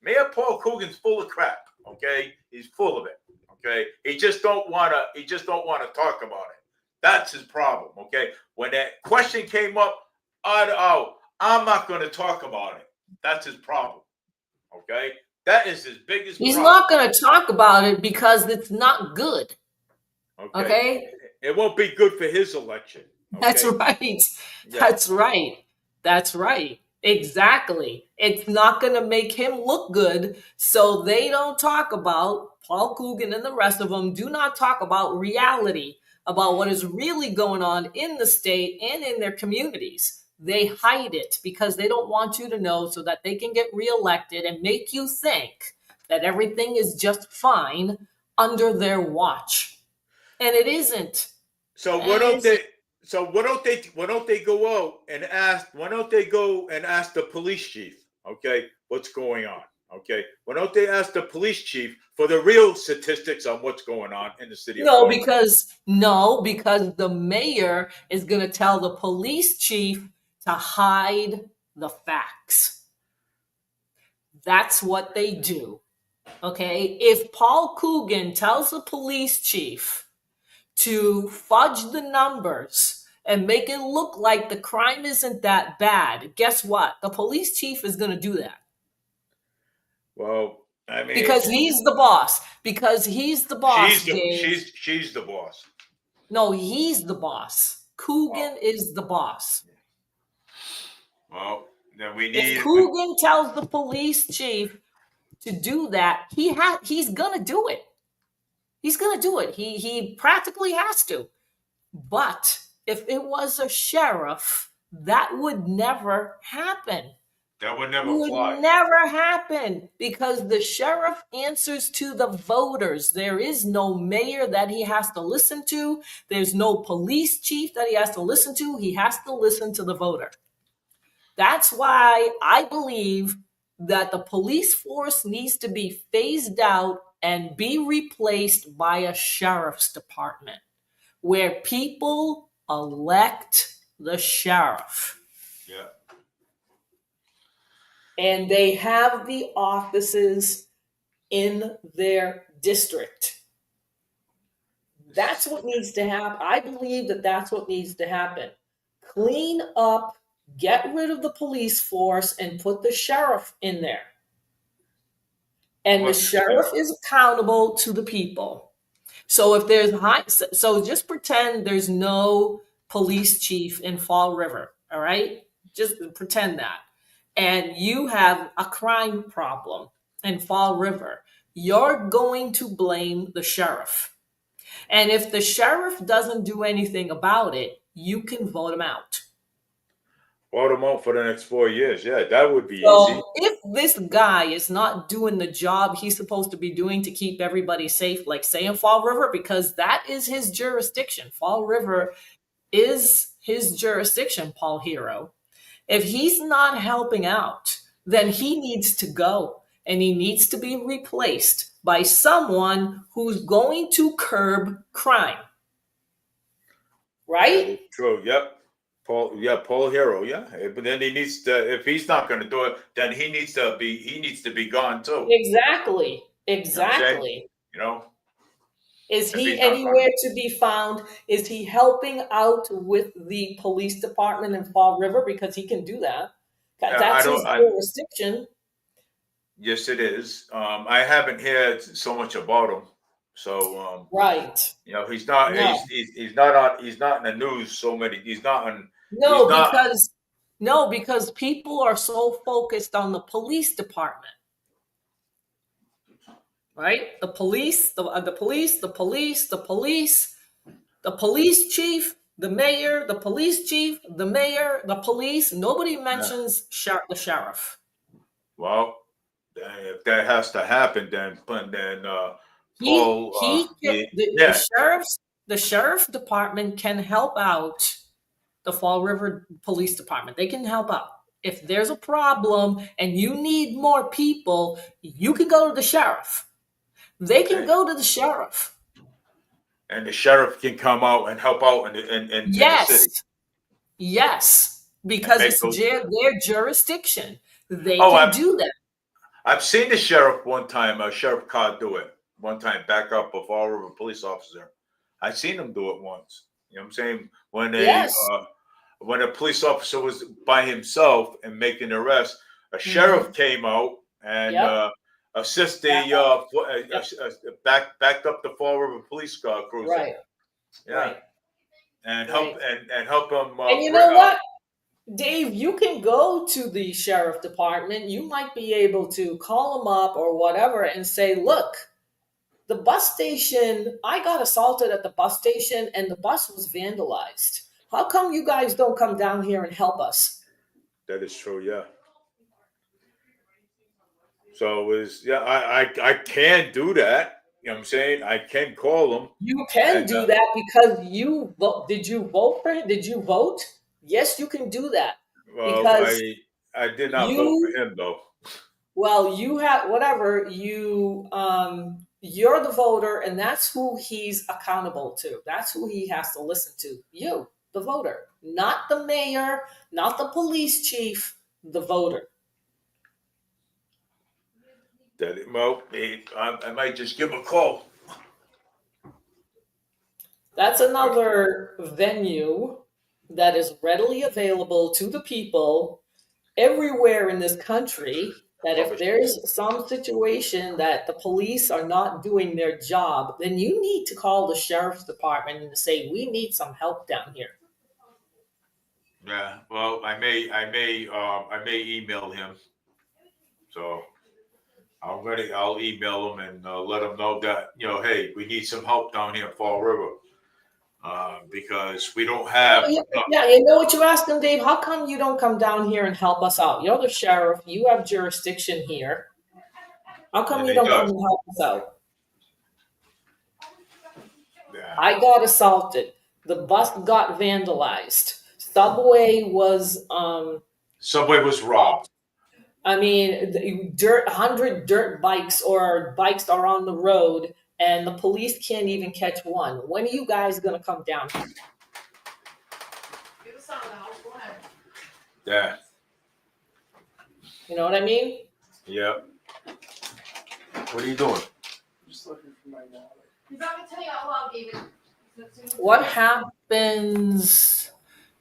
Mayor Paul Coogan's full of crap. Okay, he's full of it. Okay, he just don't want to talk about it. That's his problem. Okay, when that question came up, I'm not going to talk about it. That's his problem. Okay, that is his biggest. He's problem. not going to talk about it because it's not good. Okay? It won't be good for his election. Okay? That's right. Yeah. That's right. That's right. Exactly. It's not going to make him look good. So they don't talk about, Paul Coogan and the rest of them do not talk about reality, about what is really going on in the state and in their communities. They hide it because they don't want you to know so that they can get reelected and make you think that everything is just fine under their watch. And it isn't. So why don't they go out and ask? Why don't they go and ask the police chief? Okay, what's going on? Okay, why don't they ask the police chief for the real statistics on what's going on in the city? No, because the mayor is going to tell the police chief to hide the facts. That's what they do. Okay, if Paul Coogan tells the police chief to fudge the numbers and make it look like the crime isn't that bad, guess what? The police chief is going to do that. Well, I mean, because he's the boss. Because he's the boss. She's the boss. No, he's the boss. Coogan is the boss. Well, then we need. If Coogan tells the police chief to do that, he's gonna do it. He's gonna do it. He practically has to. But if it was a sheriff, that would never happen. That would never fly. Would never happen because the sheriff answers to the voters. There is no mayor that he has to listen to. There's no police chief that he has to listen to. He has to listen to the voter. That's why I believe that the police force needs to be phased out and be replaced by a sheriff's department where people elect the sheriff. Yeah. And they have the offices in their district. That's what needs to happen. I believe that that's what needs to happen. Clean up, get rid of the police force, and put the sheriff in there. And the sheriff is accountable to the people. So if there's so just pretend there's no police chief in Fall River, all right? Just pretend that. And you have a crime problem in Fall River, you're going to blame the sheriff. And if the sheriff doesn't do anything about it, you can vote him out. Vote him out for the next 4 years. Yeah, that would be easy. So if this guy is not doing the job he's supposed to be doing to keep everybody safe, like say in Fall River, because that is his jurisdiction. Fall River is his jurisdiction, Paul Hero. If he's not helping out, then he needs to go and he needs to be replaced by someone who's going to curb crime. That Right? is true. Yep. Paul Hero. Yeah, but then he needs to. If he's not going to do it, then he needs to be. He needs to be gone too. Exactly. You know what I'm saying? Exactly. You know, Is if he he's not going. anywhere to be found? Is he helping out with the police department in Fall River? Because he can do that. I That's his don't. jurisdiction. Yes, it is. I haven't heard so much about him. So, Right. he's not. No. He's not on. He's not in the news so many. He's not on. He's No, not. because people are so focused on the police department. Right? The police, the police, the police, the police, the police chief, the mayor, the police chief, the mayor, the police. Nobody mentions the sheriff. Well, then if that has to happen, then He Paul. he can, Yeah, the sheriff department can help out the Fall River Police Department. They can help out. If there's a problem and you need more people, you can go to the sheriff. They can okay. go to the sheriff. And the sheriff can come out and help out in the city Yes. Yes. and Because make it's those. their jurisdiction. They Oh, can do that. I've seen the sheriff one time, Sheriff Carr do it one time, back up a Fall River police officer. I've seen him do it once. You know what I'm saying? Yes. When a police officer was by himself and making the arrest, a Mm-hmm. sheriff came out and Yep. assist Back backed up the Fall River police cruiser. Right. Yeah, Right. and Right. help him. And you know what? Dave, you can go to the sheriff department. You might be able to call them up or whatever and say, look, the bus station, I got assaulted at the bus station and the bus was vandalized. How come you guys don't come down here and help us? That is true. Yeah. So I can do that. You know what I'm saying? I can call them. You can And do that because you vote. Did you vote for him? Did you vote? Yes, you can do that well, because I did not vote you for him though. well, you have whatever you're the voter, and that's who he's accountable to. That's who he has to listen to. You, the voter, not the mayor, not the police chief, the voter. I might just give him a call. That's another venue that is readily available to the people everywhere in this country, that if there's some situation that the police are not doing their job, then you need to call the sheriff's department and say, we need some help down here. Yeah. Well, I may email him. So I'll email him and let him know that hey, we need some help down here in Fall River because we don't have. Yeah, you know what you ask them, Dave? How come you don't come down here and help us out? You're the sheriff. You have jurisdiction here. How come And you he don't come does. and help us out? Yeah. I got assaulted. The bus got vandalized. Subway was robbed. I mean, 100 dirt bikes or bikes are on the road, and the police can't even catch one. When are you guys gonna come down here? Yeah. You know what I mean? Yeah. What are you doing? What happens?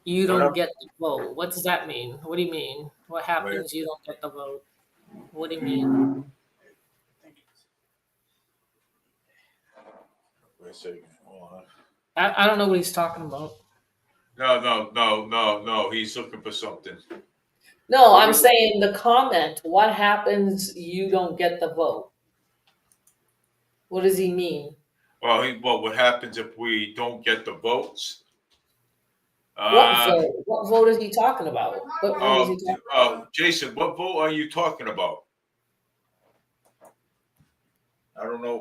You don't get the vote. What does that mean? What do you mean? What happens? You don't get the vote. What do you mean? Wait a second. Hold on. I don't know what he's talking about. No. He's looking for something. No, I'm saying the comment. What happens? You don't get the vote. What does he mean? Well, what happens if we don't get the votes? What vote? What vote is he talking about? What vote is he talking about? Jason, what vote are you talking about? I don't know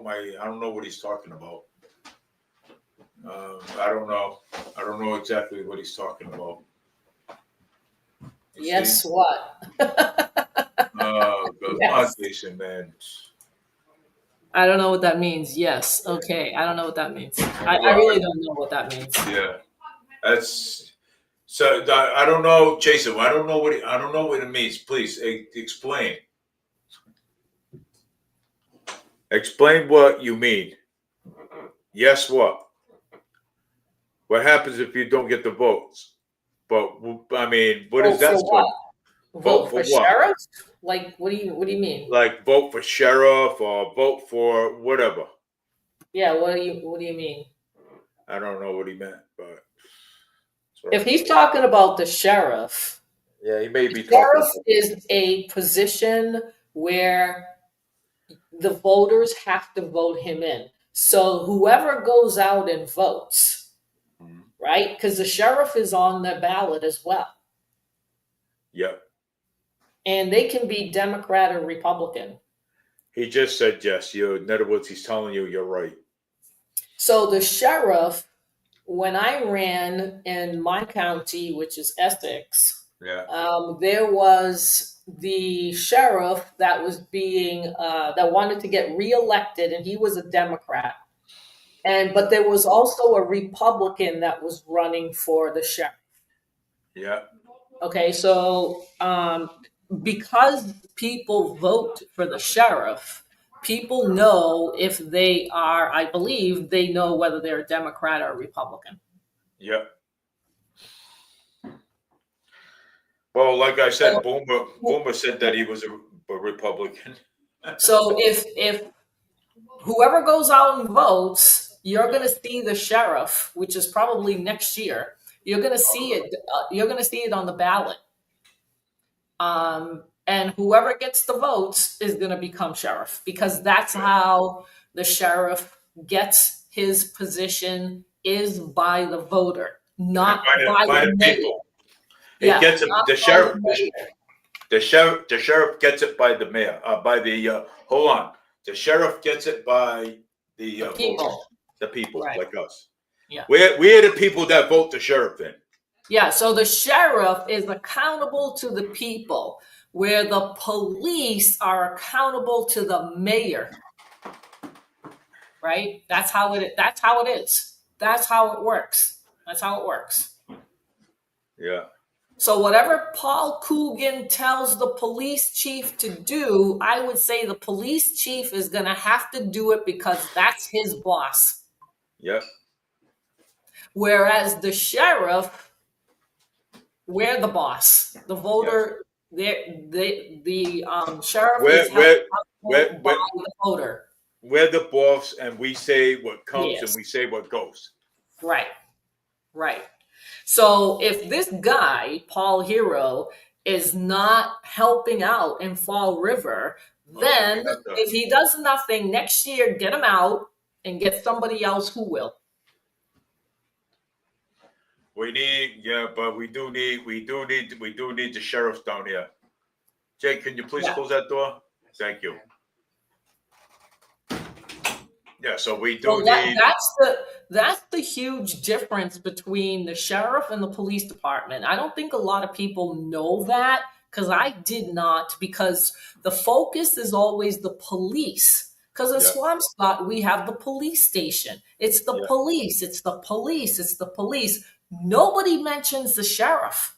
what he's talking about. I don't know. I don't know exactly what he's talking about. You Yes, see? what? Come on, Jason, man. I don't know what that means. Yes. Okay. I don't know what that means. I Well, really don't know what that means. yeah, that's so. I don't know, Jason. I don't know what it means. Please explain. Explain what you mean. Yes, what? What happens if you don't get the votes? But I mean, what is Vote that for supposed? what? Vote Vote for for what? sheriff? Like, what do you mean? Like vote for sheriff or vote for whatever. Yeah. What do you mean? I don't know what he meant, but If he's talking about the sheriff, yeah, he may be talking sheriff about. is a position where the voters have to vote him in. So whoever goes out and votes, right? Because the sheriff is on the ballot as well. Yep. And they can be Democrat or Republican. He just said yes. In other words, he's telling you you're right. So the sheriff, when I ran in my county, which is Essex, Yeah. there was the sheriff that was that wanted to get reelected, and he was a Democrat. But there was also a Republican that was running for the sheriff. Yeah. Okay, so because people vote for the sheriff, people know if they are, I believe, they know whether they're a Democrat or a Republican. Yep. Well, like I said, Boomer said that he was a Republican. So if whoever goes out and votes, you're going to see the sheriff, which is probably next year. You're going to see it. You're going to see it on the ballot. And whoever gets the votes is going to become sheriff, because that's how the sheriff gets his position, is by the voter, not by the mayor. People. Yeah, It gets him, not the by sheriff. mayor. The sheriff gets it by the mayor. By the hold on. The sheriff gets it by the voters, People. the people Right. like us. Yeah. We're the people that vote the sheriff in. Yeah, so the sheriff is accountable to the people, where the police are accountable to the mayor. Right? That's how it is. That's how it is. That's how it works. That's how it works. Yeah. So whatever Paul Coogan tells the police chief to do, I would say the police chief is going to have to do it because that's his boss. Yep. Whereas the sheriff, we're the boss. The voter, the sheriff is held accountable by the voter. We're the boss, and we say what comes and Yes. we say what goes. Right. Right. So if this guy, Paul Hero, is not helping out in Fall River, then if he does nothing next year, get him out and get somebody else who will. We need, but we do need the sheriffs down here. Jake, can you please close that door? Thank you. Yeah, so we do need. That's the huge difference between the sheriff and the police department. I don't think a lot of people know that, because I did not, because the focus is always the police. Because in Swampscott, we have the police station. It's the police. It's the police. It's the police. Nobody mentions the sheriff.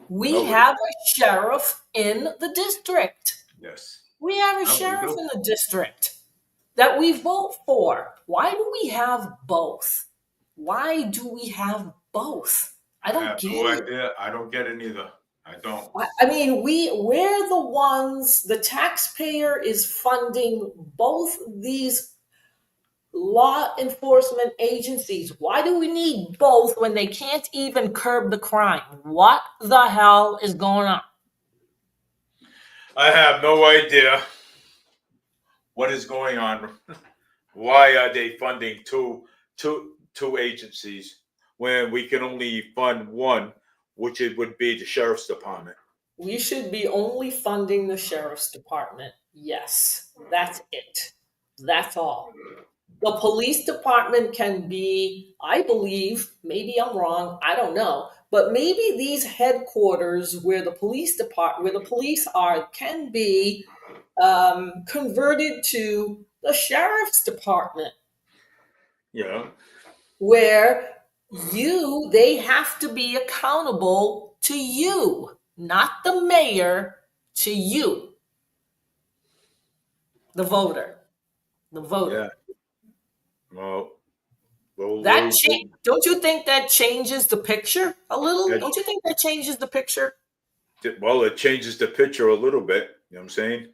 We have a sheriff in the district. Yes. We have a sheriff in the district that we vote for. Why do we have both? Why do we have both? I don't get it. Idea. I don't get it either. I don't. I mean, we're the ones, the taxpayer is funding both these law enforcement agencies. Why do we need both when they can't even curb the crime? What the hell is going on? I have no idea what is going on. Why are they funding two agencies when we can only fund one, which it would be the sheriff's department. We should be only funding the sheriff's department. Yes, that's it. That's all. The police department can be, I believe, maybe I'm wrong, I don't know, but maybe these headquarters where the where the police are, can be converted to the sheriff's department, Yeah, where they have to be accountable to you, not the mayor, to you, the voter, the voter. yeah. Well, we'll, That we'll, we'll don't you think that changes the picture a little? that, Don't you think that changes the picture? well, it changes the picture a little bit. You know what I'm saying?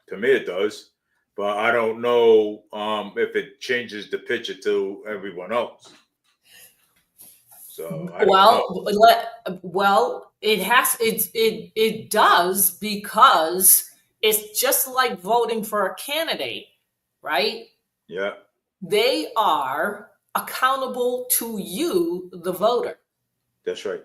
To me, it does, but I don't know if it changes the picture to everyone else. So I don't know. Well, it does, because it's just like voting for a candidate, right? Yeah, They are accountable to you, the voter, that's right.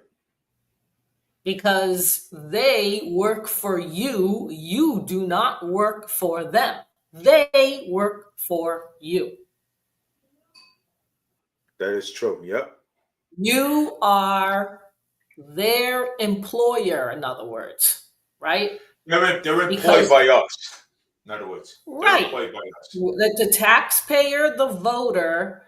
because they work for you. You do not work for them. They work for you. That is true. Yep. You are their employer, in other words, right? They're employed Because, by us. In other words, they're right, employed by us. the taxpayer, the voter,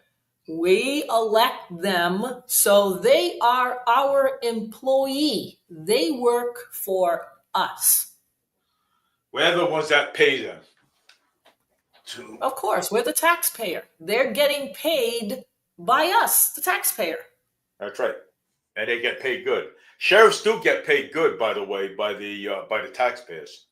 we elect them, so they are our employee. They work for us. We're the ones that pay them. To Of course, we're the taxpayer. They're getting paid by us, the taxpayer. That's right, and they get paid good. Sheriffs do get paid good, by the way, by the taxpayers.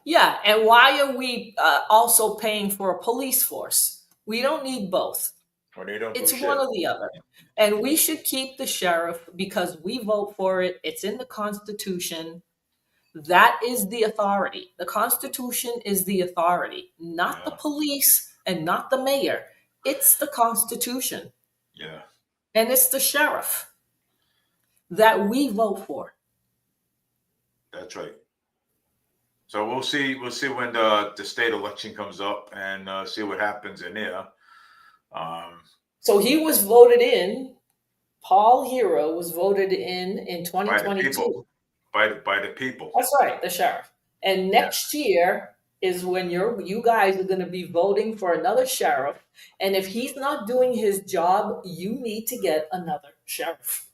Yeah, and why are we also paying for a police force? We don't need both. When they don't do It's shit. one or the other. And we should keep the sheriff because we vote for it. It's in the Constitution. That is the authority. The Constitution is the authority, not the Yeah, police and not the mayor. It's the Constitution. yeah, And it's the sheriff that we vote for. that's right. So we'll see. We'll see when the state election comes up and see what happens in there. Um, So he was voted in. Paul Hero was voted in by the 2022. people. By the people. That's right, the sheriff. And next year is when you guys are going to be voting for another sheriff. And if he's not doing his job, you need to get another sheriff.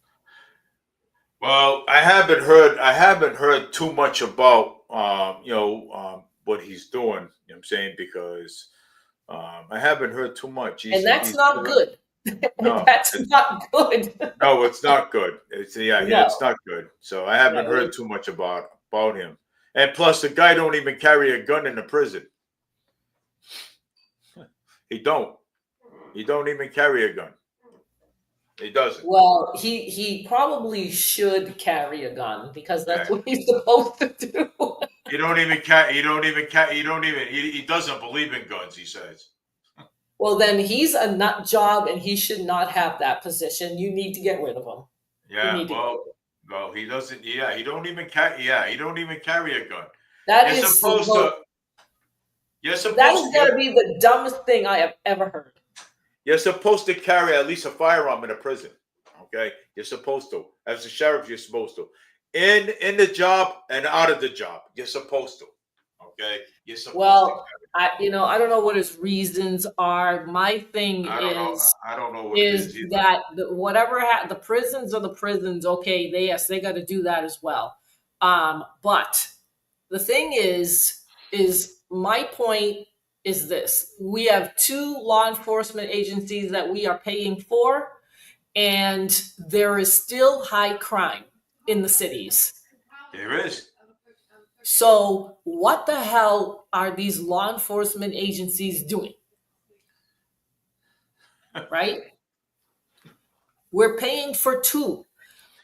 Well, I haven't heard. I haven't heard too much about what he's doing. You know what I'm saying, because I haven't heard too much. And that's He's not good. no, That's not good. no, it's not good. No. It's not good. So I haven't No. heard too much about him. And plus, the guy don't even carry a gun in the prison. He don't. He don't even carry a gun. He doesn't. Well, he probably should carry a gun because that's Yeah. what he's supposed to do. He don't even carry. He don't even carry. He don't even. He doesn't believe in guns. He says. Well, then he's a nut job and he should not have that position. You need to get rid of him. Yeah. Well, he doesn't. Yeah, he don't even carry. Yeah, he don't even carry a gun. That You're is supposed to. You're supposed. That has got to be the dumbest thing I have ever heard. You're supposed to carry at least a firearm in a prison. Okay, you're supposed to. As a sheriff, you're supposed to. In the job and out of the job, you're supposed to. Okay, you're supposed to. Well, I don't know what his reasons are. My thing I don't know what it is either. that the prisons are the prisons. Okay, they got to do that as well. But the thing is my point is this: we have two law enforcement agencies that we are paying for, and there is still high crime in the cities. There is. So what the hell are these law enforcement agencies doing? Right? We're paying for two.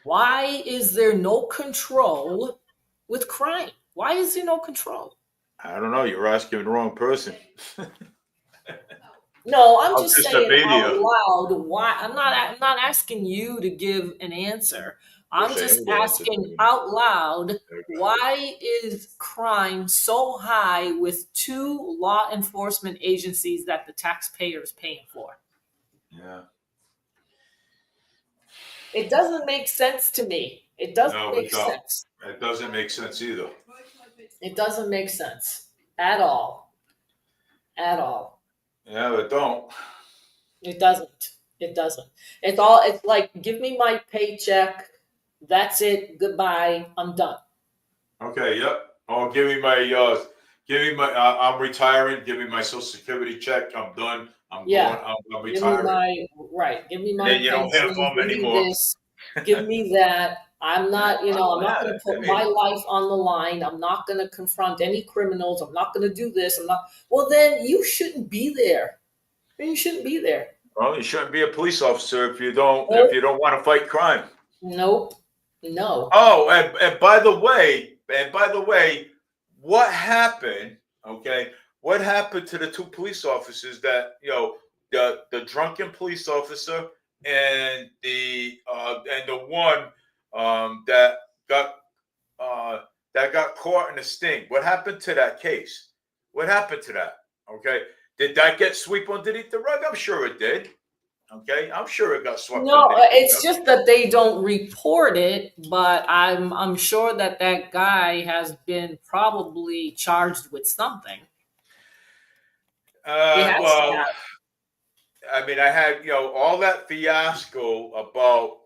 Why is there no control with crime? Why is there no control? I don't know. You're asking the wrong person. No, I'm I'll just saying out disobey. loud. Why? I'm not asking you to give an answer. I'm Listen, just I'm gonna answer asking to out loud. Why is crime so high with two law enforcement agencies that the taxpayer is paying for? Yeah. It doesn't make sense to me. It doesn't No, make it don't. sense. It doesn't make sense either. It doesn't make sense at all. At all. Yeah, it don't. It doesn't. It doesn't. It's all. It's like give me my paycheck. That's it. Goodbye. I'm done. Okay, yep. Oh, give me my. I'm retiring. Give me my Social Security check. I'm done. I'm Yeah. going. I'm Give me retiring. my right. Give me And my then you don't hear pension. from them Give me anymore. this. Give me that. I'm not. I'm not going to I put my mean, life on the line. I'm not going to confront any criminals. I'm not going to do this. I'm not. Well, then you shouldn't be there. You shouldn't be there. well, you shouldn't be a police officer if Nope. you don't want to fight crime. Nope. No. Oh, and by the way, what happened? Okay, what happened to the two police officers that the drunken police officer and the one that got caught in a sting? What happened to that case? What happened to that? Okay, did that get swept underneath the rug? I'm sure it did. Okay, I'm sure it got swept No, underneath the it's rug. just that they don't report it, but I'm sure that that guy has been probably charged with something. He has to Well, have. I mean, I had all that fiasco about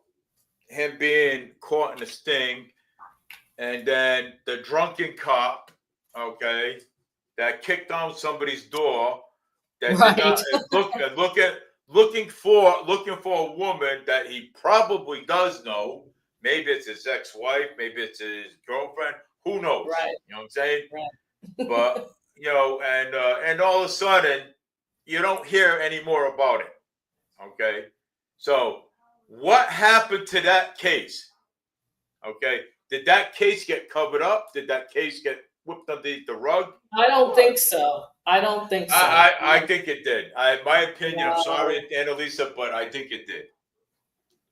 him being caught in a sting, and then the drunken cop, okay, that kicked down somebody's door, that did not Right. looking for a woman that he probably does know. Maybe it's his ex-wife, maybe it's his girlfriend. Who knows? Right. You know what I'm saying? Right. But and all of a sudden, you don't hear any more about it. Okay. So what happened to that case? Okay. Did that case get covered up? Did that case get whipped underneath the rug? I don't think so. I don't think so. I think it did. My opinion, I'm No. sorry, Annalisa, but I think it did.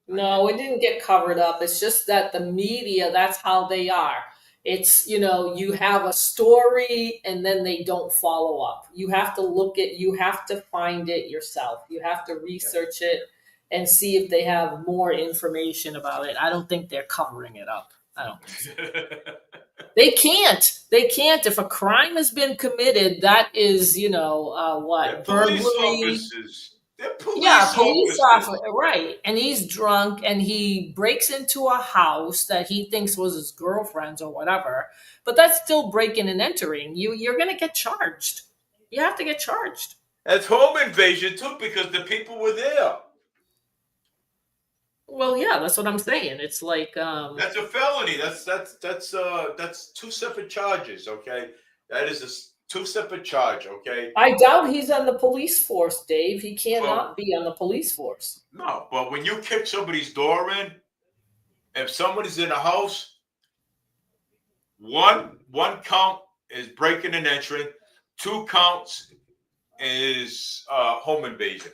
No, it didn't get covered up. It's just that the media, that's how they are. It's, you have a story and then they don't follow up. You have to find it yourself. You have to research it and see if they have more information about it. I don't think they're covering it up. I don't think so. They can't. They can't. If a crime has been committed, that is, They're what? police Burglary. officers. They're Yeah, police police officers. officer, right? And he's drunk, and he breaks into a house that he thinks was his girlfriend's or whatever. But that's still breaking and entering. You're gonna get charged. You have to get charged. That's home invasion too, because the people were there. Well, yeah, that's what I'm saying. It's like, That's a felony. That's two separate charges. Okay, that is two separate charge. Okay. I doubt he's on the police force, Dave. He Well, cannot be on the police force. no, but when you kick somebody's door in, if somebody's in a house, one count is breaking and entering, two counts is home invasion.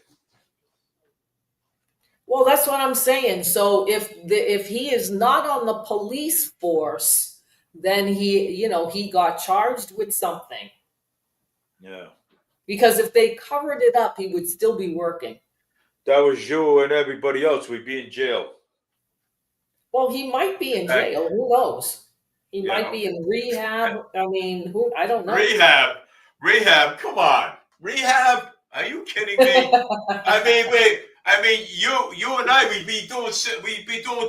Well, that's what I'm saying. So if he is not on the police force, then he got charged with something. Yeah. Because if they covered it up, he would still be working. That was you and everybody else. We'd be in jail. Well, he might be in Heck, jail. Who knows? He you might know. be in rehab. I mean, I don't know. Rehab. Come on, rehab. Are you kidding me? I mean, wait. I mean, you and I, we'd be doing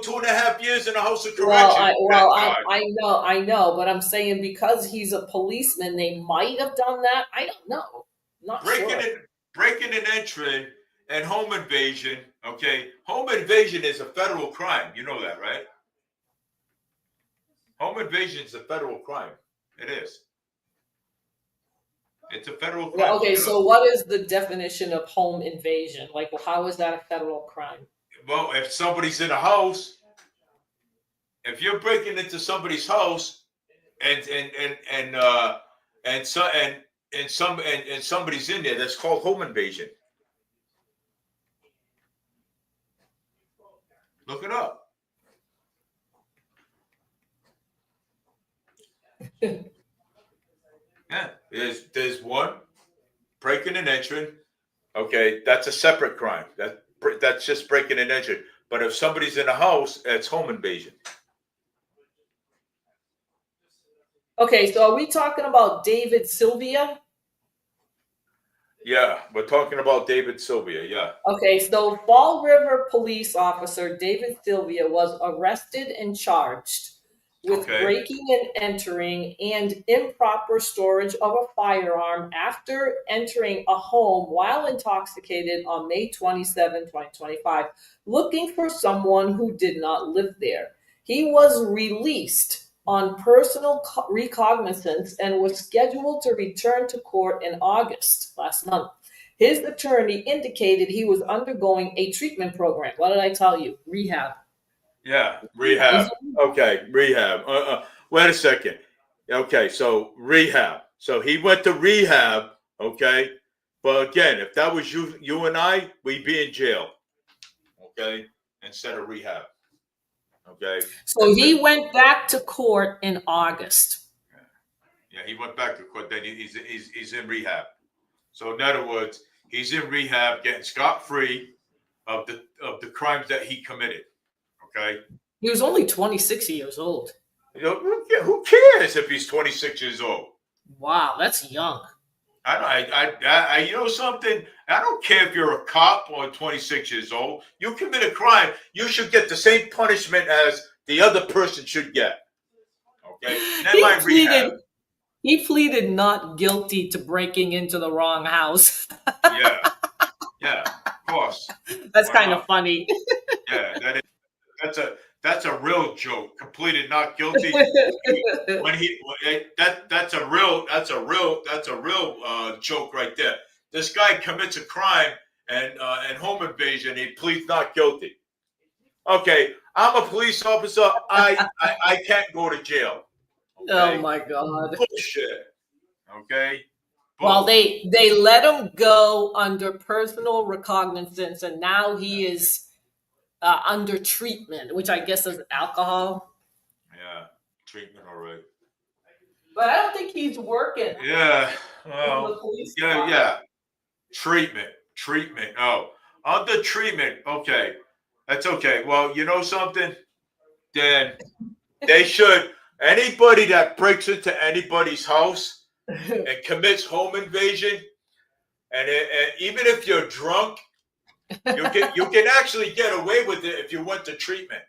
2.5 years in a house of correction. I know, but I'm saying because he's a policeman, they might have done that. I don't know. Not sure. Breaking and entering and home invasion. Okay, home invasion is a federal crime. You know that, right? Home invasion is a federal crime. It is. It's a federal crime. Okay, so what is the definition of home invasion? Like, how is that a federal crime? Well, if somebody's in a house, if you're breaking into somebody's house, and somebody's in there, that's called home invasion. Look it up. Yeah, there's one breaking and entering. Okay, that's a separate crime. That's just breaking and entering. But if somebody's in a house, it's home invasion. Okay, so are we talking about David Sylvia? Yeah, we're talking about David Sylvia. Yeah. Okay, so Fall River police officer David Sylvia was arrested and charged with Okay. breaking and entering and improper storage of a firearm after entering a home while intoxicated on May 27, 2025, looking for someone who did not live there. He was released on personal recognizance and was scheduled to return to court in August last month. His attorney indicated he was undergoing a treatment program. What did I tell you? Rehab. Yeah, rehab. Okay, rehab. Wait a second. Okay, so rehab. So he went to rehab. Okay, but again, if that was you and I, we'd be in jail. Okay, instead of rehab. Okay. So he went back to court in August. Yeah, he went back to court. Then he's in rehab. So in other words, he's in rehab, getting scot free of the crimes that he committed. Okay. He was only 26 years old. You know, who cares if he's 26 years old? Wow, that's young. I you know something? I don't care if you're a cop or 26 years old. You commit a crime, you should get the same punishment as the other person should get. Okay. He pleaded not guilty to breaking into the wrong house. Yeah, of course. That's kind of funny. Yeah, that's a real joke. Completed not guilty. That's a real joke right there. This guy commits a crime and home invasion. He pleads not guilty. Okay, I'm a police officer. I can't go to jail. Okay? Oh my God. Bullshit. Okay. Well, they let him go under personal recognizance, and now he is under treatment, which I guess is alcohol. Yeah, treatment, all right. But I don't think he's working. Yeah, well, yeah. Treatment. Oh, under treatment. Okay, that's okay. Well, you know something? Then they should. Anybody that breaks into anybody's house and commits home invasion, and even if you're drunk, you can actually get away with it if you went to treatment.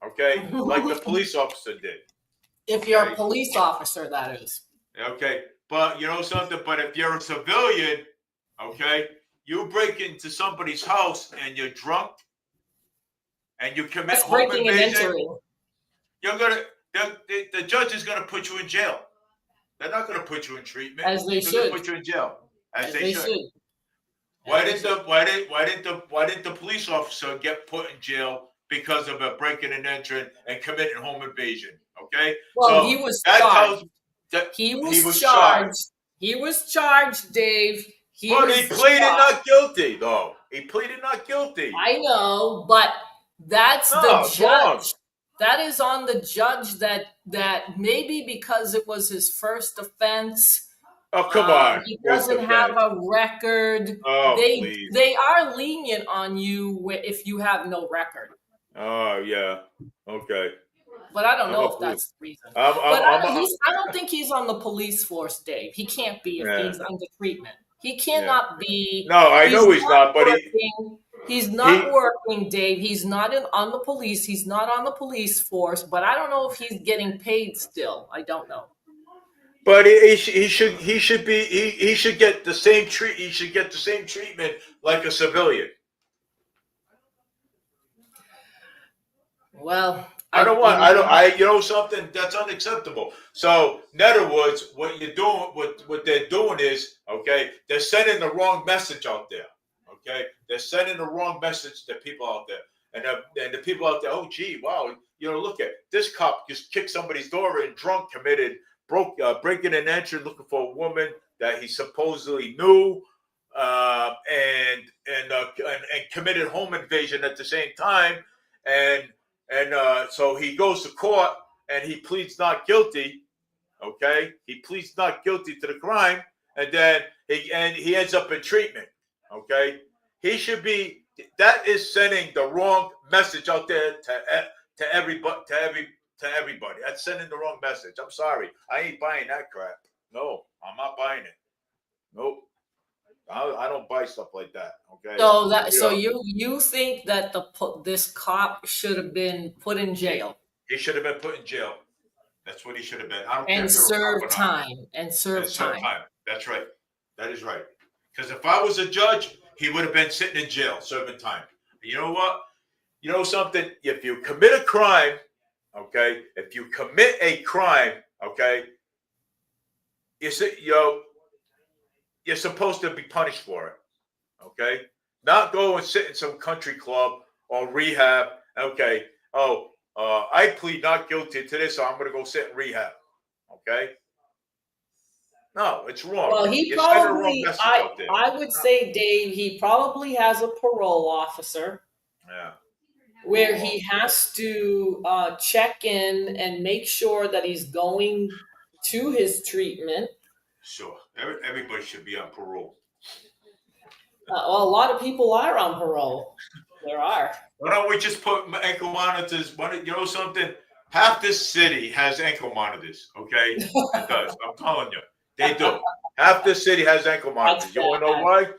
Okay, like the police officer did. If you're a police officer, that is. Okay, but you know something? But if you're a civilian, okay, you break into somebody's house and you're drunk and you commit home invasion, you're gonna the judge is gonna put you in jail. They're not gonna put you in treatment. As they They're should. gonna put you in jail. As they should. Why didn't the police officer get put in jail because of a breaking and entering and committing home invasion? Okay. Well, so he was charged. He was charged. He was charged, Dave. But he pleaded not guilty, though. He pleaded not guilty. I know, but that's the judge. Wrong. That is on the judge that maybe because it was his first offense. Oh, come on. He doesn't have a record. Oh, they are lenient on you if you have no record. Oh, yeah. Okay. But I don't know if that's the reason. I don't think he's on the police force, Dave. He can't be if he's under treatment. He cannot be. No, I know he's not, but he's not working, Dave. He's not on the police. He's not on the police force. But I don't know if he's getting paid still. I don't know. But he should get the same He should get the same treatment like a civilian. Well, you know something that's unacceptable. So in other words, what they're doing is, okay, they're sending the wrong message out there. Okay, they're sending the wrong message to people out there, and the people out there, oh gee, wow, look at this cop just kicked somebody's door in drunk, breaking and entering, looking for a woman that he supposedly knew, and committed home invasion at the same time. So he goes to court and he pleads not guilty. Okay, he pleads not guilty to the crime, and then he ends up in treatment. Okay, he should be. That is sending the wrong message out there to everybody. To everybody, that's sending the wrong message. I'm sorry, I ain't buying that crap. No, I'm not buying it. Nope, I don't buy stuff like that. Okay, So you think that this cop should have been put in jail he should have been put in jail. That's what he should have been. I don't care and if you're a cop serve or not. time and serve And serve time. time. That's right. That is right. Because if I was a judge, he would have been sitting in jail serving time. You know what? You know something? If you commit a crime, okay, if you commit a crime, okay, you're supposed to be punished for it. Okay? Not go and sit in some country club or rehab. Okay. Oh, I plead not guilty to this, so I'm gonna go sit in rehab. Okay? No, it's wrong. Well, he You're sending the wrong probably, message out there. I would say, Dave, he probably has a parole officer Yeah. where he has to check in and make sure that he's going to his treatment. Sure. Everybody should be on parole. Well, a lot of people are on parole. There are. Why don't we just put ankle monitors? You know something? Half this city has ankle monitors, okay? It does. I'm telling you. They do. Half the city has ankle monitors. You want to know why?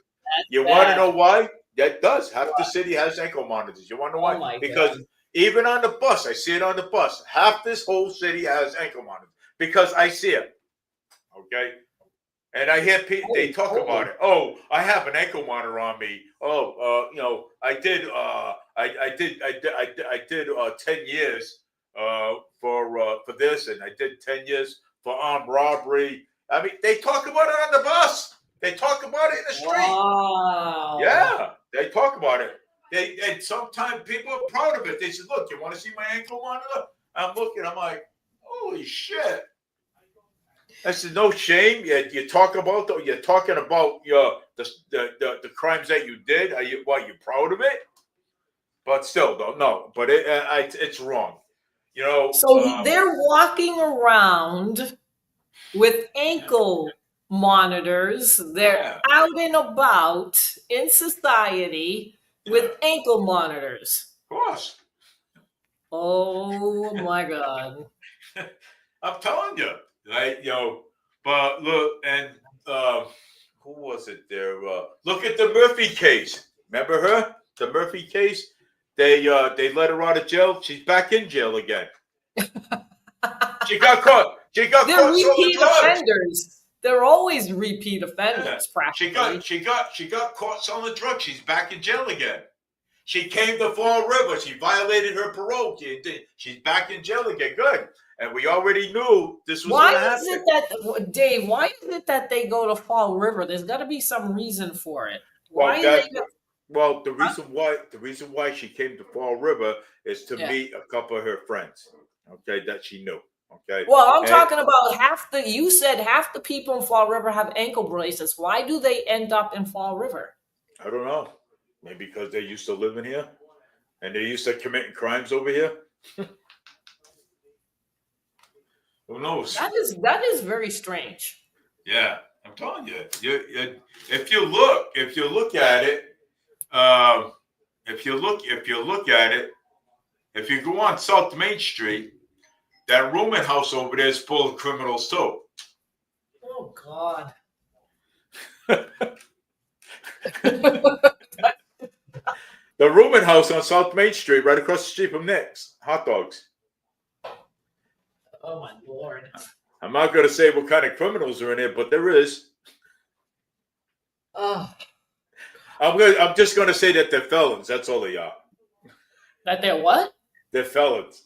You want to know why? That does. Half the city has ankle monitors. You want to know why? Oh my Because God. even on the bus, I see it on the bus. Half this whole city has ankle monitors because I see it. Okay? And I hear people, they talk about it. Oh, I have an ankle monitor on me. Oh, I did 10 years for this, and I did 10 years for armed robbery. I mean, they talk about it on the bus. They talk about it in the street. Wow. Yeah, they talk about it. And sometimes people are proud of it. They say, "Look, you want to see my ankle monitor?" I'm looking. I'm like, "Holy shit!" I said, "No shame. You talk about though. You're talking about the crimes that you did. Are you proud of it?" But still, though, no. But it's wrong. So they're walking around with ankle monitors. They're out and about in society with ankle monitors. Of course. Oh my God. I'm telling you, right? But look, and who was it there? Look at the Murphy case. Remember her? The Murphy case. They let her out of jail. She's back in jail again. She got caught. They're repeat offenders. They're always repeat offenders, practically. She got caught selling drugs. She's back in jail again. She came to Fall River. She violated her parole. She's back in jail again. Good. And we already knew this was going to happen. Why is it that, Dave, why is it that they go to Fall River? There's got to be some reason for it. The reason why she came to Fall River is to meet a couple of her friends, okay, that she knew. Okay. Well, I'm talking about you said half the people in Fall River have ankle braces. Why do they end up in Fall River? I don't know. Maybe because they used to live in here and they used to committing crimes over here. Who knows? That is very strange. Yeah, I'm telling you. If you look at it, if you go on South Main Street, that rooming house over there is full of criminals too. Oh God. The rooming house on South Main Street, right across the street from Nick's Hot Dogs. Oh my Lord. I'm not going to say what kind of criminals are in there, but there is. Oh. I'm just going to say that they're felons. That's all they are. That they're what? They're felons.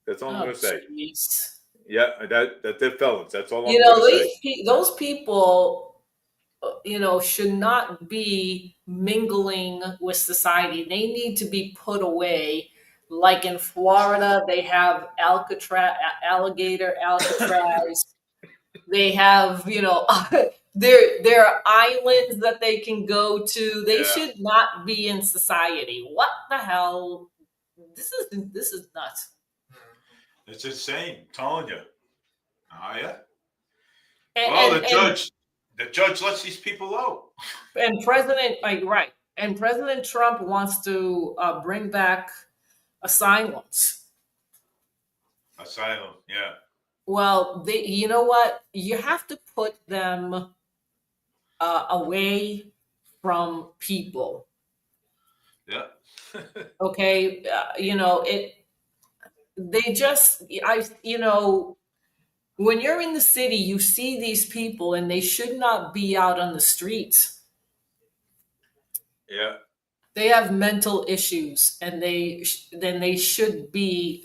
That's all I'm going to say. Geez. Yeah, that they're felons. That's all I'm going to say. Those people, should not be mingling with society. They need to be put away. Like in Florida, they have alligator Alcatraz. They have, there are islands that they can go to. They should not be in society. What the hell this is nuts. It's insane. I'm telling you. Yeah. And Well, and and, the judge lets these people out. and President like right, and President Trump wants to bring back asylums. Asylum. Yeah. Well, you know what? You have to put them away from people. Yeah. Okay, they just when you're in the city, you see these people and they should not be out on the streets. Yeah. They have mental issues and then they should be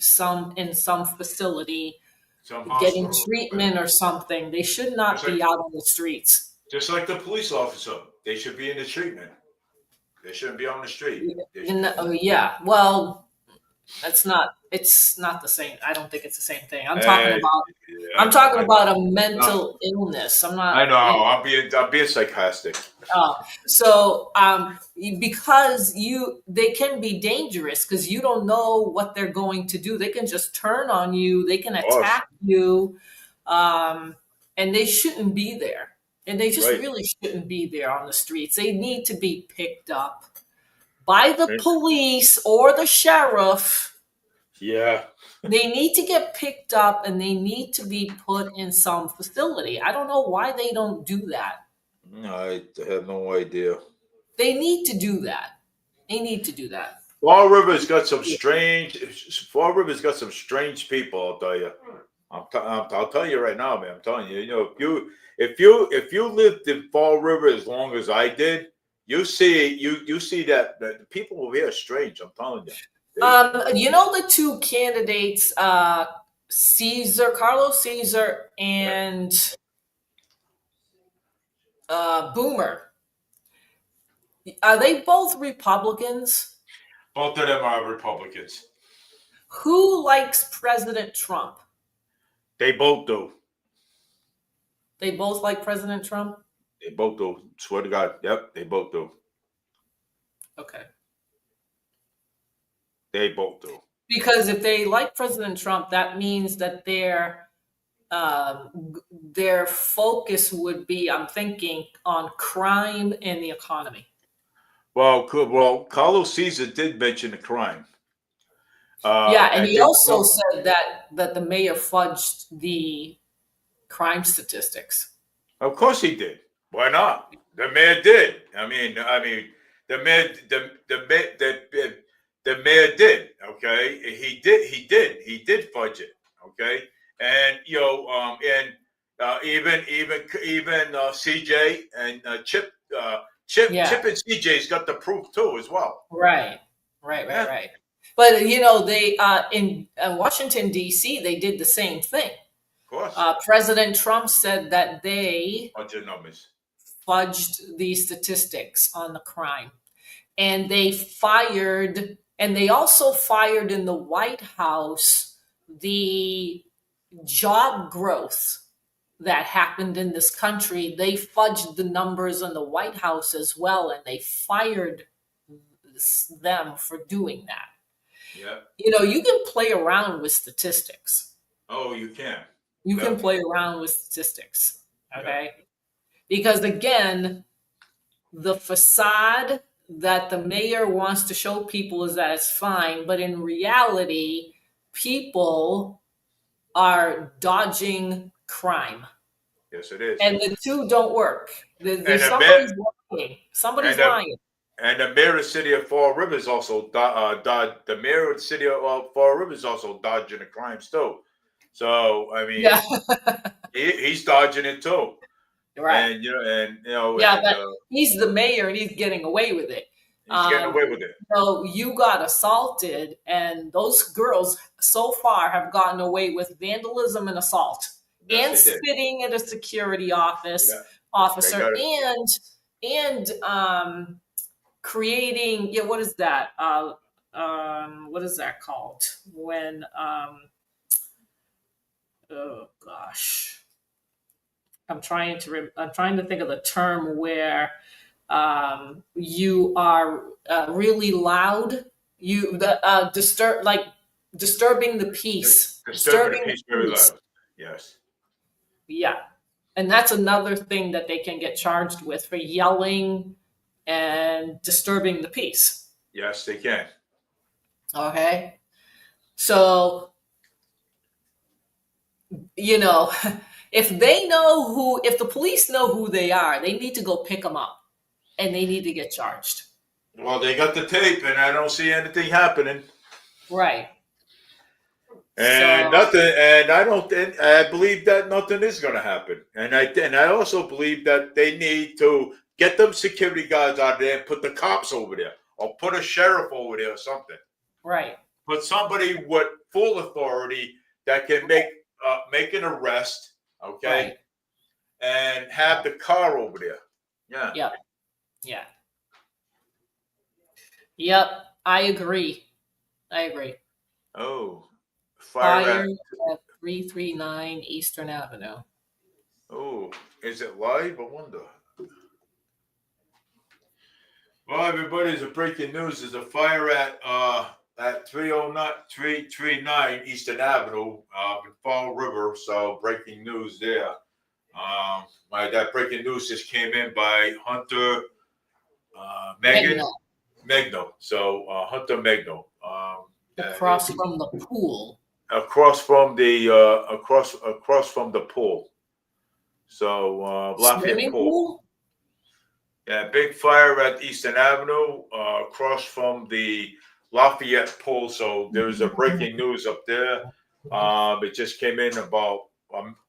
in some facility Some getting hospital. treatment or something. They should Just not like be out on the streets. just like the police officer. They should be in the treatment. They shouldn't be on the street. They should, Yeah, well, it's not the same. I don't think it's the same thing. yeah, I'm I know. talking I about a know. mental illness. I'm not. I know. I'm being sarcastic. Uh, so because they can be dangerous because you don't know what they're going to do. They can just turn on you. They can Of course. attack you, and they shouldn't be there. And they just Right. really shouldn't be there on the streets. They need to be picked up by the police or the sheriff. Yeah. They need to get picked up and they need to be put in some facility. I don't know why they don't do that. No, I have no idea. They need to do that. They need to do that. Fall River's got some strange. Fall River's got some strange people. I'll tell you. I'll tell you right now, man. I'm telling you. If you lived in Fall River as long as I did, you see that the people over here are strange. I'm telling you. The two candidates, Carlos Caesar and Boomer. Are they both Republicans? Both of them are Republicans. Who likes President Trump? They both do. They both like President Trump? They both do. Swear to God. Yep, they both do. Okay. They both do. Because if they like President Trump, that means that their focus would be, I'm thinking, on crime and the economy. Well, Carlos Caesar did mention the crime. And he also said that the mayor fudged the crime statistics. Of course he did. Why not? The mayor did. I mean, the mayor did. Okay, he did fudge it. Okay, and even CJ and Chip and CJ's got the proof too as well. Right. But they in Washington D.C. they did the same thing. Of course. President Trump said that they Budget numbers fudged the statistics on the crime, and they also fired in the White House the job growth that happened in this country. They fudged the numbers in the White House as well, and they fired them for doing that. Yeah. You can play around with statistics. Oh, you can. You can play around with statistics. Okay. Because again, the facade that the mayor wants to show people is that it's fine, but in reality, people are dodging crime. Yes, it is. And the two don't work. Somebody's lying. Somebody's lying. And the mayor of the city of Fall River is also the mayor of the city of Fall River is also dodging the crimes too. So I mean, he's dodging it too. Right. But he's the mayor and he's getting away with it. He's getting away with it. So you got assaulted, and those girls so far have gotten away with vandalism and assault, and spitting at a security officer, and creating what is that? What is that called? When oh gosh. I'm trying to think of the term where you are really loud disturbing the peace. Disturbing the peace very loud. Yes. Yeah. And that's another thing that they can get charged with, for yelling and disturbing the peace. Yes, they can. Okay. So, if the police know who they are, they need to go pick them up and they need to get charged. Well, they got the tape, and I don't see anything happening. Right. And nothing, and I believe that nothing is going to happen. And I also believe that they need to get them security guards out there and put the cops over there, or put a sheriff over there or something. Right. Put somebody with full authority that can make an arrest, okay, Right. and have the car over there. Yeah. Yep. Yeah. Yep. I agree. Oh, Fire at 339 Eastern Avenue. Oh, is it live? I wonder. Well, everybody, there's a breaking news. There's a fire at 339 Eastern Avenue in Fall River. So breaking news there. That breaking news just came in by Hunter Megno. So Hunter Megno. Across from the pool. Across from the pool. So Lafayette Pool. Yeah, big fire at Eastern Avenue, across from the Lafayette Pool. So there's a breaking news up there. It just came in about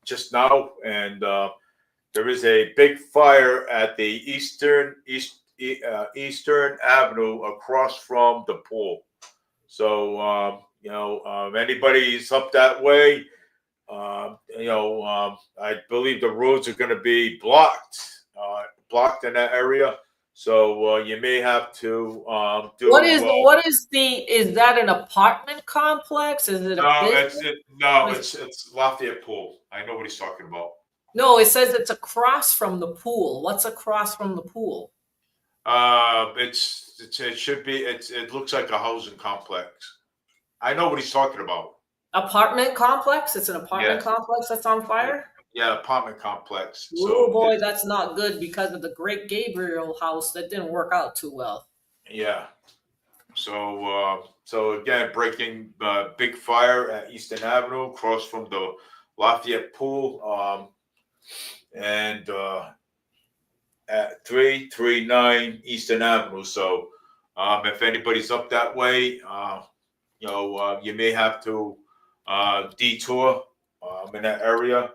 just now, and there is a big fire at the Eastern Avenue across from the pool. So anybody's up that way, I believe the roads are going to be blocked in that area. So you may have to do. Is that an apartment complex? Is it a business? It's Lafayette Pool. I know what he's talking about. No, it says it's across from the pool. What's across from the pool? It looks like a housing complex. I know what he's talking about. Apartment complex? It's an apartment complex that's on fire? Yeah, apartment complex. Oh boy, that's not good, because of the Great Gabriel house that didn't work out too well. Yeah. So again, breaking big fire at Eastern Avenue, across from the Lafayette Pool, and at 339 Eastern Avenue. So if anybody's up that way, you may have to detour in that area,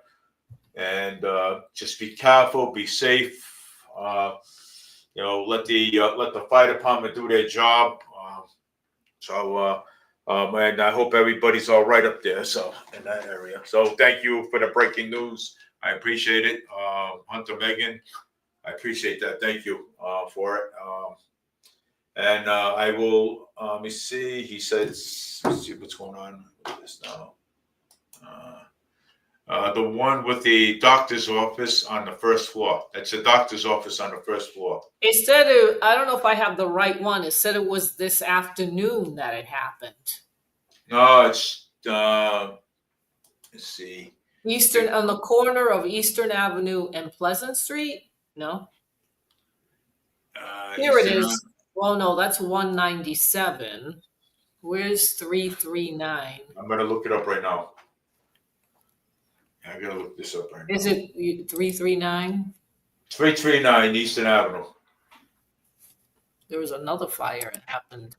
and just be careful, be safe. Let the fire department do their job. And I hope everybody's all right up there. So in that area. So thank you for the breaking news. I appreciate it, Hunter Megan. I appreciate that. Thank you for it. And I will. Let me see. He says, let's see what's going on with this now. The one with the doctor's office on the first floor. That's the doctor's office on the first floor. It said, I don't know if I have the right one. It said it was this afternoon that it happened. No, it's, let's see. Eastern, on the corner of Eastern Avenue and Pleasant Street? No? Here it is. Well, no, that's 197. Where's 339? I'm going to look it up right now. I gotta look this up right now. Is it 339? 339 Eastern Avenue. There was another fire that happened.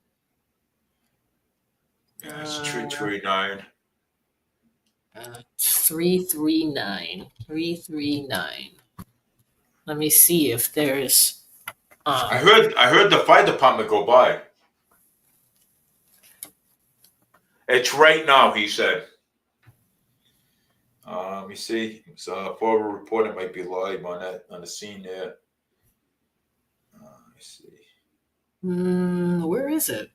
Yeah, it's 339. 339. 339. Let me see if there's. I heard the fire department go by. It's right now, he said. Let me see. So forward report, it might be live on the scene there. Let me see. Where is it?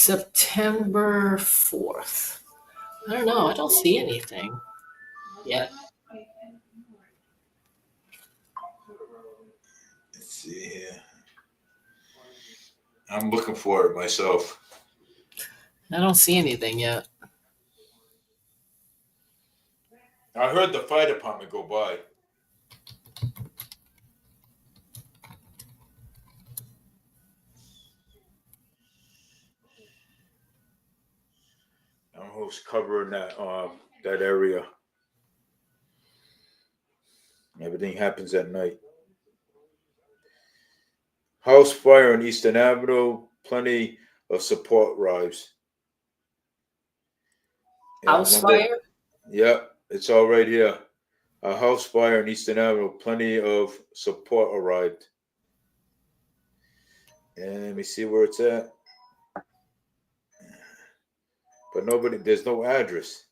September 4th. I don't know. I don't see anything yet. Let's see here. I'm looking for it myself. I don't see anything yet. I heard the fire department go by. I don't know who's covering that area. Everything happens at night. House fire on Eastern Avenue. Plenty of support arrives. Yeah, House one day. fire? Yeah, it's all right here. A house fire on Eastern Avenue. Plenty of support arrived. And let me see where it's at. But nobody, there's no address.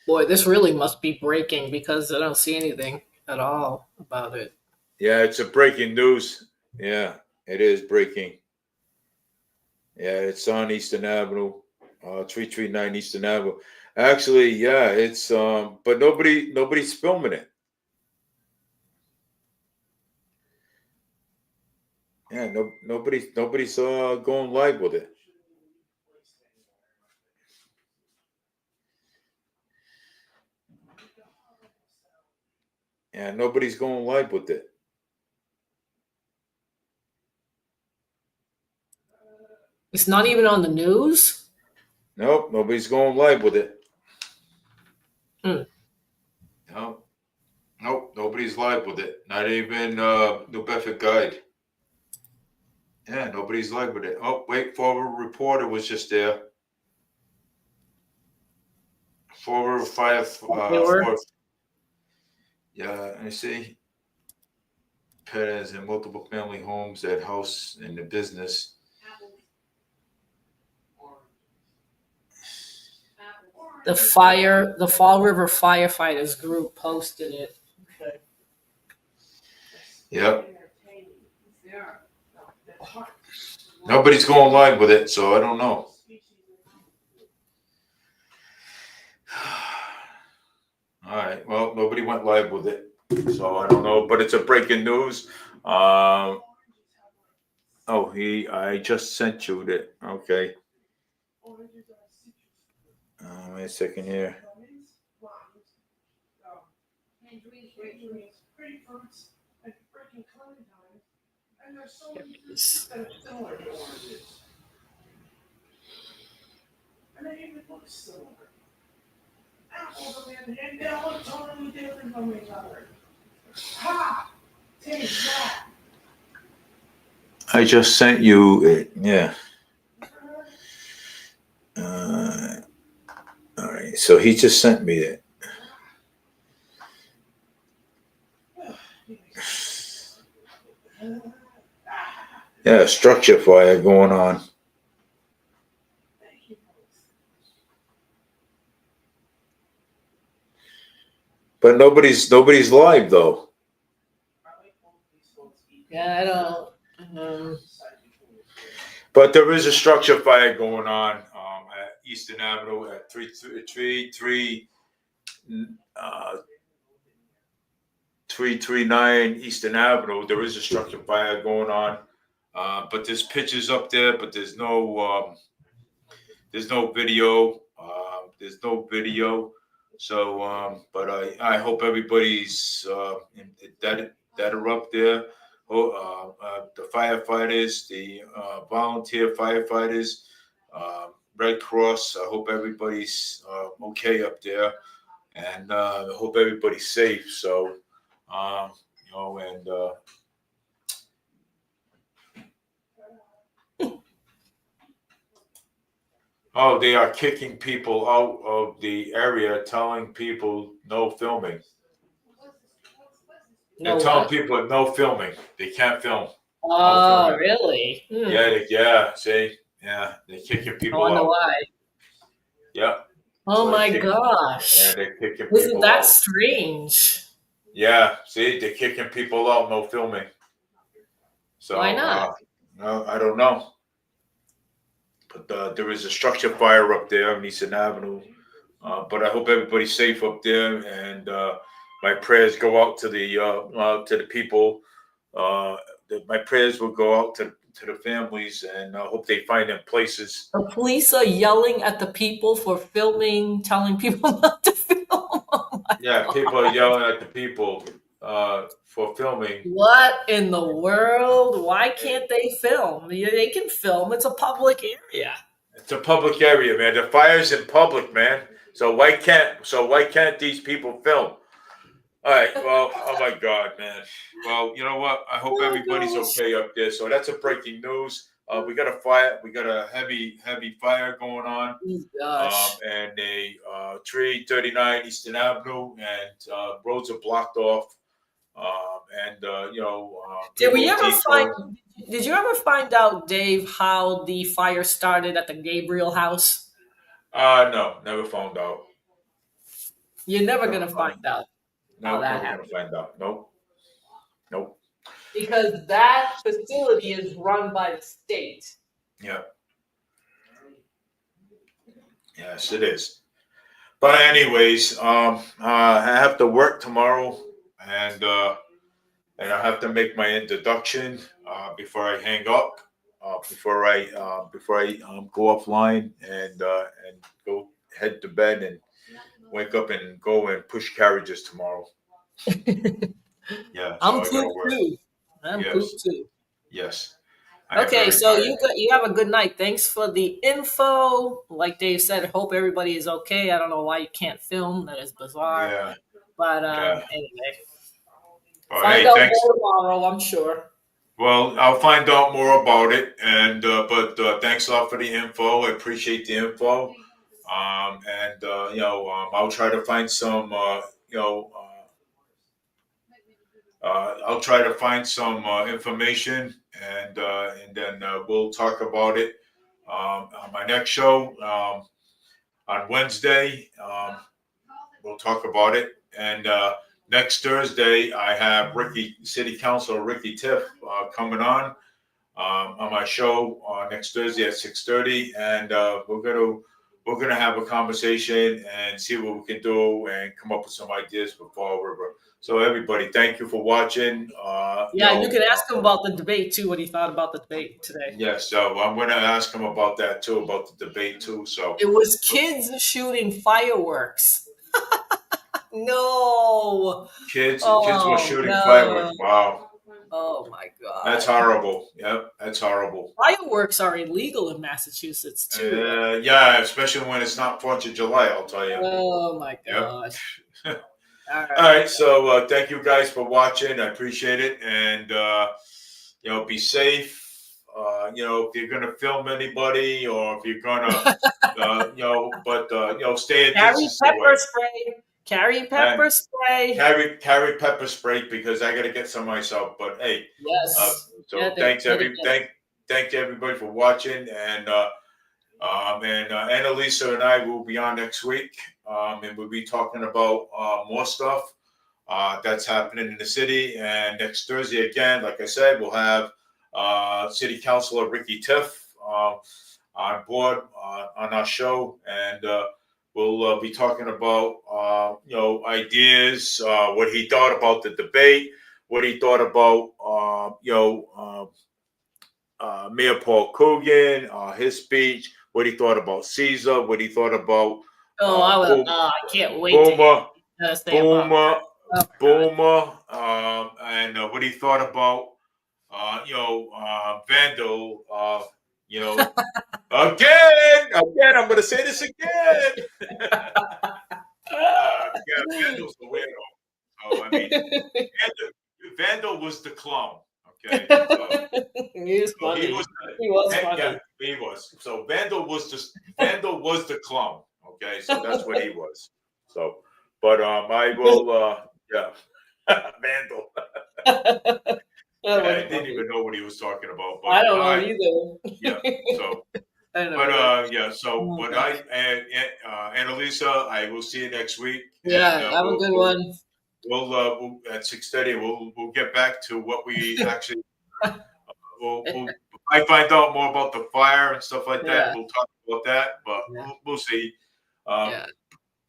Boy, this really must be breaking because I don't see anything at all about it. Yeah, it's a breaking news. Yeah, it is breaking. Yeah, it's on Eastern Avenue, 339 Eastern Avenue. Actually, yeah, it's but nobody's filming it. Yeah, nobody's going live with it. Yeah, nobody's going live with it. It's not even on the news? Nope, nobody's going live with it. Hmm. Nope, nobody's live with it. Not even New Bedford Guide. Yeah, nobody's live with it. Oh, wait, former reporter was just there. Former fire. Yeah, let me see. Perez in multiple family homes, at house, in the business. The Fall River Firefighters group posted it. Okay. Yep. Nobody's going live with it, so I don't know. All right. Well, nobody went live with it, so I don't know. But it's a breaking news. I just sent you that. Okay. Wait a second here. I just sent you it. Yeah. All right. So he just sent me it. Yeah, structure fire going on. But nobody's live though. Yeah, I don't. But there is a structure fire going on at Eastern Avenue at 339 Eastern Avenue. There is a structure fire going on, but there's pictures up there, but there's no video. There's no video. So, but I hope everybody's that are up there. The firefighters, the volunteer firefighters, Red Cross. I hope everybody's okay up there, and I hope everybody's safe. So, and oh, they are kicking people out of the area, telling people no filming. They're telling people no filming. They can't film. Oh, really? Yeah. See, yeah, they're kicking people I wonder out. why. Yeah. Oh So my gosh! Yeah, they're kicking Isn't people that out. strange? Yeah. See, they're kicking people out. No filming. So Why not? no, I don't know. But there is a structure fire up there on Eastern Avenue. But I hope everybody's safe up there, and my prayers go out to the people. Uh, my prayers will go out to the families, and I hope they find them places. The police are yelling at the people for filming, telling people not to film. Oh my Yeah, God. people are yelling at the people for filming. What in the world? Why can't they film? Yeah, they can film. It's a public area. It's a public area, man. The fire's in public, man. So why can't these people film? All right. Well, oh my God, man. Well, you know what? I hope Oh everybody's gosh. okay up there. So that's a breaking news. We got a fire. We got a heavy fire going on. Oh gosh. And a 339 Eastern Avenue, and roads are blocked off. Did we People ever find? detour. Did you ever find out, Dave, how the fire started at the Gabriel house? No, never found out. You're never Never gonna found. find out how No, that never gonna happened find out. Nope, nope. because that facility is run by the state. Yeah, yes, it is. But anyways, I have to work tomorrow, and I have to make my introduction before I hang up, before I go offline and go head to bed and wake up and go and push carriages tomorrow. Yeah, so I'm I gotta poop work. too. I'm Yes, poop too. yes. I am Okay, very so tired. you have a good night. Thanks for the info. Like Dave said, hope everybody is okay. I don't know why you can't film. That is bizarre. Yeah, But yeah. anyway, Well, find hey, out thanks. more tomorrow, I'm sure. Well, I'll find out more about it, and but thanks a lot for the info. I appreciate the info. I'll try to find some. I'll try to find some information, and then we'll talk about it on my next show on Wednesday. We'll talk about it, and next Thursday I have City Councilor Ricky Tiff coming on my show next Thursday at 6:30, and we're gonna have a conversation and see what we can do and come up with some ideas for Fall River. So everybody, thank you for watching. Yeah, you can ask him about the debate too, what he thought about the debate today. Yes, so I'm gonna ask him about that too, about the debate too. So It was kids shooting fireworks. No. kids were Oh shooting no. fireworks. Wow, Oh my that's God. horrible. Yep, that's horrible. Fireworks are illegal in Massachusetts too, right? Yeah, especially when it's not 4th of July. I'll tell you. Oh my Yep. gosh. All All right. right, so thank you guys for watching. I appreciate it, and be safe. If you're gonna film anybody, or if you're gonna, stay a Carry distance pepper away, spray. Carry and pepper spray. carry pepper spray because I gotta get some myself. But hey, Yes. so Get it. thank everybody for watching, and Annalisa and I will be on next week, and we'll be talking about more stuff that's happening in the city. And next Thursday, again, like I said, we'll have City Councilor Ricky Tiff on board on our show, and we'll be talking about ideas, what he thought about the debate, what he thought about Mayor Paul Coogan, his speech, what he thought about Caesar, what he thought about I can't wait to hear Boomer, what he's gonna say about Boomer, that. Boomer, and what he thought about Vandal, again, I'm going to say this again. Vandal's the weirdo. So, I mean, Vandal was the clown. Okay. He was funny. He was funny. Yeah, he was. So Vandal was the clown. Okay, so that's what he was. So, but I will. Yeah, Vandal. I didn't even know what he was talking about. But I don't know either. Yeah. So. I know. But yeah. So, but Annalisa, I will see you next week. Yeah, and, have a good one. We'll at 6:30. We'll get back to what we actually if I find out more about the fire and stuff like that, Yeah. we'll talk about that. But Yeah. we'll see. Yeah.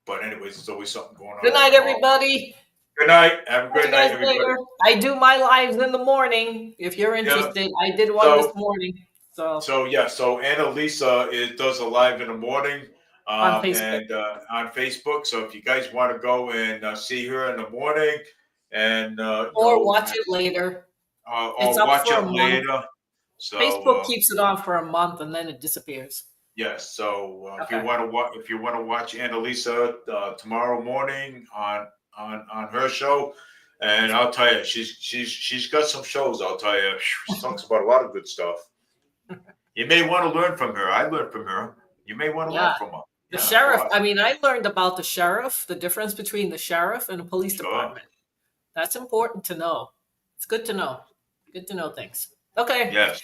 But anyways, there's always something going on. Good night, everybody. Good night. Have a Talk to great you night, guys everybody. later. I do my lives in the morning. If you're interested, I did one this morning. So So Annalisa does a live in the morning on Facebook. and on Facebook. So if you guys want to go and see her in the morning and Or watch it later. It's or up watch for a it month. later. So Facebook keeps it on for a month and then it disappears. yes. So if Okay. you want to watch Annalisa tomorrow morning on her show, and I'll tell you, she's got some shows. I'll tell you, she talks about a lot of good stuff. You may want to learn from her. I learned from her. You may want to learn from her. The Yeah, sheriff, of course. I mean, I learned about the sheriff, the difference between the sheriff and the police department. That's important to know. It's good to know. Good to know things. Okay. Yes.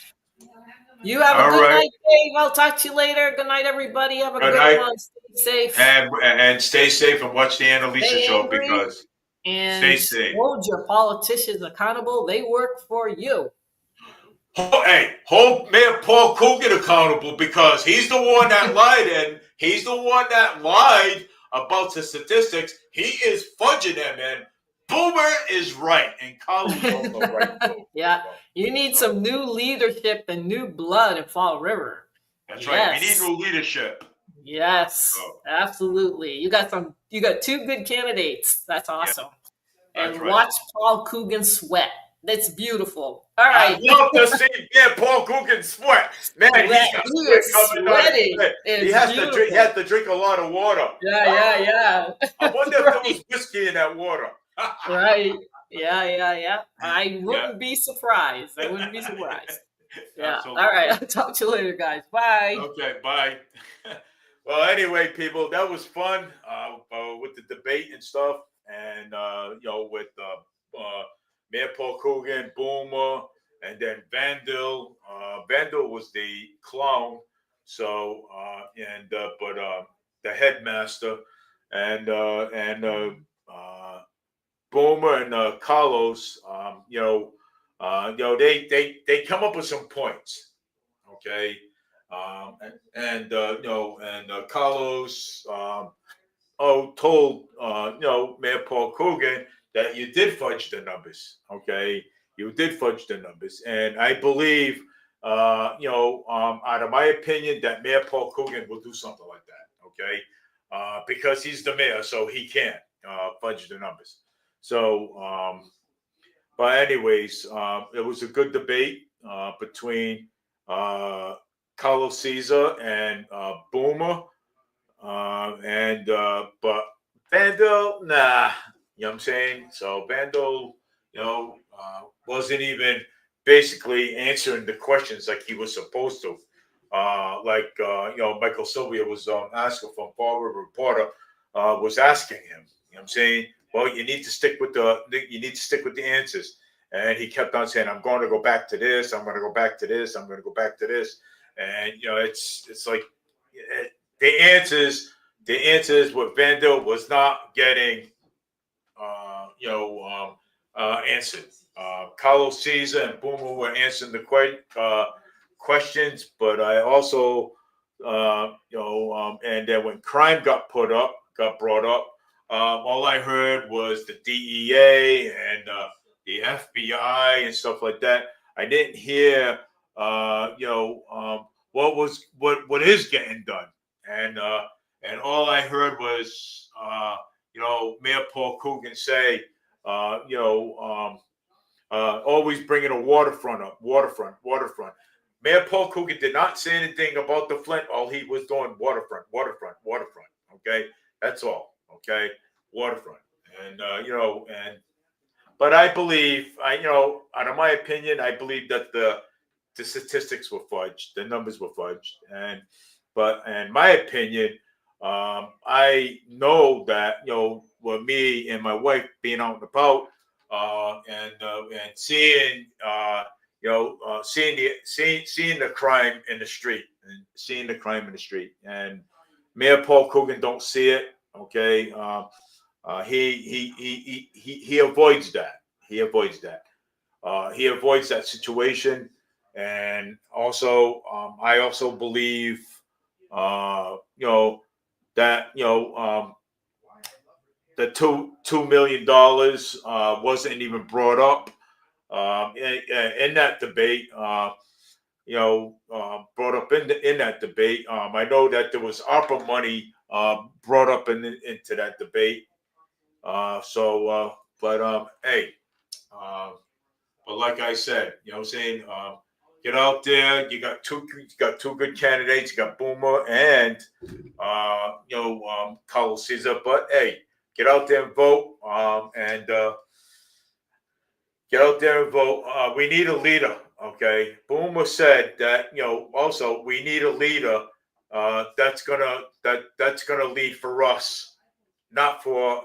You have All a good right. night, Dave. I'll talk to you later. Good night, everybody. Have a Good good night. one. Stay safe. And stay safe and watch the Annalisa Stay show angry because and stay safe. hold your politicians accountable. They work for you. Hey, hold Mayor Paul Coogan accountable because he's the one that lied, and he's the one that lied about the statistics. He is fudging them, and Boomer is right, and Carlos also right too. Yeah, you need some new leadership and new blood in Fall River. That's right. We need Yes. new leadership. Yes, Oh. absolutely. You got two good candidates. That's awesome. That's and right. watch Paul Coogan sweat. That's beautiful. All right. I love to see Paul Coogan sweat. Man, he's got He sweat is coming out of his sweating. head. He has to drink. He has to drink a lot of water. Yeah. I wonder if there was whiskey in that water. Right. Yeah. I wouldn't be surprised. Yeah. Absolutely. All right. I'll talk to you later, guys. Bye. Okay. Bye. Well, anyway, people, that was fun with the debate and stuff, and with Mayor Paul Coogan, Boomer, and then Vandal. Vandal was the clown, so but the headmaster, and Boomer and Carlos, they come up with some points, okay, and Carlos told Mayor Paul Coogan that you did fudge the numbers, okay, you did fudge the numbers, and I believe, out of my opinion, that Mayor Paul Coogan will do something like that, okay, because he's the mayor, so he can't fudge the numbers. So, but anyways, it was a good debate between Carlos Caesar and Boomer, but Vandal, nah, you know what I'm saying? So Vandal, wasn't even basically answering the questions like he was supposed to. Michael Sylvia was asking from Forward Reporter was asking him. You know what I'm saying? Well, you need to stick with the answers. And he kept on saying, I'm going to go back to this. I'm going to go back to this. I'm going to go back to this. And, it's like the answers what Vandal was not getting, answered. Carlos Caesar and Boomer were answering the questions, but I also, and then when crime got brought up, all I heard was the DEA and the FBI and stuff like that. I didn't hear, what is getting done, and all I heard was, Mayor Paul Coogan say, always bringing a waterfront up, waterfront. Mayor Paul Coogan did not say anything about the Flint. All he was doing waterfront. Okay, that's all. Okay, waterfront, and but I believe, out of my opinion, I believe that the statistics were fudged, the numbers were fudged, but in my opinion, I know that with me and my wife being out and about, and seeing seeing the crime in the street, and Mayor Paul Coogan don't see it. Okay, he avoids that. He avoids that situation, And also, I also believe, that, the $2 million wasn't even brought up in that debate. Brought up in that debate. I know that there was ARPA money brought up into that debate. Hey, uh, but like I said, what I'm saying, get out there. You got two good candidates. You got Boomer and Carlos Caesar. But hey, get out there and vote. Get out there and vote. We need a leader. Okay. Boomer said that, also we need a leader that's gonna lead for us, not for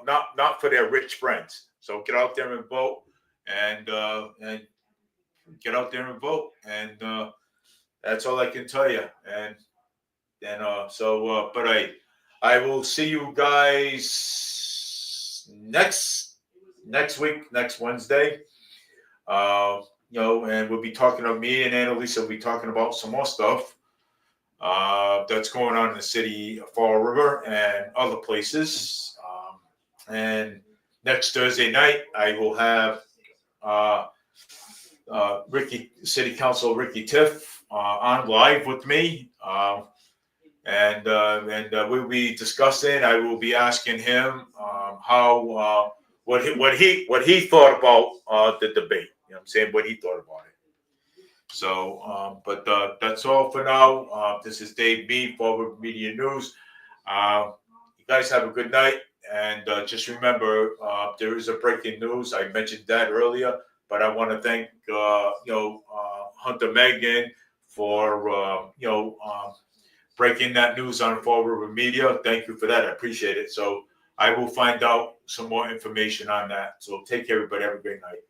their rich friends. So get out there and vote, and get out there and vote, and that's all I can tell you. But I will see you guys next week, next Wednesday. And we'll be talking about, me and Annalisa will be talking about some more stuff that's going on in the city of Fall River and other places. And next Thursday night, I will have City Council Ricky Tiff on live with me. We'll be discussing. I will be asking him how what he thought about the debate. You know what I'm saying? What he thought about it. So, that's all for now. This is Dave B, Forward Media News. You guys have a good night, and just remember, there is a breaking news. I mentioned that earlier, but I want to thank Hunter Megan for breaking that news on Fall River Media. Thank you for that. I appreciate it. So I will find out some more information on that. So take care, everybody. Have a great night.